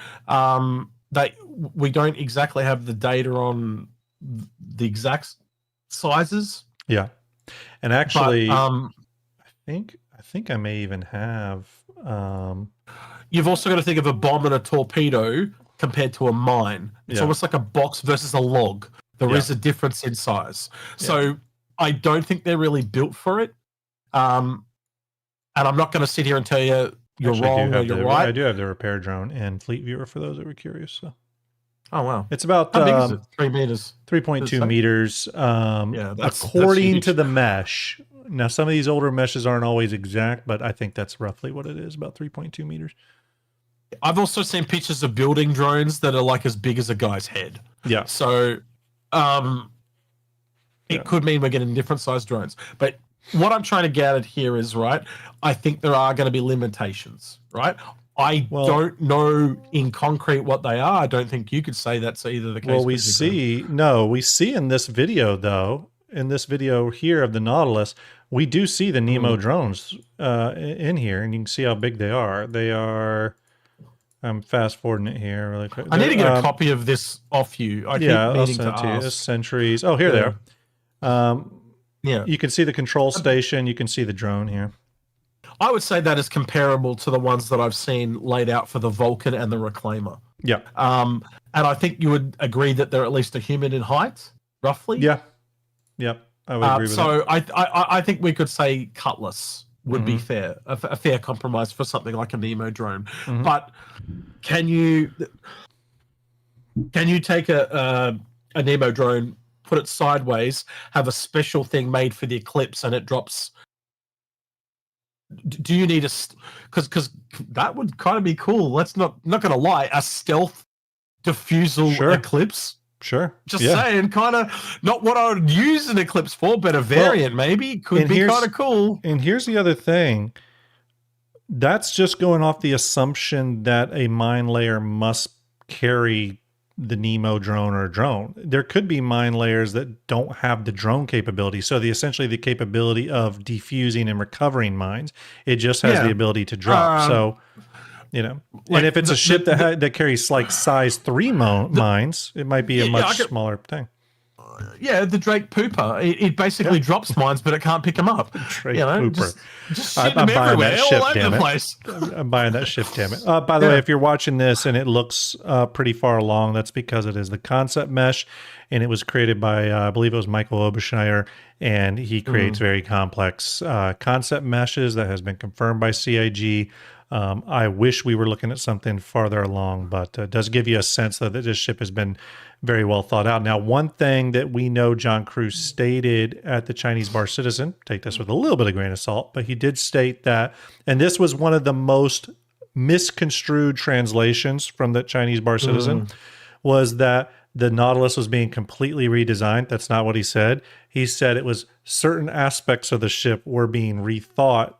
we don't exactly have the data on the exact sizes. Yeah, and actually, but, I think I may even have. You've also got to think of a bomb and a torpedo compared to a mine. It's almost like a box versus a log. There is a difference in size. So I don't think they're really built for it. And I'm not going to sit here and tell you you're wrong or you're right. I do have the repair drone and Fleet Viewer for those that were curious. So. Oh, wow. It's about how big is it? 3 meters. 3.2 meters. According to the mesh. Now, some of these older meshes aren't always exact, but I think that's roughly what it is, about 3.2 meters. I've also seen pictures of building drones that are like as big as a guy's head. Yeah. So it could mean we're getting different sized drones. But what I'm trying to get at here is, I think there are going to be limitations, right? I don't know in concrete what they are. I don't think you could say that's either the case. Well, we see in this video, though, in this video here of the Nautilus, we do see the Nemo drones in here, and you can see how big they are. They are... I'm fast forwarding it here really quick. I need to get a copy of this off you. I'll send it to you. Sentries. Oh, here they are. You can see the control station. You can see the drone here. I would say that is comparable to the ones that I've seen laid out for the Vulcan and the Reclaimer. Yeah. And I think you would agree that they're at least a human in height, roughly. Yeah. Yep. I would agree with that. So I think we could say Cutlass would be fair, a fair compromise for something like a Nemo drone. But can you take a Nemo drone, put it sideways, have a special thing made for the Eclipse, and it drops? Do you need because that would kind of be cool. Let's not gonna lie, a stealth diffusal Eclipse. Sure. Just saying, kind of not what I would use an Eclipse for, but a variant maybe could be kind of cool. And here's the other thing. that's just going off the assumption that a mine layer must carry the Nemo drone or drone. There could be mine layers that don't have the drone capability. So essentially the capability of defusing and recovering mines. It just has the ability to drop. So, like, and if it's a ship that carries like size 3 mines, it might be a much smaller thing. Yeah, the Drake Pooper. It basically drops mines, but it can't pick them up. Drake Pooper. Just shit them everywhere, all over the place. I'm buying that ship, damn it. By the way, if you're watching this and it looks pretty far along, that's because it is the concept mesh, and it was created by, I believe it was Michael Obershire, and he creates very complex concept meshes that has been confirmed by CIG. I wish we were looking at something farther along, but it does give you a sense that this ship has been very well thought out. Now, one thing that we know John Cruise stated at the Chinese Bar Citizen, take this with a little bit of grain of salt, but he did state that, and this was one of the most misconstrued translations from the Chinese Bar Citizen, was that the Nautilus was being completely redesigned. That's not what he said. He said it was certain aspects of the ship were being rethought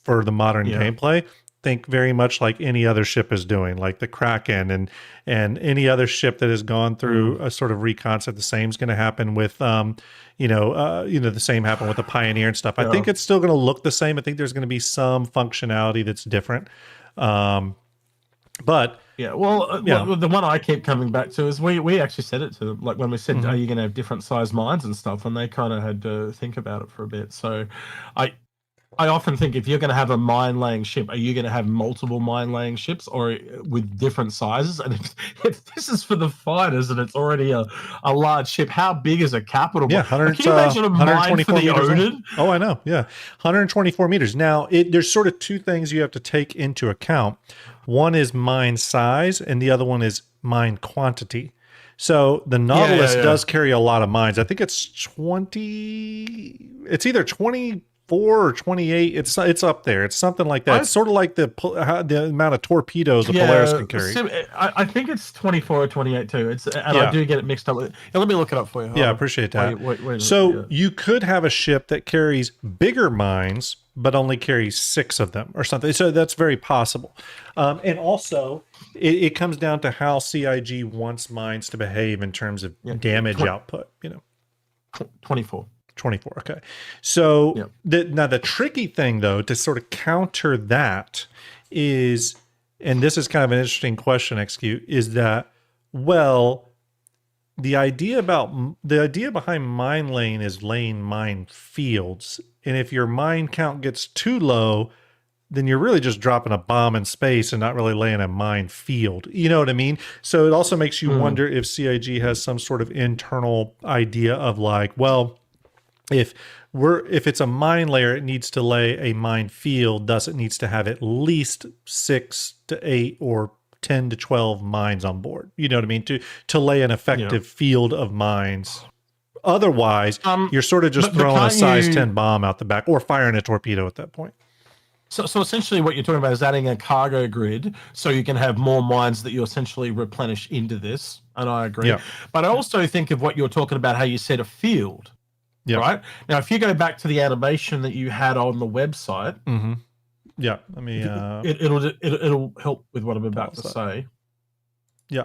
for the modern gameplay. Think very much like any other ship is doing, like the Kraken and any other ship that has gone through a sort of reconcept. The same is going to happen with, the same happened with the Pioneer and stuff. I think it's still going to look the same. I think there's going to be some functionality that's different. But the one I keep coming back to is we actually said it to them, like when we said, are you going to have different size mines and stuff? And they kind of had to think about it for a bit. So I often think if you're going to have a mine-laying ship, are you going to have multiple mine-laying ships or with different sizes? And if this is for the fighters and it's already a large ship, how big is a capital? Yeah, can you imagine a mine for the Odin? Oh, I know. Yeah, 124 meters. Now, there's sort of two things you have to take into account. One is mine size, and the other one is mine quantity. So the Nautilus does carry a lot of mines. I think it's 20. It's either 24 or 28. It's up there. It's something like that. It's sort of like the amount of torpedoes the Polaris can carry. I think it's 24 or 28 too. I do get it mixed up with it. Let me look it up for you. I appreciate that. Wait, you could have a ship that carries bigger mines, but only carries 6 of them or something. So that's very possible. And also, it comes down to how CIG wants mines to behave in terms of damage output. 24. 24. Okay. So now the tricky thing, though, to sort of counter that is, and this is kind of an interesting question, XQ, is that, the idea behind mine laying is laying mine fields. And if your mine count gets too low, then you're really just dropping a bomb in space and not really laying a mine field. You know what I mean? So it also makes you wonder if CIG has some sort of internal idea of like, if it's a mine layer, it needs to lay a mine field, thus it needs to have at least 6 to 8 or 10 to 12 mines on board. You know what I mean? To lay an effective field of mines. Otherwise, you're sort of just throwing a size 10 bomb out the back or firing a torpedo at that point. So essentially what you're talking about is adding a cargo grid so you can have more mines that you essentially replenish into this. And I agree. Yeah. But I also think of what you're talking about, how you set a field. Yeah. Right? Now, if you go back to the animation that you had on the website. Mm-hmm. Yeah. Let me. It'll help with what I'm about to say. Yeah.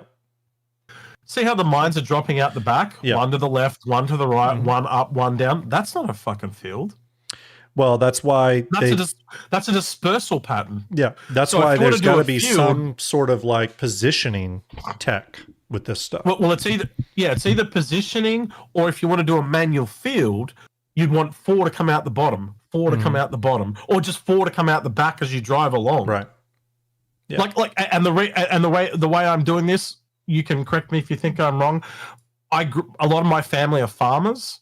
See how the mines are dropping out the back? Yeah. One to the left, one to the right, one up, one down. That's not a fucking field. Well, that's why that's a dispersal pattern. Yeah, that's why there's got to be some sort of like positioning tech with this stuff. Well, it's either positioning, or if you want to do a manual field, you'd want 4 to come out the bottom, 4 to come out the bottom, or just 4 to come out the back as you drive along. Right. Yeah. The way I'm doing this, you can correct me if you think I'm wrong. A lot of my family are farmers,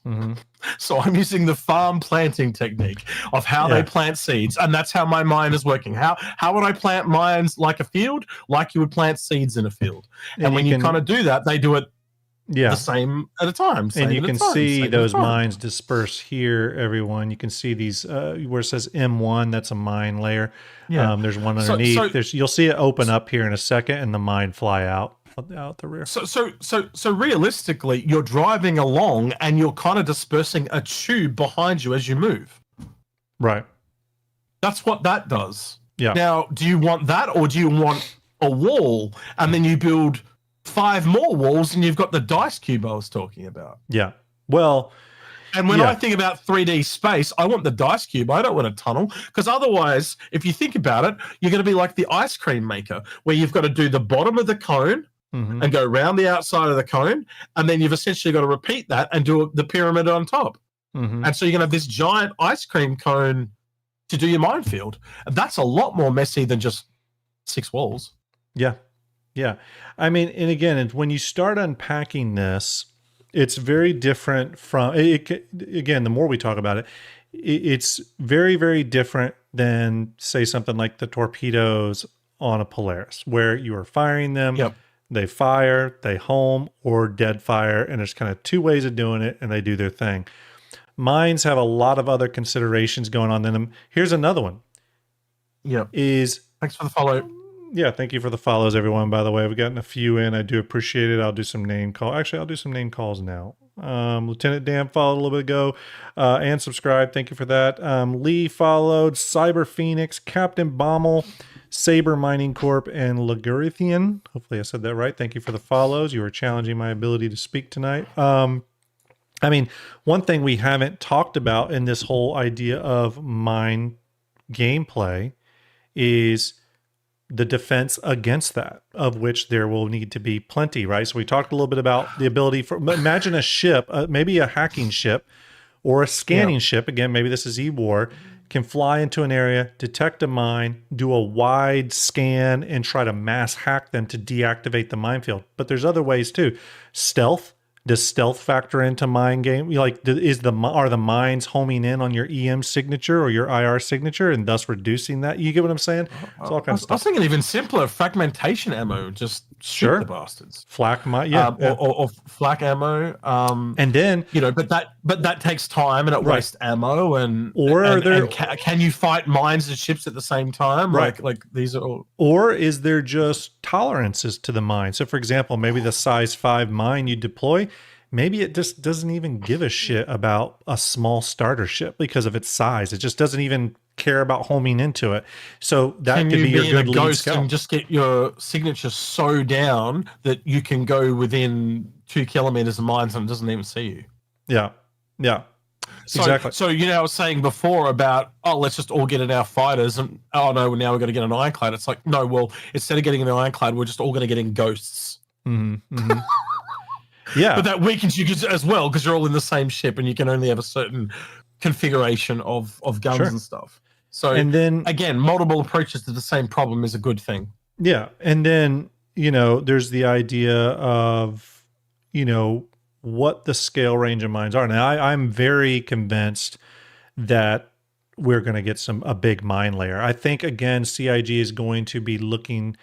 so I'm using the farm planting technique of how they plant seeds, and that's how my mind is working. How would I plant mines like a field? Like you would plant seeds in a field. And when you kind of do that, they do it the same at a time. And you can see those mines disperse here, everyone. You can see these where it says M1, that's a mine layer. Yeah. There's one underneath. You'll see it open up here in a second, and the mine fly out the rear. So realistically, you're driving along and you're kind of dispersing a tube behind you as you move. Right. That's what that does. Yeah. Now, do you want that, or do you want a wall and then you build 5 more walls and you've got the dice cube I was talking about? Yeah. Well, and when I think about 3D space, I want the dice cube. I don't want a tunnel, because otherwise, if you think about it, you're going to be like the ice cream maker, where you've got to do the bottom of the cone and go around the outside of the cone, and then you've essentially got to repeat that and do the pyramid on top. And so you're going to have this giant ice cream cone to do your minefield. And that's a lot more messy than just 6 walls. Yeah. Yeah. I mean, and again, when you start unpacking this, it's very different from, again, the more we talk about it, it's very, very different than, say, something like the torpedoes on a Polaris, where you are firing them, they fire, they home, or dead fire, and there's kind of 2 ways of doing it, and they do their thing. Mines have a lot of other considerations going on in them. Here's another one. Thanks for the follow. Yeah, thank you for the follows, everyone. By the way, we've gotten a few in. I do appreciate it. I'll do some name call. Actually, I'll do some name calls now. Lieutenant Dan followed a little bit ago and subscribed. Thank you for that. Lee followed. Cyber Phoenix, Captain Bommel, Saber Mining Corp, and Lagurithian. Hopefully I said that right. Thank you for the follows. You are challenging my ability to speak tonight. I mean, one thing we haven't talked about in this whole idea of mine gameplay is the defense against that, of which there will need to be plenty, right? So we talked a little bit about the ability for, imagine a ship, maybe a hacking ship or a scanning ship. Again, maybe this is E-War, can fly into an area, detect a mine, do a wide scan, and try to mass hack them to deactivate the minefield. But there's other ways too. Stealth. Does stealth factor into mine game? Like, are the mines homing in on your EM signature or your IR signature, and thus reducing that? You get what I'm saying? It's all kinds of stuff. I was thinking even simpler, fragmentation ammo. Just shoot the bastards. Flak or flak ammo. And then but that takes time and it wastes ammo. And can you fight mines and ships at the same time? Right. Like these are all. Or is there just tolerances to the mine? So, for example, maybe the size 5 mine you deploy, maybe it just doesn't even give a shit about a small starter ship because of its size. It just doesn't even care about homing into it. So that could be your good lead scout. And just get your signature so down that you can go within 2 kilometers of mines and it doesn't even see you. Yeah. Yeah. Exactly. So I was saying before about, let's just all get in our fighters, and no, now we're going to get an ironclad. It's like, no, well, instead of getting an ironclad, we're just all going to get in ghosts. Yeah, but that weakens you as well because you're all in the same ship and you can only have a certain configuration of guns and stuff. So, and then again, multiple approaches to the same problem is a good thing. Yeah, and then there's the idea of what the scale range of mines are. Now, I'm very convinced that we're going to get a big mine layer. I think, again, CIG is going to be looking.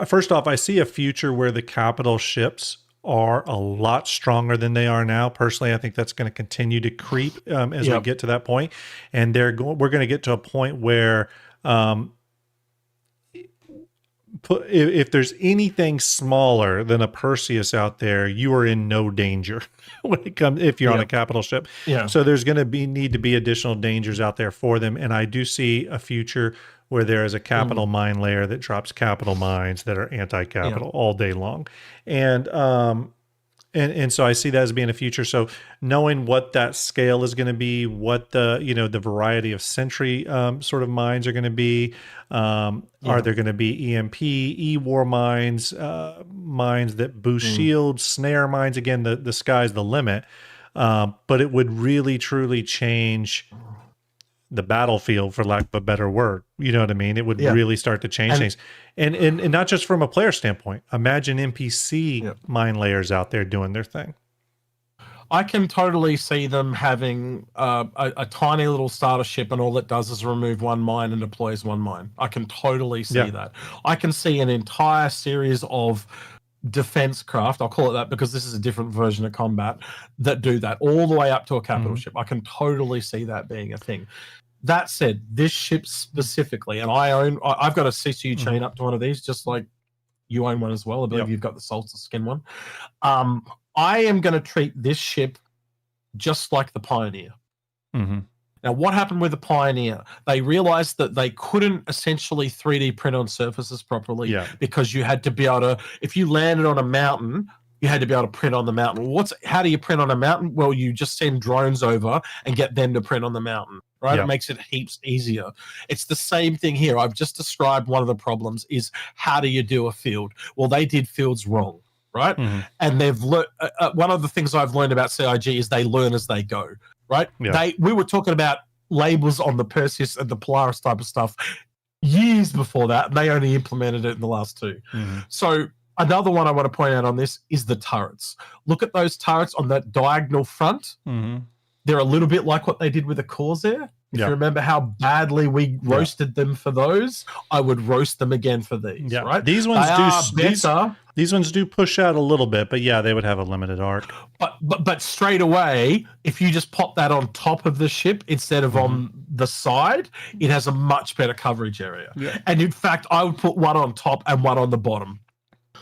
First off, I see a future where the capital ships are a lot stronger than they are now. Personally, I think that's going to continue to creep as we get to that point. And we're going to get to a point where if there's anything smaller than a Perseus out there, you are in no danger when it comes if you're on a capital ship. Yeah. So there's going to need to be additional dangers out there for them, and I do see a future where there is a capital mine layer that drops capital mines that are anti-capital all day long, and so I see that as being a future. So knowing what that scale is going to be, what the the variety of sentry sort of mines are going to be, are there going to be EMP, E-War mines, mines that boost shields, snare mines? Again, the sky's the limit, but it would really truly change the battlefield, for lack of a better word. You know what I mean? It would really start to change things. And not just from a player standpoint. Imagine NPC mine layers out there doing their thing. I can totally see them having a tiny little starter ship, and all it does is remove 1 mine and deploys 1 mine. I can totally see that. I can see an entire series of defense craft, I'll call it that because this is a different version of combat, that do that all the way up to a capital ship. I can totally see that being a thing. That said, this ship specifically, and I've got a CCU chain up to one of these, just like you own one as well. I believe you've got the Salsa skin one. I am going to treat this ship just like the Pioneer. Now, what happened with the Pioneer? They realized that they couldn't essentially 3D print on surfaces properly because you had to be able to, if you landed on a mountain, you had to be able to print on the mountain. How do you print on a mountain? Well, you just send drones over and get them to print on the mountain, right? It makes it heaps easier. It's the same thing here. I've just described one of the problems is how do you do a field? Well, they did fields wrong, right? And they've learned, one of the things I've learned about CIG is they learn as they go, right? We were talking about labels on the Perseus and the Polaris type of stuff years before that, and they only implemented it in the last 2. So another one I want to point out on this is the turrets. Look at those turrets on that diagonal front. They're a little bit like what they did with the Corsair. If you remember how badly we roasted them for those, I would roast them again for these, right? These ones these ones do push out a little bit, but they would have a limited arc. But straight away, if you just pop that on top of the ship instead of on the side, it has a much better coverage area. And in fact, I would put one on top and one on the bottom.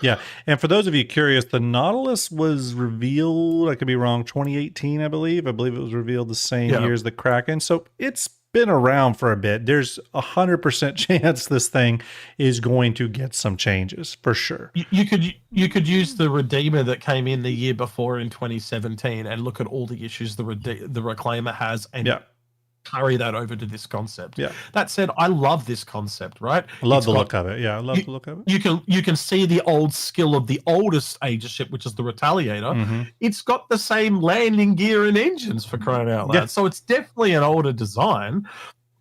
Yeah, and for those of you curious, the Nautilus was revealed, I could be wrong, 2018, I believe. I believe it was revealed the same year as the Kraken. So it's been around for a bit. There's 100% chance this thing is going to get some changes, for sure. You could use the Redeemer that came in the year before in 2017 and look at all the issues the Reclaimer has and carry that over to this concept. That said, I love this concept, right? I love the look of it. I love the look of it. You can see the old skill of the oldest Aegis ship, which is the Retaliator. It's got the same landing gear and engines, for crying out loud. So it's definitely an older design.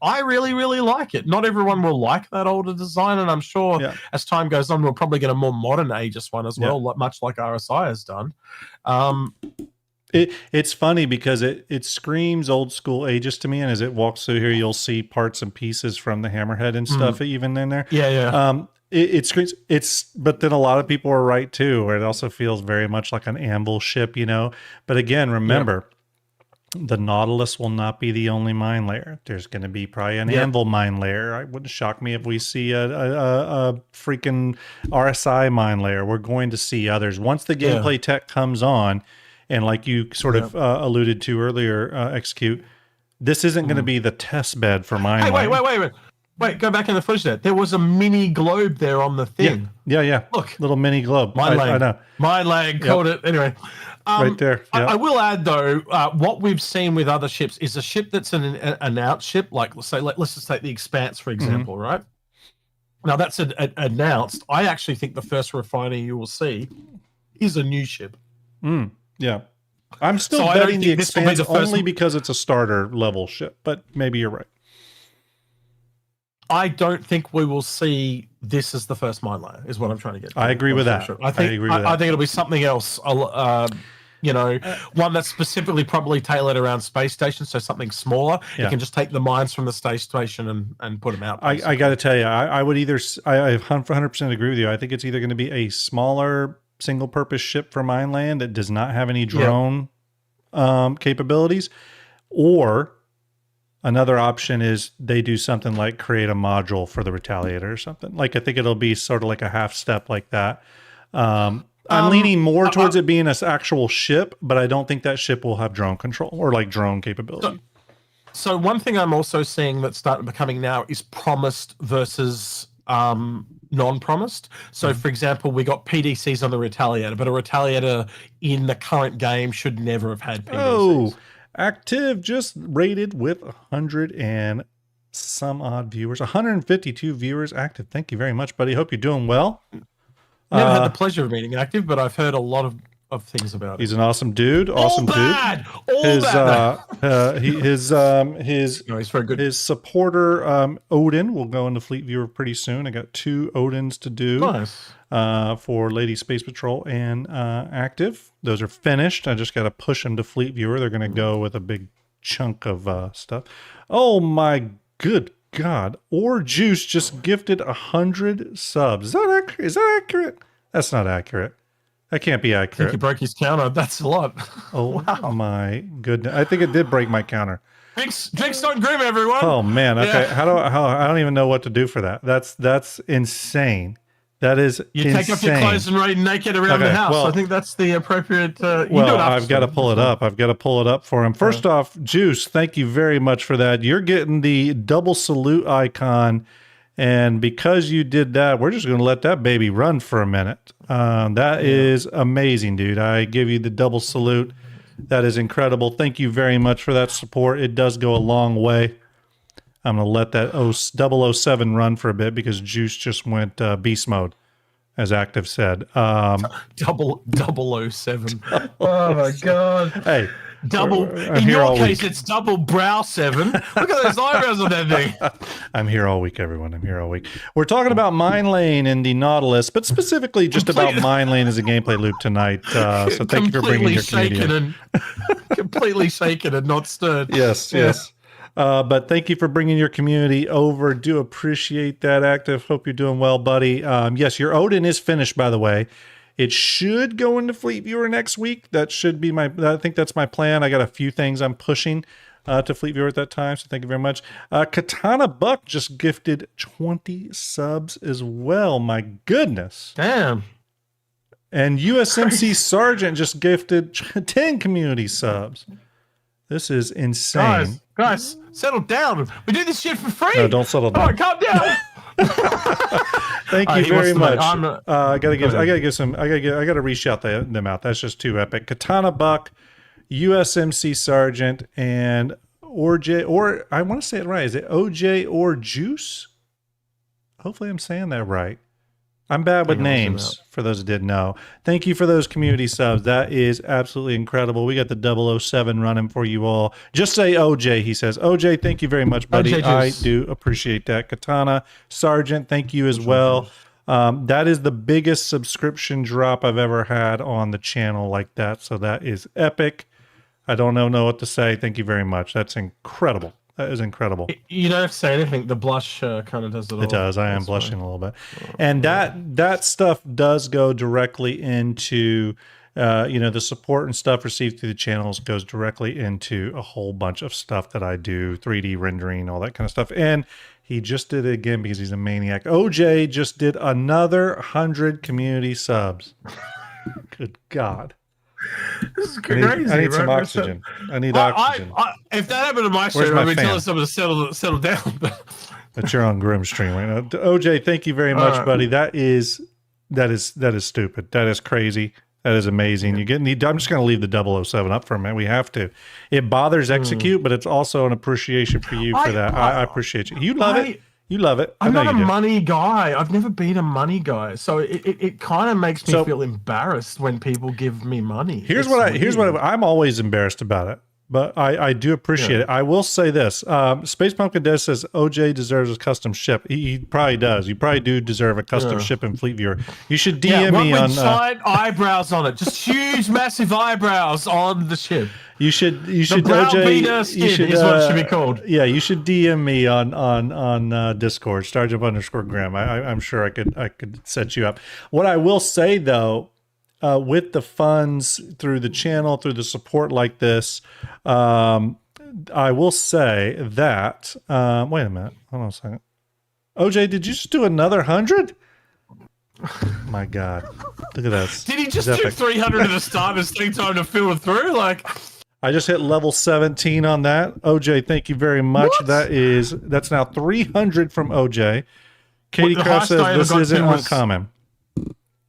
I really, really like it. Not everyone will like that older design, and I'm sure as time goes on, we'll probably get a more modern Aegis one as well, much like RSI has done. It's funny because it screams old school Aegis to me, and as it walks through here, you'll see parts and pieces from the Hammerhead and stuff even in there. It screams. But then a lot of people are right too, where it also feels very much like an Anvil ship, But again, remember, the Nautilus will not be the only mine layer. There's going to be probably an Anvil mine layer. It wouldn't shock me if we see a freaking RSI mine layer. We're going to see others once the gameplay tech comes on. And like you sort of alluded to earlier, Execute, this isn't going to be the test bed for mine. Hey, wait, go back in the footage there. There was a mini globe there on the thing. Yeah. Look. Little mini globe. I know. Minelaying called it. Anyway. Right there. I will add, though, what we've seen with other ships is a ship that's an announced ship. Like, let's just take the Expanse, for example, right? Now, that's announced. I actually think the first refiner you will see is a new ship. Yeah. I'm still betting the Expanse only because it's a starter level ship, but maybe you're right. I don't think we will see this as the first mine layer, is what I'm trying to get to. I agree with that. Sure. I think it'll be something else, one that's specifically probably tailored around space stations, so something smaller. You can just take the mines from the space station and put them out. I got to tell you, I would either, I 100% agree with you. I think it's either going to be a smaller single-purpose ship for Mineland that does not have any drone capabilities, or another option is they do something like create a module for the Retaliator or something. Like I think it'll be sort of like a half step like that. I'm leaning more towards it being an actual ship, but I don't think that ship will have drone control or like drone capability. So one thing I'm also seeing that's starting becoming now is promised versus non-promised. So, for example, we got PDCs on the Retaliator, but a Retaliator in the current game should never have had PDCs. Oh, Active just rated with 100 and some odd viewers. 152 viewers active. Thank you very much, buddy. Hope you're doing well. Never had the pleasure of meeting Active, but I've heard a lot of things about it. He's an awesome dude. Awesome dude. He's very good. His supporter Odin will go into Fleet Viewer pretty soon. I got 2 Odins to do. Nice. For Lady Space Patrol and Active. Those are finished. I just got to push them to Fleet Viewer. They're going to go with a big chunk of stuff. Oh my good God. Or Juice just gifted 100 subs. Is that accurate? That's not accurate. That can't be accurate. I think he broke his counter. That's a lot. Oh my goodness! I think it did break my counter. Drinks don't grim, everyone. Oh man. Okay. I don't even know what to do for that. That's insane. That is you insane. Take off your clothes and run naked around the house. I think that's the appropriate. I've got to pull it up. I've got to pull it up for him. First off, Juice, thank you very much for that. You're getting the double salute icon, and because you did that, we're just going to let that baby run for a minute. That is amazing, dude. I give you the double salute. That is incredible. Thank you very much for that support. It does go a long way. I'm going to let that 007 run for a bit because Juice just went beast mode, as Active said. 007. Oh, my God. Hey. In your case, it's double brow 7. Look at those eyebrows on that thing. I'm here all week, everyone. I'm here all week. We're talking about Minelaying in the Nautilus, but specifically just about Minelaying as a gameplay loop tonight. So thank you for bringing your community. Completely shaken and not stirred. Yes. But thank you for bringing your community over. Do appreciate that, Active. Hope you're doing well, buddy. Yes, your Odin is finished, by the way. It should go into Fleet Viewer next week. That should be I think that's my plan. I got a few things I'm pushing to Fleet Viewer at that time, so thank you very much. Katana Buck just gifted 20 subs as well. My goodness. Damn. And USMC Sergeant just gifted 10 community subs. This is insane. Guys, settle down. We do this shit for free. No, don't settle down. Oh, calm down. Thank you very much. I gotta reshout them out. That's just too epic. Katana Buck, USMC Sergeant, and or I want to say it right. Is it OJ or Juice? Hopefully I'm saying that right. I'm bad with names, for those that didn't know. Thank you for those community subs. That is absolutely incredible. We got the 007 running for you all. Just say OJ, he says. OJ, thank you very much, buddy. I do appreciate that. Katana, Sergeant, thank you as well. That is the biggest subscription drop I've ever had on the channel like that. So that is epic. I don't know what to say. Thank you very much. That's incredible. That is incredible. You don't have to say anything. The blush kind of does it all. It does. I am blushing a little bit. And that stuff does go directly into, the support and stuff received through the channels goes directly into a whole bunch of stuff that I do, 3D rendering, all that kind of stuff. And he just did it again because he's a maniac. OJ just did another 100 community subs. Good God. This is crazy. I need some oxygen. I need oxygen. If that happened to my stream, I'd be telling someone to settle down. But you're on Grim stream right now. OJ, thank you very much, buddy. That is stupid. That is crazy. That is amazing. I'm just going to leave the 007 up for a minute. We have to. It bothers Execute, but it's also an appreciation for you for that. I appreciate you. You love it. You love it. I'm not a money guy. I've never been a money guy, so it kind of makes me feel embarrassed when people give me money. Here's what I'm always embarrassed about it, but I do appreciate it. I will say this: Space Pumpkin Des says OJ deserves a custom ship. He probably does. You probably do deserve a custom ship in Fleet Viewer. You should DM me on giant eyebrows on it, just huge, massive eyebrows on the ship. You should OJ. Is what it should be called. Yeah, you should DM me on Discord, StarJump_Grim. I'm sure I could set you up. What I will say though, with the funds through the channel, through the support like this, I will say that. Wait a minute. Hold on a second. OJ, did you just do another 100? My God, look at that. Did he just do 300 at the start and take time to fill it through? I just hit level 17 on that. OJ, thank you very much. What? That's now 300 from OJ. Katie Kraft says this isn't uncommon.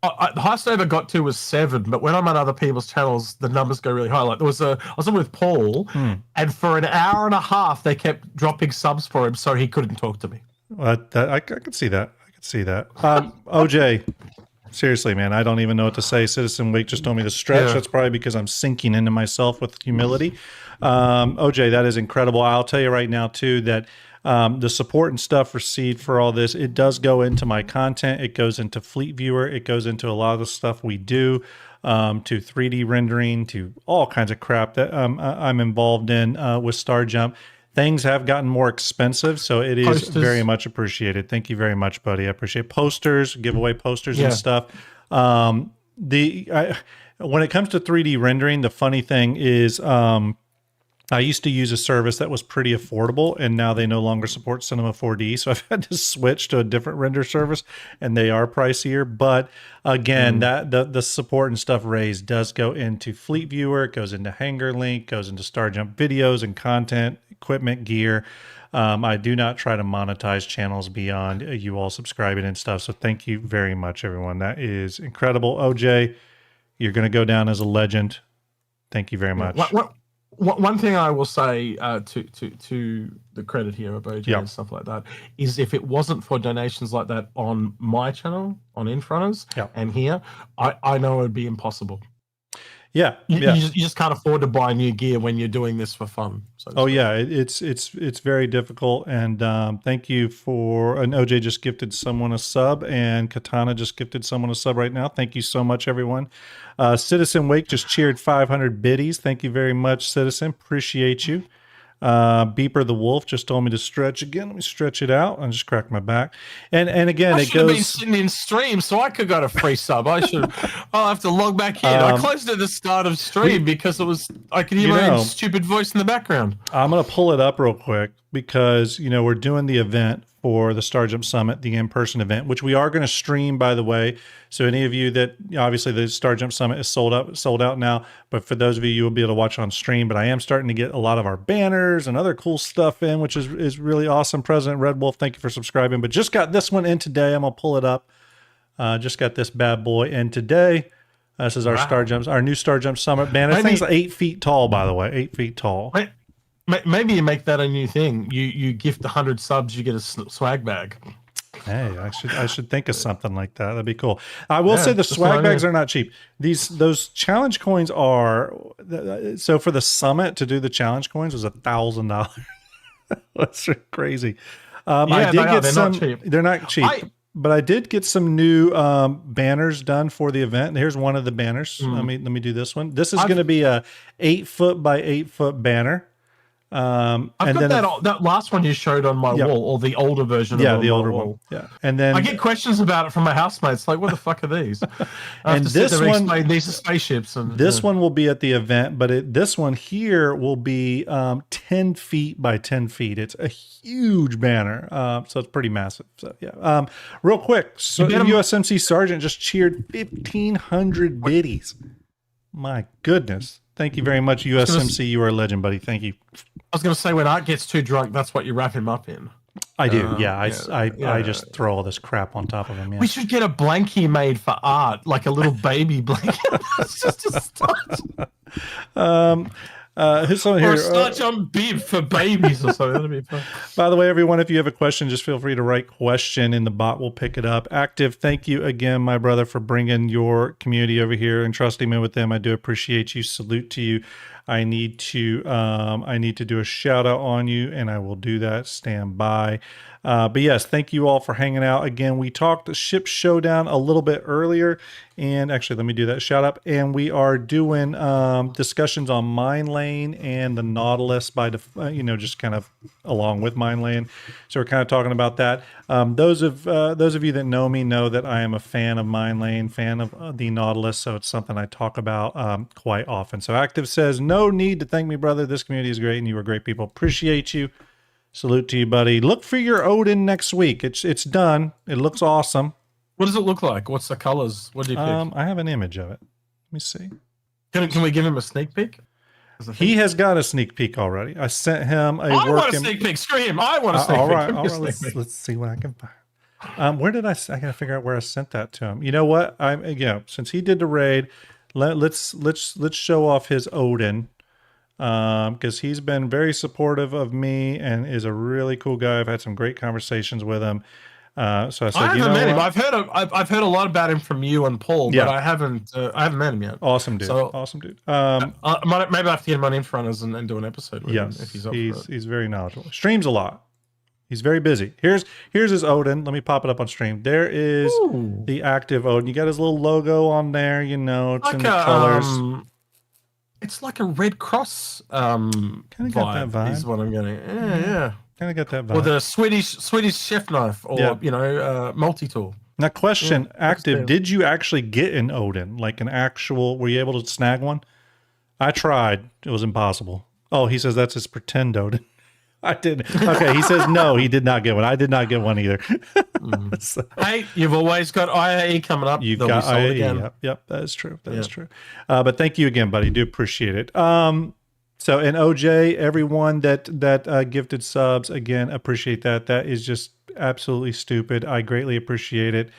The highest I ever got to was 7, but when I'm on other people's channels, the numbers go really high. Like I was on with Paul, and for an hour and a half, they kept dropping subs for him, so he couldn't talk to me. I could see that. OJ, seriously, man, I don't even know what to say. Citizen Week just told me to stretch. That's probably because I'm sinking into myself with humility. OJ, that is incredible. I'll tell you right now, too, that the support and stuff received for all this, it does go into my content. It goes into Fleet Viewer. It goes into a lot of the stuff we do, to 3D rendering, to all kinds of crap that I'm involved in with STARJUMP. Things have gotten more expensive, so it is very much appreciated. Thank you very much, buddy. I appreciate posters, giveaway posters and stuff. When it comes to 3D rendering, the funny thing is I used to use a service that was pretty affordable, and now they no longer support Cinema 4D. So I've had to switch to a different render service, and they are pricier. But again, that the support and stuff raised does go into Fleet Viewer, it goes into Hanger Link, goes into STARJUMP videos and content, equipment, gear. I do not try to monetize channels beyond you all subscribing and stuff. So thank you very much, everyone. That is incredible. OJ, you're going to go down as a legend. Thank you very much. One thing I will say to the credit here of OJ and stuff like that is, if it wasn't for donations like that on my channel, on Infrunners, and here, I know it would be impossible. Yeah, you just can't afford to buy new gear when you're doing this for fun. So yeah, it's very difficult. And thank you and OJ just gifted someone a sub, and Katana just gifted someone a sub right now. Thank you so much, everyone. Citizen Wake just cheered 500 biddies. Thank you very much, Citizen. Appreciate you. Beeper the Wolf just told me to stretch again. Let me stretch it out. I just cracked my back. And again, it goes. I should have been sitting in stream so I could got a free sub. I'll have to log back in. I closed at the start of stream because I could hear my own stupid voice in the background. I'm going to pull it up real quick because, we're doing the event for the STARJUMP Summit, the in-person event, which we are going to stream, by the way. So any of you that, obviously the STARJUMP Summit is sold out now, but for those of you will be able to watch on stream. But I am starting to get a lot of our banners and other cool stuff in, which is really awesome. President Red Wolf, thank you for subscribing. But just got this one in today. I'm going to pull it up. Just got this bad boy in today. This is our our new STARJUMP Summit banner. This thing's 8 feet tall, by the way, 8 feet tall. Maybe you make that a new thing. You gift 100 subs, you get a swag bag. Hey, I should think of something like that. That'd be cool. I will say the swag bags are not cheap. Those challenge coins are. So for the summit to do the challenge coins was $1,000. That's crazy. I did get some. Not cheap. They're not cheap. But I did get some new banners done for the event. Here's one of the banners. Let me do this one. This is going to be a 8 foot by 8 foot banner. I've got that last one you showed on my wall, or the older version. Yeah, the older one. Yeah, and then I get questions about it from my housemates, like, "What the fuck are these?" And this one, these are spaceships. And this one will be at the event, but this one here will be 10 feet by 10 feet. It's a huge banner, so it's pretty massive. So yeah, real quick, so USMC Sergeant just cheered 1,500 biddies. My goodness. Thank you very much, USMC. You are a legend, buddy. Thank you. I was going to say, when Art gets too drunk, that's what you wrap him up in. I do. I just throw all this crap on top of him. Yeah. We should get a blankie made for Art, like a little baby blanket. It's just a start. Who's someone here? Or a STARJUMP bib for babies or something. That'd be fun. By the way, everyone, if you have a question, just feel free to write question in the bot. We'll pick it up. Active, thank you again, my brother, for bringing your community over here and trusting me with them. I do appreciate you. Salute to you. I need to do a shout out on you, and I will do that. Stand by. But yes, thank you all for hanging out. Again, we talked Ship Showdown a little bit earlier, and actually, let me do that shout out. And we are doing discussions on Minelaying and the Nautilus just kind of along with Minelaying. So we're kind of talking about that. Those of you that know me know that I am a fan of Minelaying, fan of the Nautilus. So it's something I talk about quite often. So Active says, no need to thank me, brother. This community is great, and you are great people. Appreciate you. Salute to you, buddy. Look for your Odin next week. It's done. It looks awesome. What does it look like? What's the colors? What do you pick? I have an image of it. Let me see. Can we give him a sneak peek? He has got a sneak peek already. I sent him a I want a sneak peek. Stream. I want a sneak peek. All right. Let's see what I can find. Where did I gotta figure out where I sent that to him. You know what? Since he did the raid, let's show off his Odin. Because he's been very supportive of me and is a really cool guy. I've had some great conversations with him. So I said, I haven't met him. I've heard a lot about him from you and Paul, but I haven't met him yet. Awesome dude. Maybe I have to get him on Infrunners and do an episode with him if he's up for it. He's very knowledgeable. Streams a lot. He's very busy. Here's his Odin. Let me pop it up on stream. There is the active Odin. You got his little logo on there. It's like in the colors. It's like a Red Cross kind of got that vibe. Is what I'm getting. Yeah. Kind of got that vibe. Or the Swedish chef knife, or multi-tool. Now, question: Active, did you actually get an Odin, like an actual? Were you able to snag one? I tried. It was impossible. Oh, he says that's his pretendo. I didn't. Okay, he says no, he did not get one. I did not get one either. So, hey, you've always got IAE coming up. You've got IAE. Again. Yep, that is true. That is true. But thank you again, buddy. Do appreciate it. So, and OJ, everyone that gifted subs, again, appreciate that. That is just absolutely stupid. I greatly appreciate it.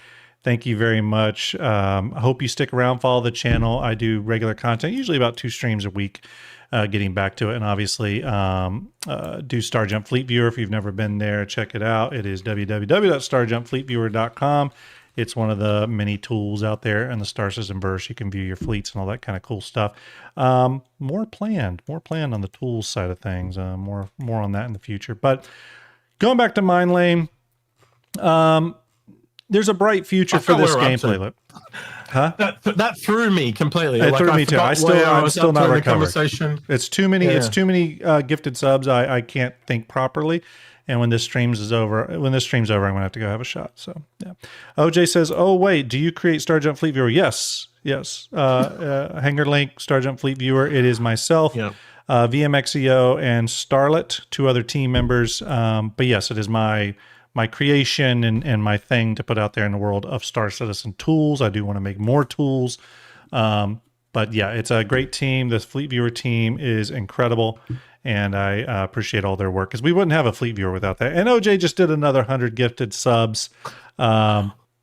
Thank you very much. I hope you stick around, follow the channel. I do regular content, usually about 2 streams a week, getting back to it. And obviously, do StarJump Fleet Viewer. If you've never been there, check it out. It is www.starjumpfleetviewer.com. It's one of the many tools out there in the Star System verse. You can view your fleets and all that kind of cool stuff. More planned on the tools side of things. More on that in the future. But going back to Minelaying, there's a bright future for this gameplay. Huh? That threw me completely. It threw me too. I'm still not recovered. It's too many. Yeah. It's too many gifted subs. I can't think properly. And when this stream is over, I'm gonna have to go have a shot. So yeah. OJ says, "Oh wait, do you create StarJump Fleet Viewer?" Yes. Hanger Link, StarJump Fleet Viewer. It is myself, VMXEO, and Starlet, 2 other team members. But yes, it is my creation and my thing to put out there in the world of Star Citizen tools. I do want to make more tools. But yeah, it's a great team. This Fleet Viewer team is incredible. And I appreciate all their work, because we wouldn't have a Fleet Viewer without that. And OJ just did another 100 gifted subs,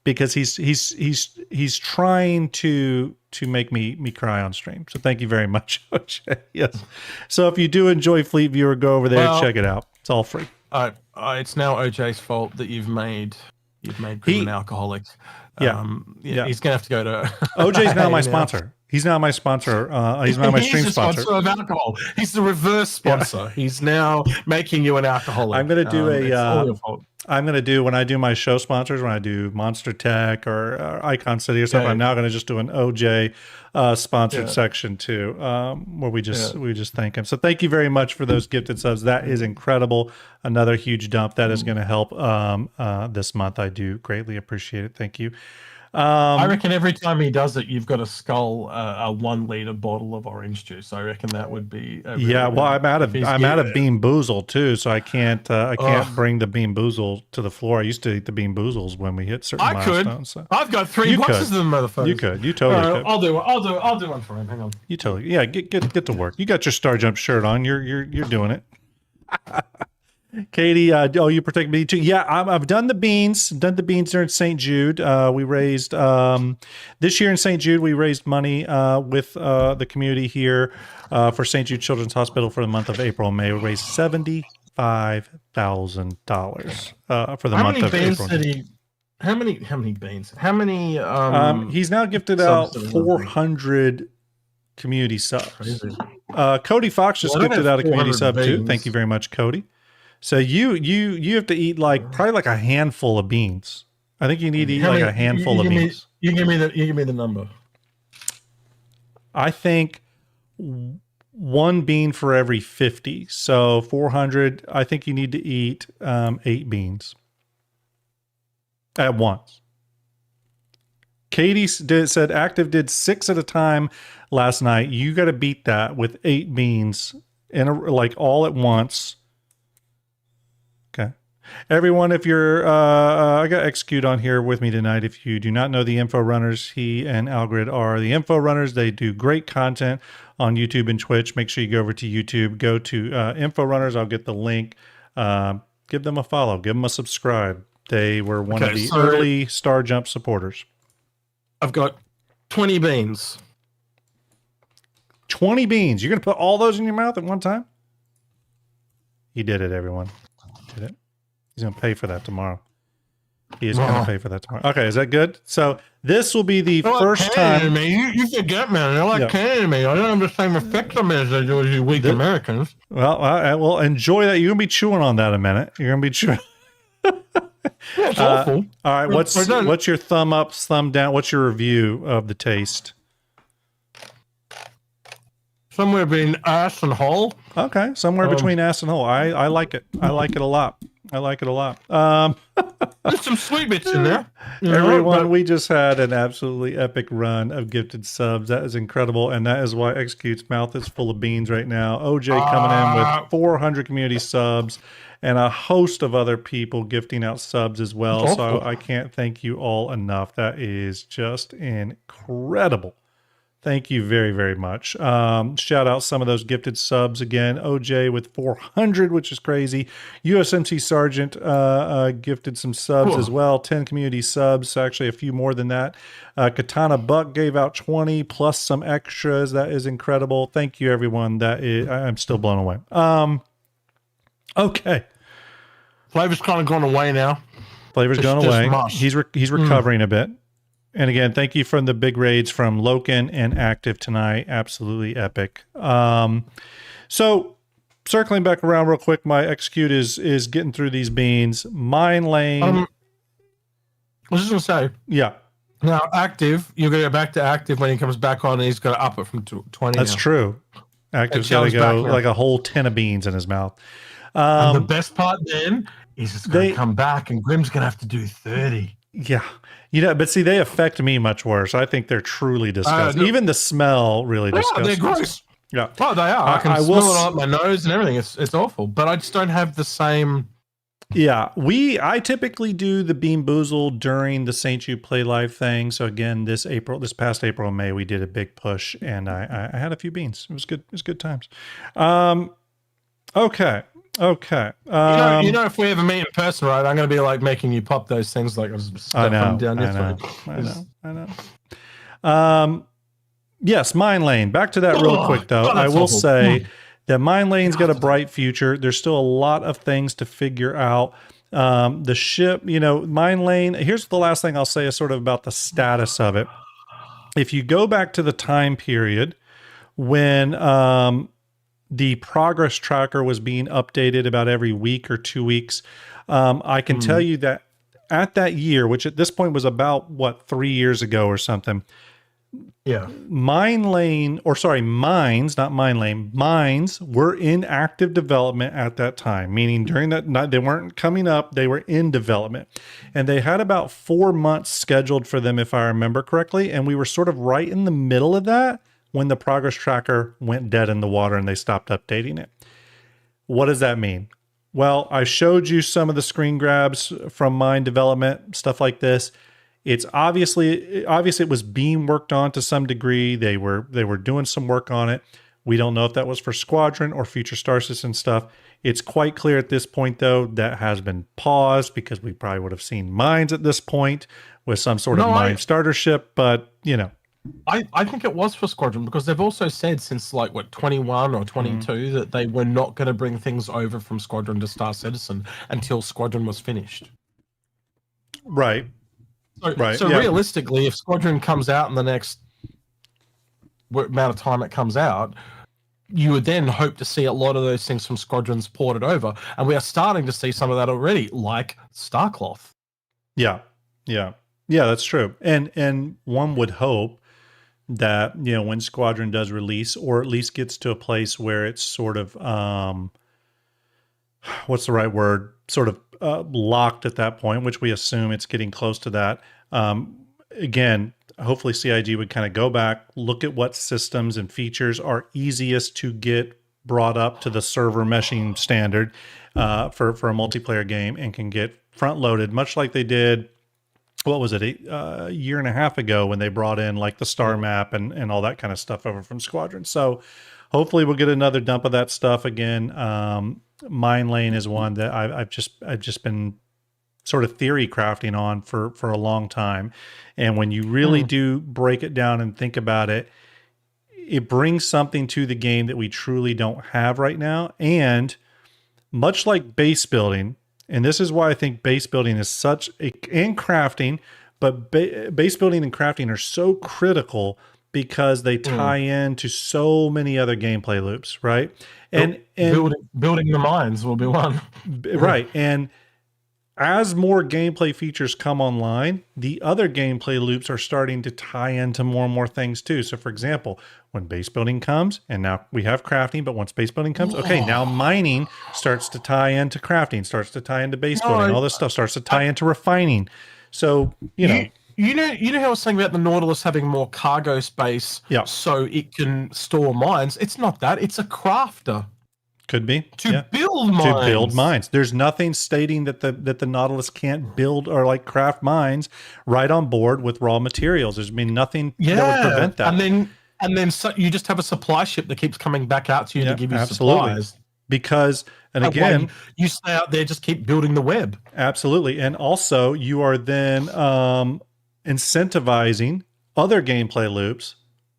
because he's trying to make me cry on stream. So thank you very much, OJ. Yes. So if you do enjoy Fleet Viewer, go over there and check it out. It's all free. It's now OJ's fault that you've made him an alcoholic. He's gonna have to go to. OJ's now my sponsor. He's now my sponsor. He's now my stream sponsor. Of alcohol. He's the reverse sponsor. Yeah. He's now making you an alcoholic. I'm going to do when I do my show sponsors, when I do Monster Tech or Icon City or something, I'm now going to just do an OJ sponsored section too, where we just thank him. So thank you very much for those gifted subs. That is incredible. Another huge dump that is going to help this month. I do greatly appreciate it. Thank you. I reckon every time he does it, you've got to scull a 1 liter bottle of orange juice. I reckon that would be well, I'm out of Bean Boozle too, so I can't bring the Bean Boozle to the floor. I used to eat the Bean Boozles when we hit certain milestones. So. I've got 3 boxes of them, motherfuckers. You totally could. I'll do one for him. Hang on. You totally get to work. You got your StarJump shirt on. You're doing it. Katie, you protect me too. Yeah, I've done the beans. Done the beans there in St. Jude. We raised this year in St. Jude. We raised money with the community here for St. Jude Children's Hospital for the month of April and May. We raised $75,000 for the month of April. How many beans? How many? He's now gifted out 400 community subs. Cody Fox just gifted out a community sub too. Thank you very much, Cody. So you have to eat probably a handful of beans. I think you need to eat a handful of beans. You give me the number. I think 1 bean for every 50. So 400. I think you need to eat 8 beans at once. Katie said Active did 6 at a time last night. You got to beat that with 8 beans all at once. Okay. Everyone, if you're, I got Execute on here with me tonight. If you do not know the Info Runners, he and Algrid are the Info Runners. They do great content on YouTube and Twitch. Make sure you go over to YouTube, go to Info Runners. I'll get the link. Give them a follow. Give them a subscribe. They were one of the early StarJump supporters. I've got 20 beans. 20 beans. You're going to put all those in your mouth at one time? He did it, everyone. Did it? He's going to pay for that tomorrow. He is going to pay for that tomorrow. Okay, is that good? So this will be the first time. You forget, man. They're like Canadian me. I don't have the same effect on me as they do as you weak Americans. Well, enjoy that. You're going to be chewing on that in a minute. You're going to be chewing. It's awful. All right, what's your thumb up, thumb down? What's your review of the taste? Somewhere between ass and hole. Okay, somewhere between ass and hole. I like it. I like it a lot. I like it a lot. There's some sweet bits in there. Everyone, we just had an absolutely epic run of gifted subs. That is incredible, and that is why Execute's mouth is full of beans right now. OJ coming in with 400 community subs, and a host of other people gifting out subs as well. So I can't thank you all enough. That is just incredible. Thank you very, very much. Shout out some of those gifted subs again. OJ with 400, which is crazy. USMC Sergeant gifted some subs as well. 10 community subs, actually a few more than that. Katana Buck gave out 20 plus some extras. That is incredible. Thank you, everyone. I'm still blown away. Okay. Flavor's kind of gone away now. Flavor's gone away. He's recovering a bit. And again, thank you from the big raids from Loken and Active tonight. Absolutely epic. So circling back around real quick, my execute is getting through these beans. Minelaying. I was just going to say. Yeah. Now, Active, you're going to go back to Active when he comes back on, and he's going to up it from 20. That's true. Active's going to go like a whole 10 of beans in his mouth. And the best part then is it's going to come back, and Grim's going to have to do 30. Yeah. But see, they affect me much worse. I think they're truly disgusting. Even the smell really disgusting. They're gross. Yeah. Oh, they are. I can smell it on my nose and everything. It's awful. But I just don't have the same. Yeah. I typically do the Bean Boozle during the St. Jude Play Live thing. So again, this past April and May, we did a big push, and I had a few beans. It was good. It was good times. Okay. If we ever meet in person, right, I'm going to be like making you pop those things like I know. Yes, Minelaying. Back to that real quick, though. I will say that Minelaying's got a bright future. There's still a lot of things to figure out. The ship, Minelaying, here's the last thing I'll say is sort of about the status of it. If you go back to the time period when the progress tracker was being updated about every week or 2 weeks. I can tell you that at that year, which at this point was about 3 years ago or something. Yeah. Mines, not Minelaying, mines were in active development at that time, meaning during that night, they weren't coming up, they were in development. And they had about 4 months scheduled for them, if I remember correctly. And we were sort of right in the middle of that when the progress tracker went dead in the water and they stopped updating it. What does that mean? Well, I showed you some of the screen grabs from mine development, stuff like this. It's obviously it was being worked on to some degree. They were doing some work on it. We don't know if that was for Squadron or future Star Citizen stuff. It's quite clear at this point, though, that has been paused because we probably would have seen mines at this point with some sort of mine starter ship, but I think it was for Squadron because they've also said since 21 or 22 that they were not going to bring things over from Squadron to Star Citizen until Squadron was finished. Right. So realistically, if Squadron comes out in the next amount of time it comes out, you would then hope to see a lot of those things from Squadrons ported over. And we are starting to see some of that already, like Starcloth. Yeah, that's true. And one would hope that, when Squadron does release, or at least gets to a place where it's sort of, what's the right word? Sort of locked at that point, which we assume it's getting close to that. Again, hopefully CIG would kind of go back, look at what systems and features are easiest to get brought up to the server meshing standard for a multiplayer game and can get front loaded, much like they did. What was it, a year and a half ago when they brought in like the star map and all that kind of stuff over from Squadron. So hopefully we'll get another dump of that stuff again. Minelaying is one that I've just been sort of theory crafting on for a long time. And when you really do break it down and think about it, it brings something to the game that we truly don't have right now. And much like base building, and this is why I think base building is and crafting, but base building and crafting are so critical because they tie into so many other gameplay loops, right? And building the mines will be one. Right. And as more gameplay features come online, the other gameplay loops are starting to tie into more and more things too. So for example, when base building comes, and now we have crafting, but once base building comes, okay, now mining starts to tie into crafting, starts to tie into base building, all this stuff starts to tie into refining. So, you know how I was saying about the Nautilus having more cargo space so it can store mines? It's not that. It's a crafter. Could be. To build mines. To build mines. There's nothing stating that the Nautilus can't build or like craft mines right on board with raw materials. There's been nothing that would prevent that. And then so you just have a supply ship that keeps coming back out to you to give you supplies. Because, and again, you stay out there, just keep building the web. Absolutely. And also you are then incentivizing other gameplay loops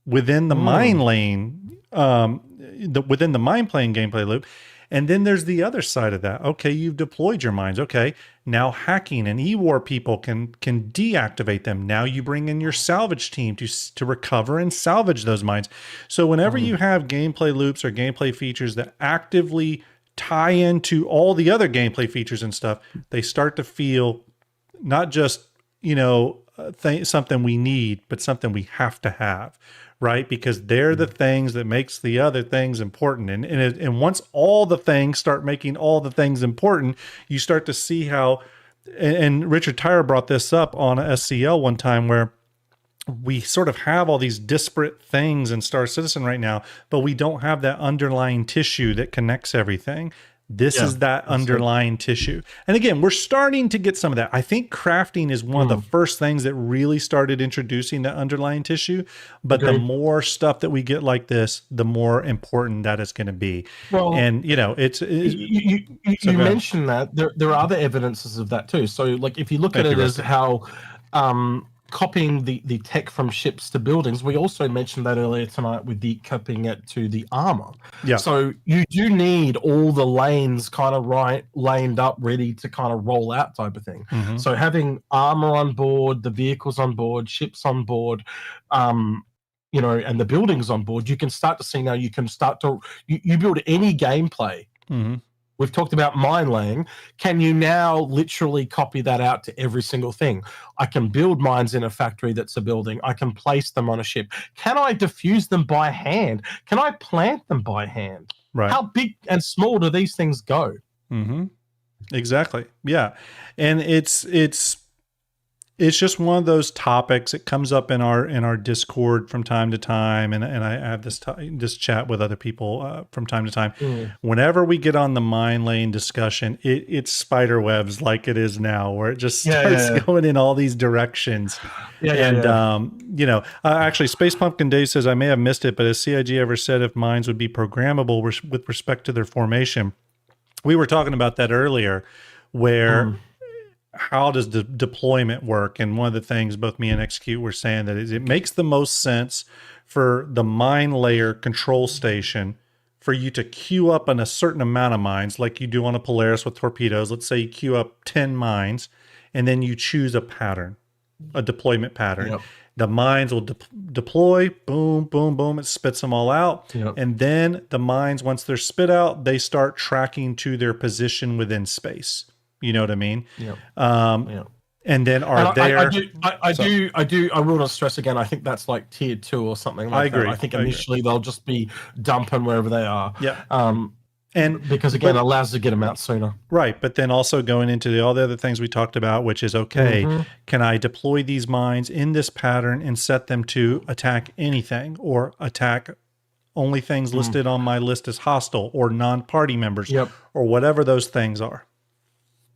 within the mine lane, within the mine playing gameplay loop. And then there's the other side of that. Okay, you've deployed your mines. Okay, now hacking and e-war people can deactivate them. Now you bring in your salvage team to recover and salvage those mines. So whenever you have gameplay loops or gameplay features that actively tie into all the other gameplay features and stuff, they start to feel not just, something we need, but something we have to have. Right? Because they're the things that makes the other things important. And once all the things start making all the things important, you start to see how, and Richard Tyrer brought this up on a SCL one time, where we sort of have all these disparate things in Star Citizen right now, but we don't have that underlying tissue that connects everything. This is that underlying tissue. And again, we're starting to get some of that. I think crafting is one of the first things that really started introducing that underlying tissue. But the more stuff that we get like this, the more important that is going to be. Well, and you mentioned that there are other evidences of that too. So like if you look at it as how copying the tech from ships to buildings, we also mentioned that earlier tonight with the copying it to the armor. Yeah. So you do need all the lanes kind of laned up, ready to kind of roll out type of thing. So having armor on board, the vehicles on board, ships on board, and the buildings on board, you can start to see now. You can start to you build any gameplay. We've talked about Minelaying. Can you now literally copy that out to every single thing? I can build mines in a factory that's a building. I can place them on a ship. Can I diffuse them by hand? Can I plant them by hand? Right. How big and small do these things go? Exactly. Yeah. And it's just one of those topics. It comes up in our Discord from time to time, and I have this chat with other people from time to time. Whenever we get on the mine lane discussion, it's spider webs like it is now, where it just starts going in all these directions. Actually, Space Pumpkin Dave says, I may have missed it, but has CIG ever said if mines would be programmable with respect to their formation? We were talking about that earlier, where how does the deployment work? And one of the things both me and Execute were saying that is it makes the most sense for the mine layer control station for you to queue up on a certain amount of mines, like you do on a Polaris with torpedoes. Let's say you queue up 10 mines, and then you choose a pattern, a deployment pattern. The mines will deploy, boom, boom, boom. It spits them all out. And then the mines, once they're spit out, they start tracking to their position within space. You know what I mean? And then I will not stress again. I think that's like tier 2 or something like that. I agree. I think initially they'll just be dumping wherever they are. And because again, it allows us to get them out sooner. Right. But then also going into all the other things we talked about, which is, okay, can I deploy these mines in this pattern and set them to attack anything, or attack only things listed on my list as hostile or non-party members, or whatever those things are.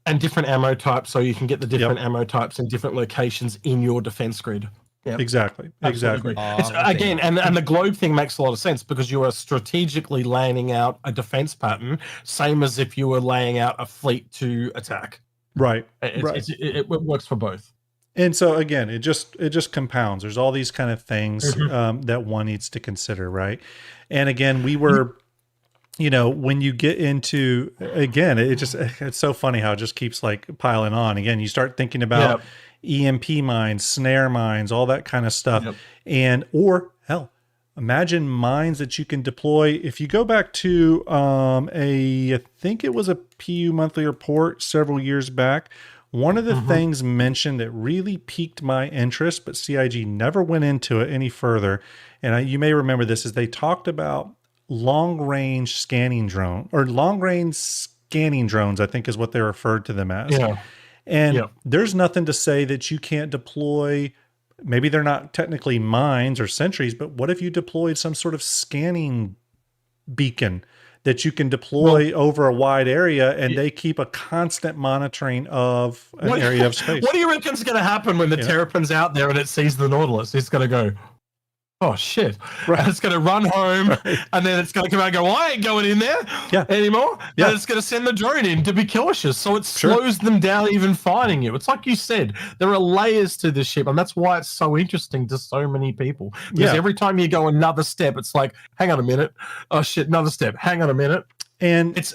And different ammo types, so you can get the different ammo types in different locations in your defense grid. Exactly. It's, again, and the globe thing makes a lot of sense, because you are strategically laying out a defense pattern, same as if you were laying out a fleet to attack. Right. It works for both. And so again, it just compounds. There's all these kind of things that one needs to consider, right? And again, we were. When you get into, again, it's so funny how it just keeps like piling on. Again, you start thinking about EMP mines, snare mines, all that kind of stuff. Or hell, imagine mines that you can deploy. If you go back to I think it was a PU monthly report several years back, One of the things mentioned that really piqued my interest, but CIG never went into it any further, and you may remember this, is they talked about long-range scanning drone, or long-range scanning drones, I think is what they referred to them as. Yeah. And there's nothing to say that you can't deploy, maybe they're not technically mines or sentries, but what if you deployed some sort of scanning beacon that you can deploy over a wide area, and they keep a constant monitoring of an area of space? What do you reckon is going to happen when the Terrapin's out there and it sees the Nautilus? It's going to go, oh shit. Right. And it's going to run home, and then it's going to come out and go, well, I ain't going in there anymore. And it's going to send the drone in to be cautious. So it slows them down even finding you. It's like you said, there are layers to this ship, and that's why it's so interesting to so many people. Because every time you go another step, it's like, hang on a minute. Oh shit, another step. Hang on a minute. And it's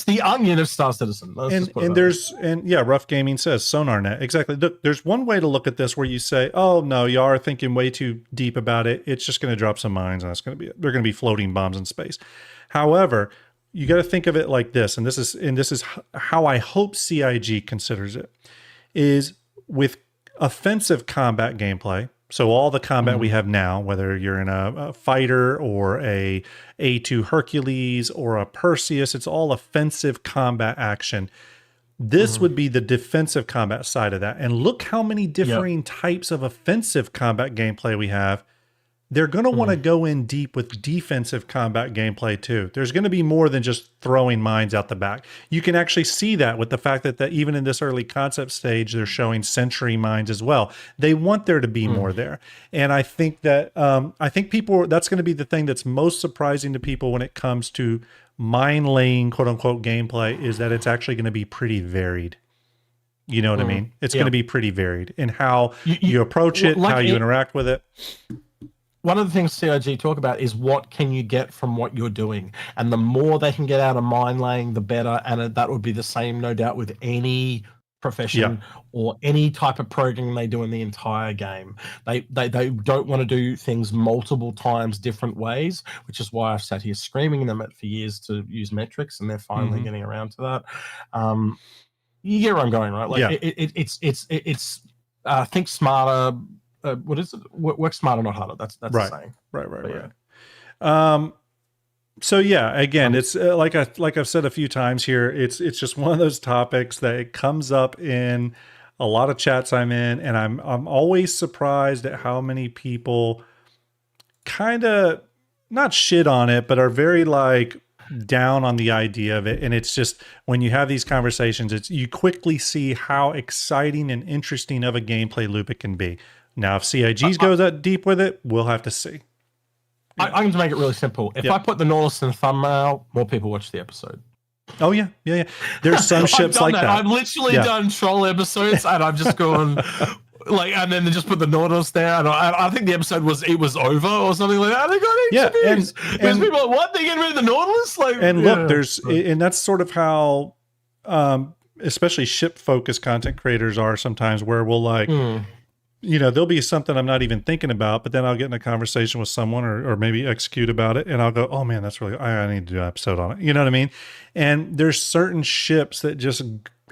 the onion of Star Citizen. Rough Gaming says SonarNet. Exactly. Look, there's one way to look at this where you say, oh no, you are thinking way too deep about it. It's just going to drop some mines, and they're going to be floating bombs in space. However, you got to think of it like this, and this is how I hope CIG considers it, is with offensive combat gameplay. So all the combat we have now, whether you're in a fighter or a A2 Hercules or a Perseus, it's all offensive combat action. This would be the defensive combat side of that. And look how many differing types of offensive combat gameplay we have. They're going to want to go in deep with defensive combat gameplay too. There's going to be more than just throwing mines out the back. You can actually see that with the fact that even in this early concept stage, they're showing sentry mines as well. They want there to be more there. And I think that, that's going to be the thing that's most surprising to people when it comes to mine laying, quote unquote, gameplay, is that it's actually going to be pretty varied. You know what I mean? It's going to be pretty varied in how you approach it, how you interact with it. One of the things CIG talk about is what can you get from what you're doing, and the more they can get out of mine laying, the better. And that would be the same, no doubt, with any profession or any type of programming they do in the entire game. They don't want to do things multiple times different ways, which is why I've sat here screaming them at for years to use metrics, and they're finally getting around to that. You get where I'm going, right? Like it's think smarter. What is it? Work smarter, not harder. That's the saying. Right. So yeah, again, it's like I've said a few times here. It's just one of those topics that it comes up in a lot of chats I'm in, and I'm always surprised at how many people kind of not shit on it, but are very like down on the idea of it. And it's just when you have these conversations, you quickly see how exciting and interesting of a gameplay loop it can be. Now, if CIGs goes that deep with it, we'll have to see. I'm going to make it really simple. If I put the Nautilus in the thumbnail, more people watch the episode. Oh, yeah. There's some ships like that. I've literally done troll episodes, and I've just gone, and then they just put the Nautilus there. And I think the episode was over or something like that. They got views. And people are like, what? They getting rid of the Nautilus? And that's sort of how, especially ship-focused content creators are sometimes, where we'll there'll be something I'm not even thinking about, but then I'll get in a conversation with someone or maybe execute about it, and I'll go, oh man, that's really, I need to do an episode on it. You know what I mean? And there's certain ships that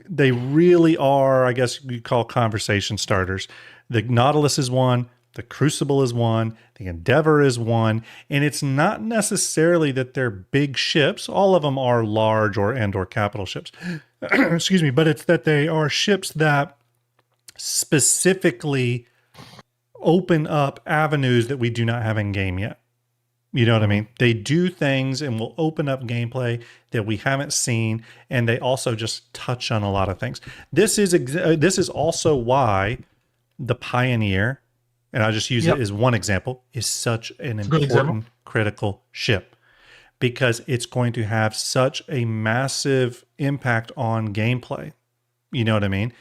they really are, I guess you call conversation starters. The Nautilus is one, the Crucible is one, the Endeavor is one, and it's not necessarily that they're big ships. All of them are large or capital ships. Excuse me, but it's that they are ships that specifically open up avenues that we do not have in game yet. You know what I mean? They do things and will open up gameplay that we haven't seen, and they also just touch on a lot of things. This is also why the Pioneer, and I'll just use it as one example, is such an important, critical ship, because it's going to have such a massive impact on gameplay. You know what I mean?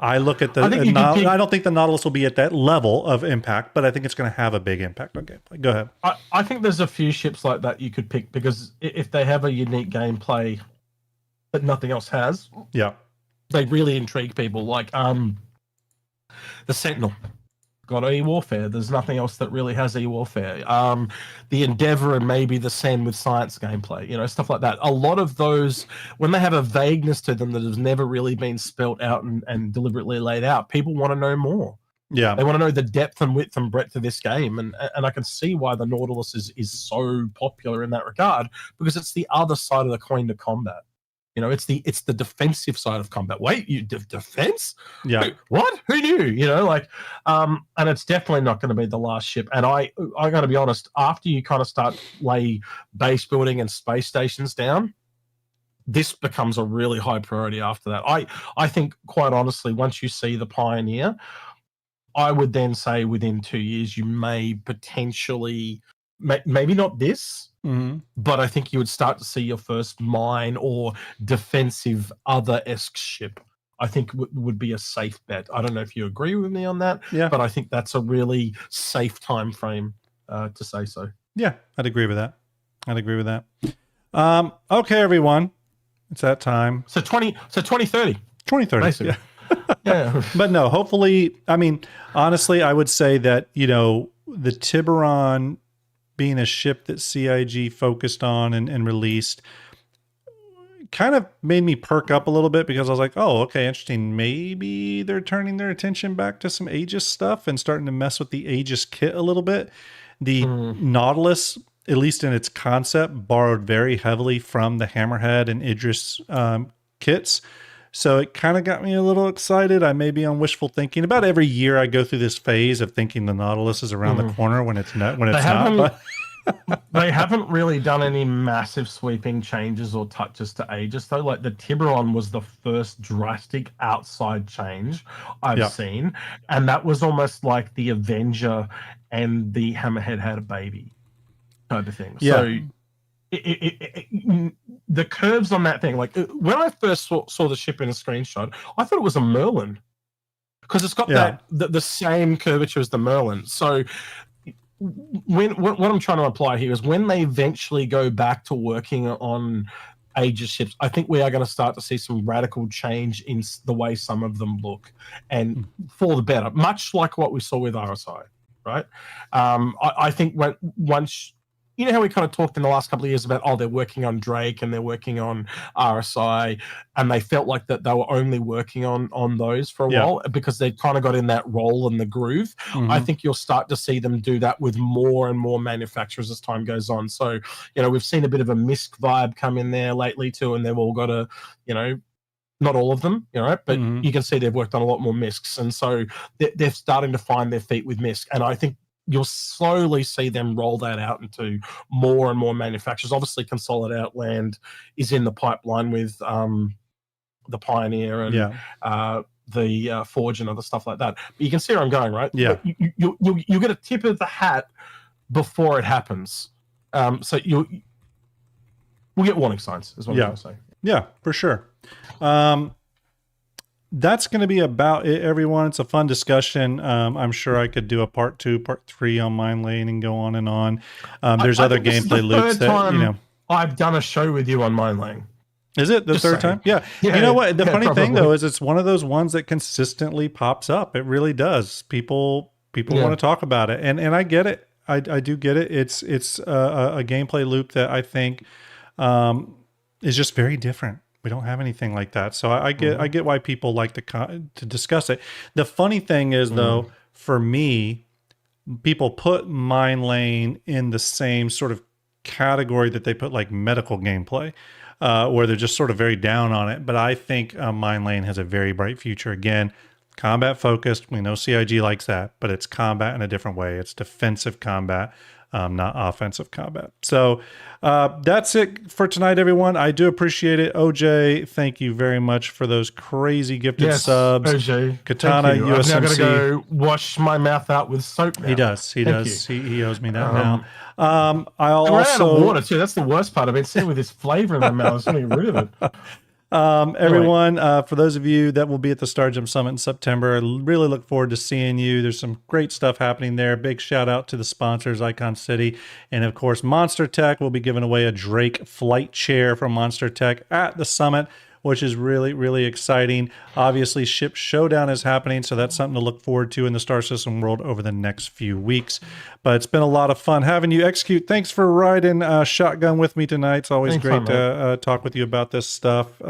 I look at I don't think the Nautilus will be at that level of impact, but I think it's going to have a big impact on gameplay. Go ahead. I think there's a few ships like that you could pick, because if they have a unique gameplay that nothing else has, they really intrigue people. Like the Sentinel. got E-Warfare. There's nothing else that really has E-Warfare. The Endeavor and maybe the Sand with Science gameplay, you know, stuff like that. A lot of those, when they have a vagueness to them that has never really been spelt out and deliberately laid out, people want to know more. Yeah. They want to know the depth and width and breadth of this game. And I can see why the Nautilus is so popular in that regard, because it's the other side of the coin to combat. You know, it's the defensive side of combat. Wait, you defense? Yeah. What? Who knew? You know, like, and it's definitely not going to be the last ship. And I got to be honest, after you kind of start lay base building and space stations down, this becomes a really high priority after that. I think, quite honestly, once you see the Pioneer, I would then say within 2 years, you may potentially, maybe not this, but I think you would start to see your first mine or defensive other-esque ship. I think would be a safe bet. I don't know if you agree with me on that, but I think that's a really safe time frame to say so. Yeah, I'd agree with that. Okay, everyone. It's that time. So 2030. 2030. Basically. Yeah. Yeah. But no, hopefully, I mean, honestly, I would say that, you know, the Tiburon being a ship that CIG focused on and released kind of made me perk up a little bit, because I was like, oh, okay, interesting. Maybe they're turning their attention back to some Aegis stuff and starting to mess with the Aegis kit a little bit. The Nautilus, at least in its concept, borrowed very heavily from the Hammerhead and Idris kits. So it kind of got me a little excited. I may be on wishful thinking. About every year I go through this phase of thinking the Nautilus is around the corner when it's not. They haven't really done any massive sweeping changes or touches to Aegis, though. Like the Tiburon was the first drastic outside change I've seen. And that was almost like the Avenger and the Hammerhead had a baby type of thing. Yeah. So the curves on that thing, like when I first saw the ship in a screenshot, I thought it was a Merlin, because it's got the same curvature as the Merlin. So what I'm trying to apply here is, when they eventually go back to working on Aegis ships, I think we are going to start to see some radical change in the way some of them look, and for the better, much like what we saw with RSI, right? I think once, you know how we kind of talked in the last couple of years about, they're working on Drake and they're working on RSI, and they felt like that they were only working on those for a while because they kind of got in that role and the groove. I think you'll start to see them do that with more and more manufacturers as time goes on. So, you know, we've seen a bit of a MISC vibe come in there lately too, and they've all got a, you know, not all of them, you know, but you can see they've worked on a lot more MISCs, and so they're starting to find their feet with MISC, and I think you'll slowly see them roll that out into more and more manufacturers. Obviously, Consolidate Outland is in the pipeline with the Pioneer and the Forge and other stuff like that. But you can see where I'm going, right? Yeah. You get a tip of the hat before it happens. So we'll get warning signs, is what I'm trying to say. Yeah, for sure. That's going to be about it, everyone. It's a fun discussion. I'm sure I could do a part 2, part 3 on Minelaying and go on and on. There's other gameplay loops that, you know. I've done a show with you on Minelaying. Is it the third time? Yeah. You know what? The funny thing, though, is it's one of those ones that consistently pops up. It really does. People want to talk about it. And I get it. I do get it. It's a gameplay loop that I think is just very different. We don't have anything like that. So I get why people like to discuss it. The funny thing is, though, for me, people put Minelaying in the same sort of category that they put like medical gameplay, where they're just sort of very down on it. But I think Minelaying has a very bright future. Again, combat focused. We know CIG likes that, but it's combat in a different way. It's defensive combat, not offensive combat. So that's it for tonight, everyone. I do appreciate it. OJ, thank you very much for those crazy gifted subs. OJ, Katana, USMC. I'm now going to go wash my mouth out with soap now. He does. He owes me that now. I'll also out of water too. That's the worst part. I've been sitting with this flavor in my mouth. I was going to get rid of it. Everyone, for those of you that will be at the STARJUMP Summit in September, I really look forward to seeing you. There's some great stuff happening there. Big shout out to the sponsors, Icon City. And of course, Monster Tech will be giving away a Drake flight chair from Monster Tech at the summit. which is really, really exciting. Obviously, Ship Showdown is happening, so that's something to look forward to in the Star System world over the next few weeks. But it's been a lot of fun having you execute. Thanks for riding shotgun with me tonight. It's always great to talk with you about this stuff.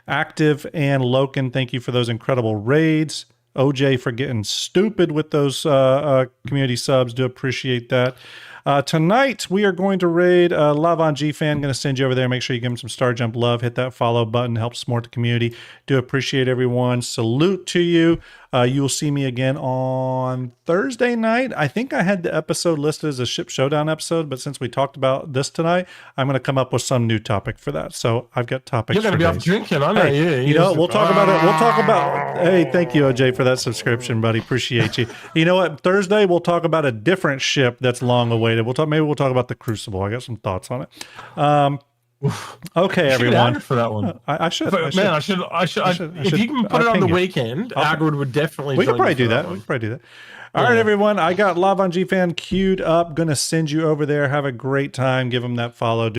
Active and Loken, thank you for those incredible raids. OJ for getting stupid with those community subs. Do appreciate that. Tonight, we are going to raid Lavon G Fan. Going to send you over there. Make sure you give him some StarJump love. Hit that follow button. Help support the community. Do appreciate everyone. Salute to you. You will see me again on Thursday night. I think I had the episode listed as a Ship Showdown episode, but since we talked about this tonight, I'm going to come up with some new topic for that. So I've got topics. You're going to be off drinking. I know you know, we'll talk about it. We'll talk about. Hey, thank you, OJ, for that subscription, buddy. Appreciate you. You know what? Thursday we'll talk about a different ship that's long awaited. Maybe we'll talk about the Crucible. I got some thoughts on it. Okay, everyone. For that one, I should. If you can put it on the weekend, Agrid would definitely. We could probably do that. All right, everyone. I got Lavon G Fan queued up. Gonna send you over there. Have a great time. Give them that follow.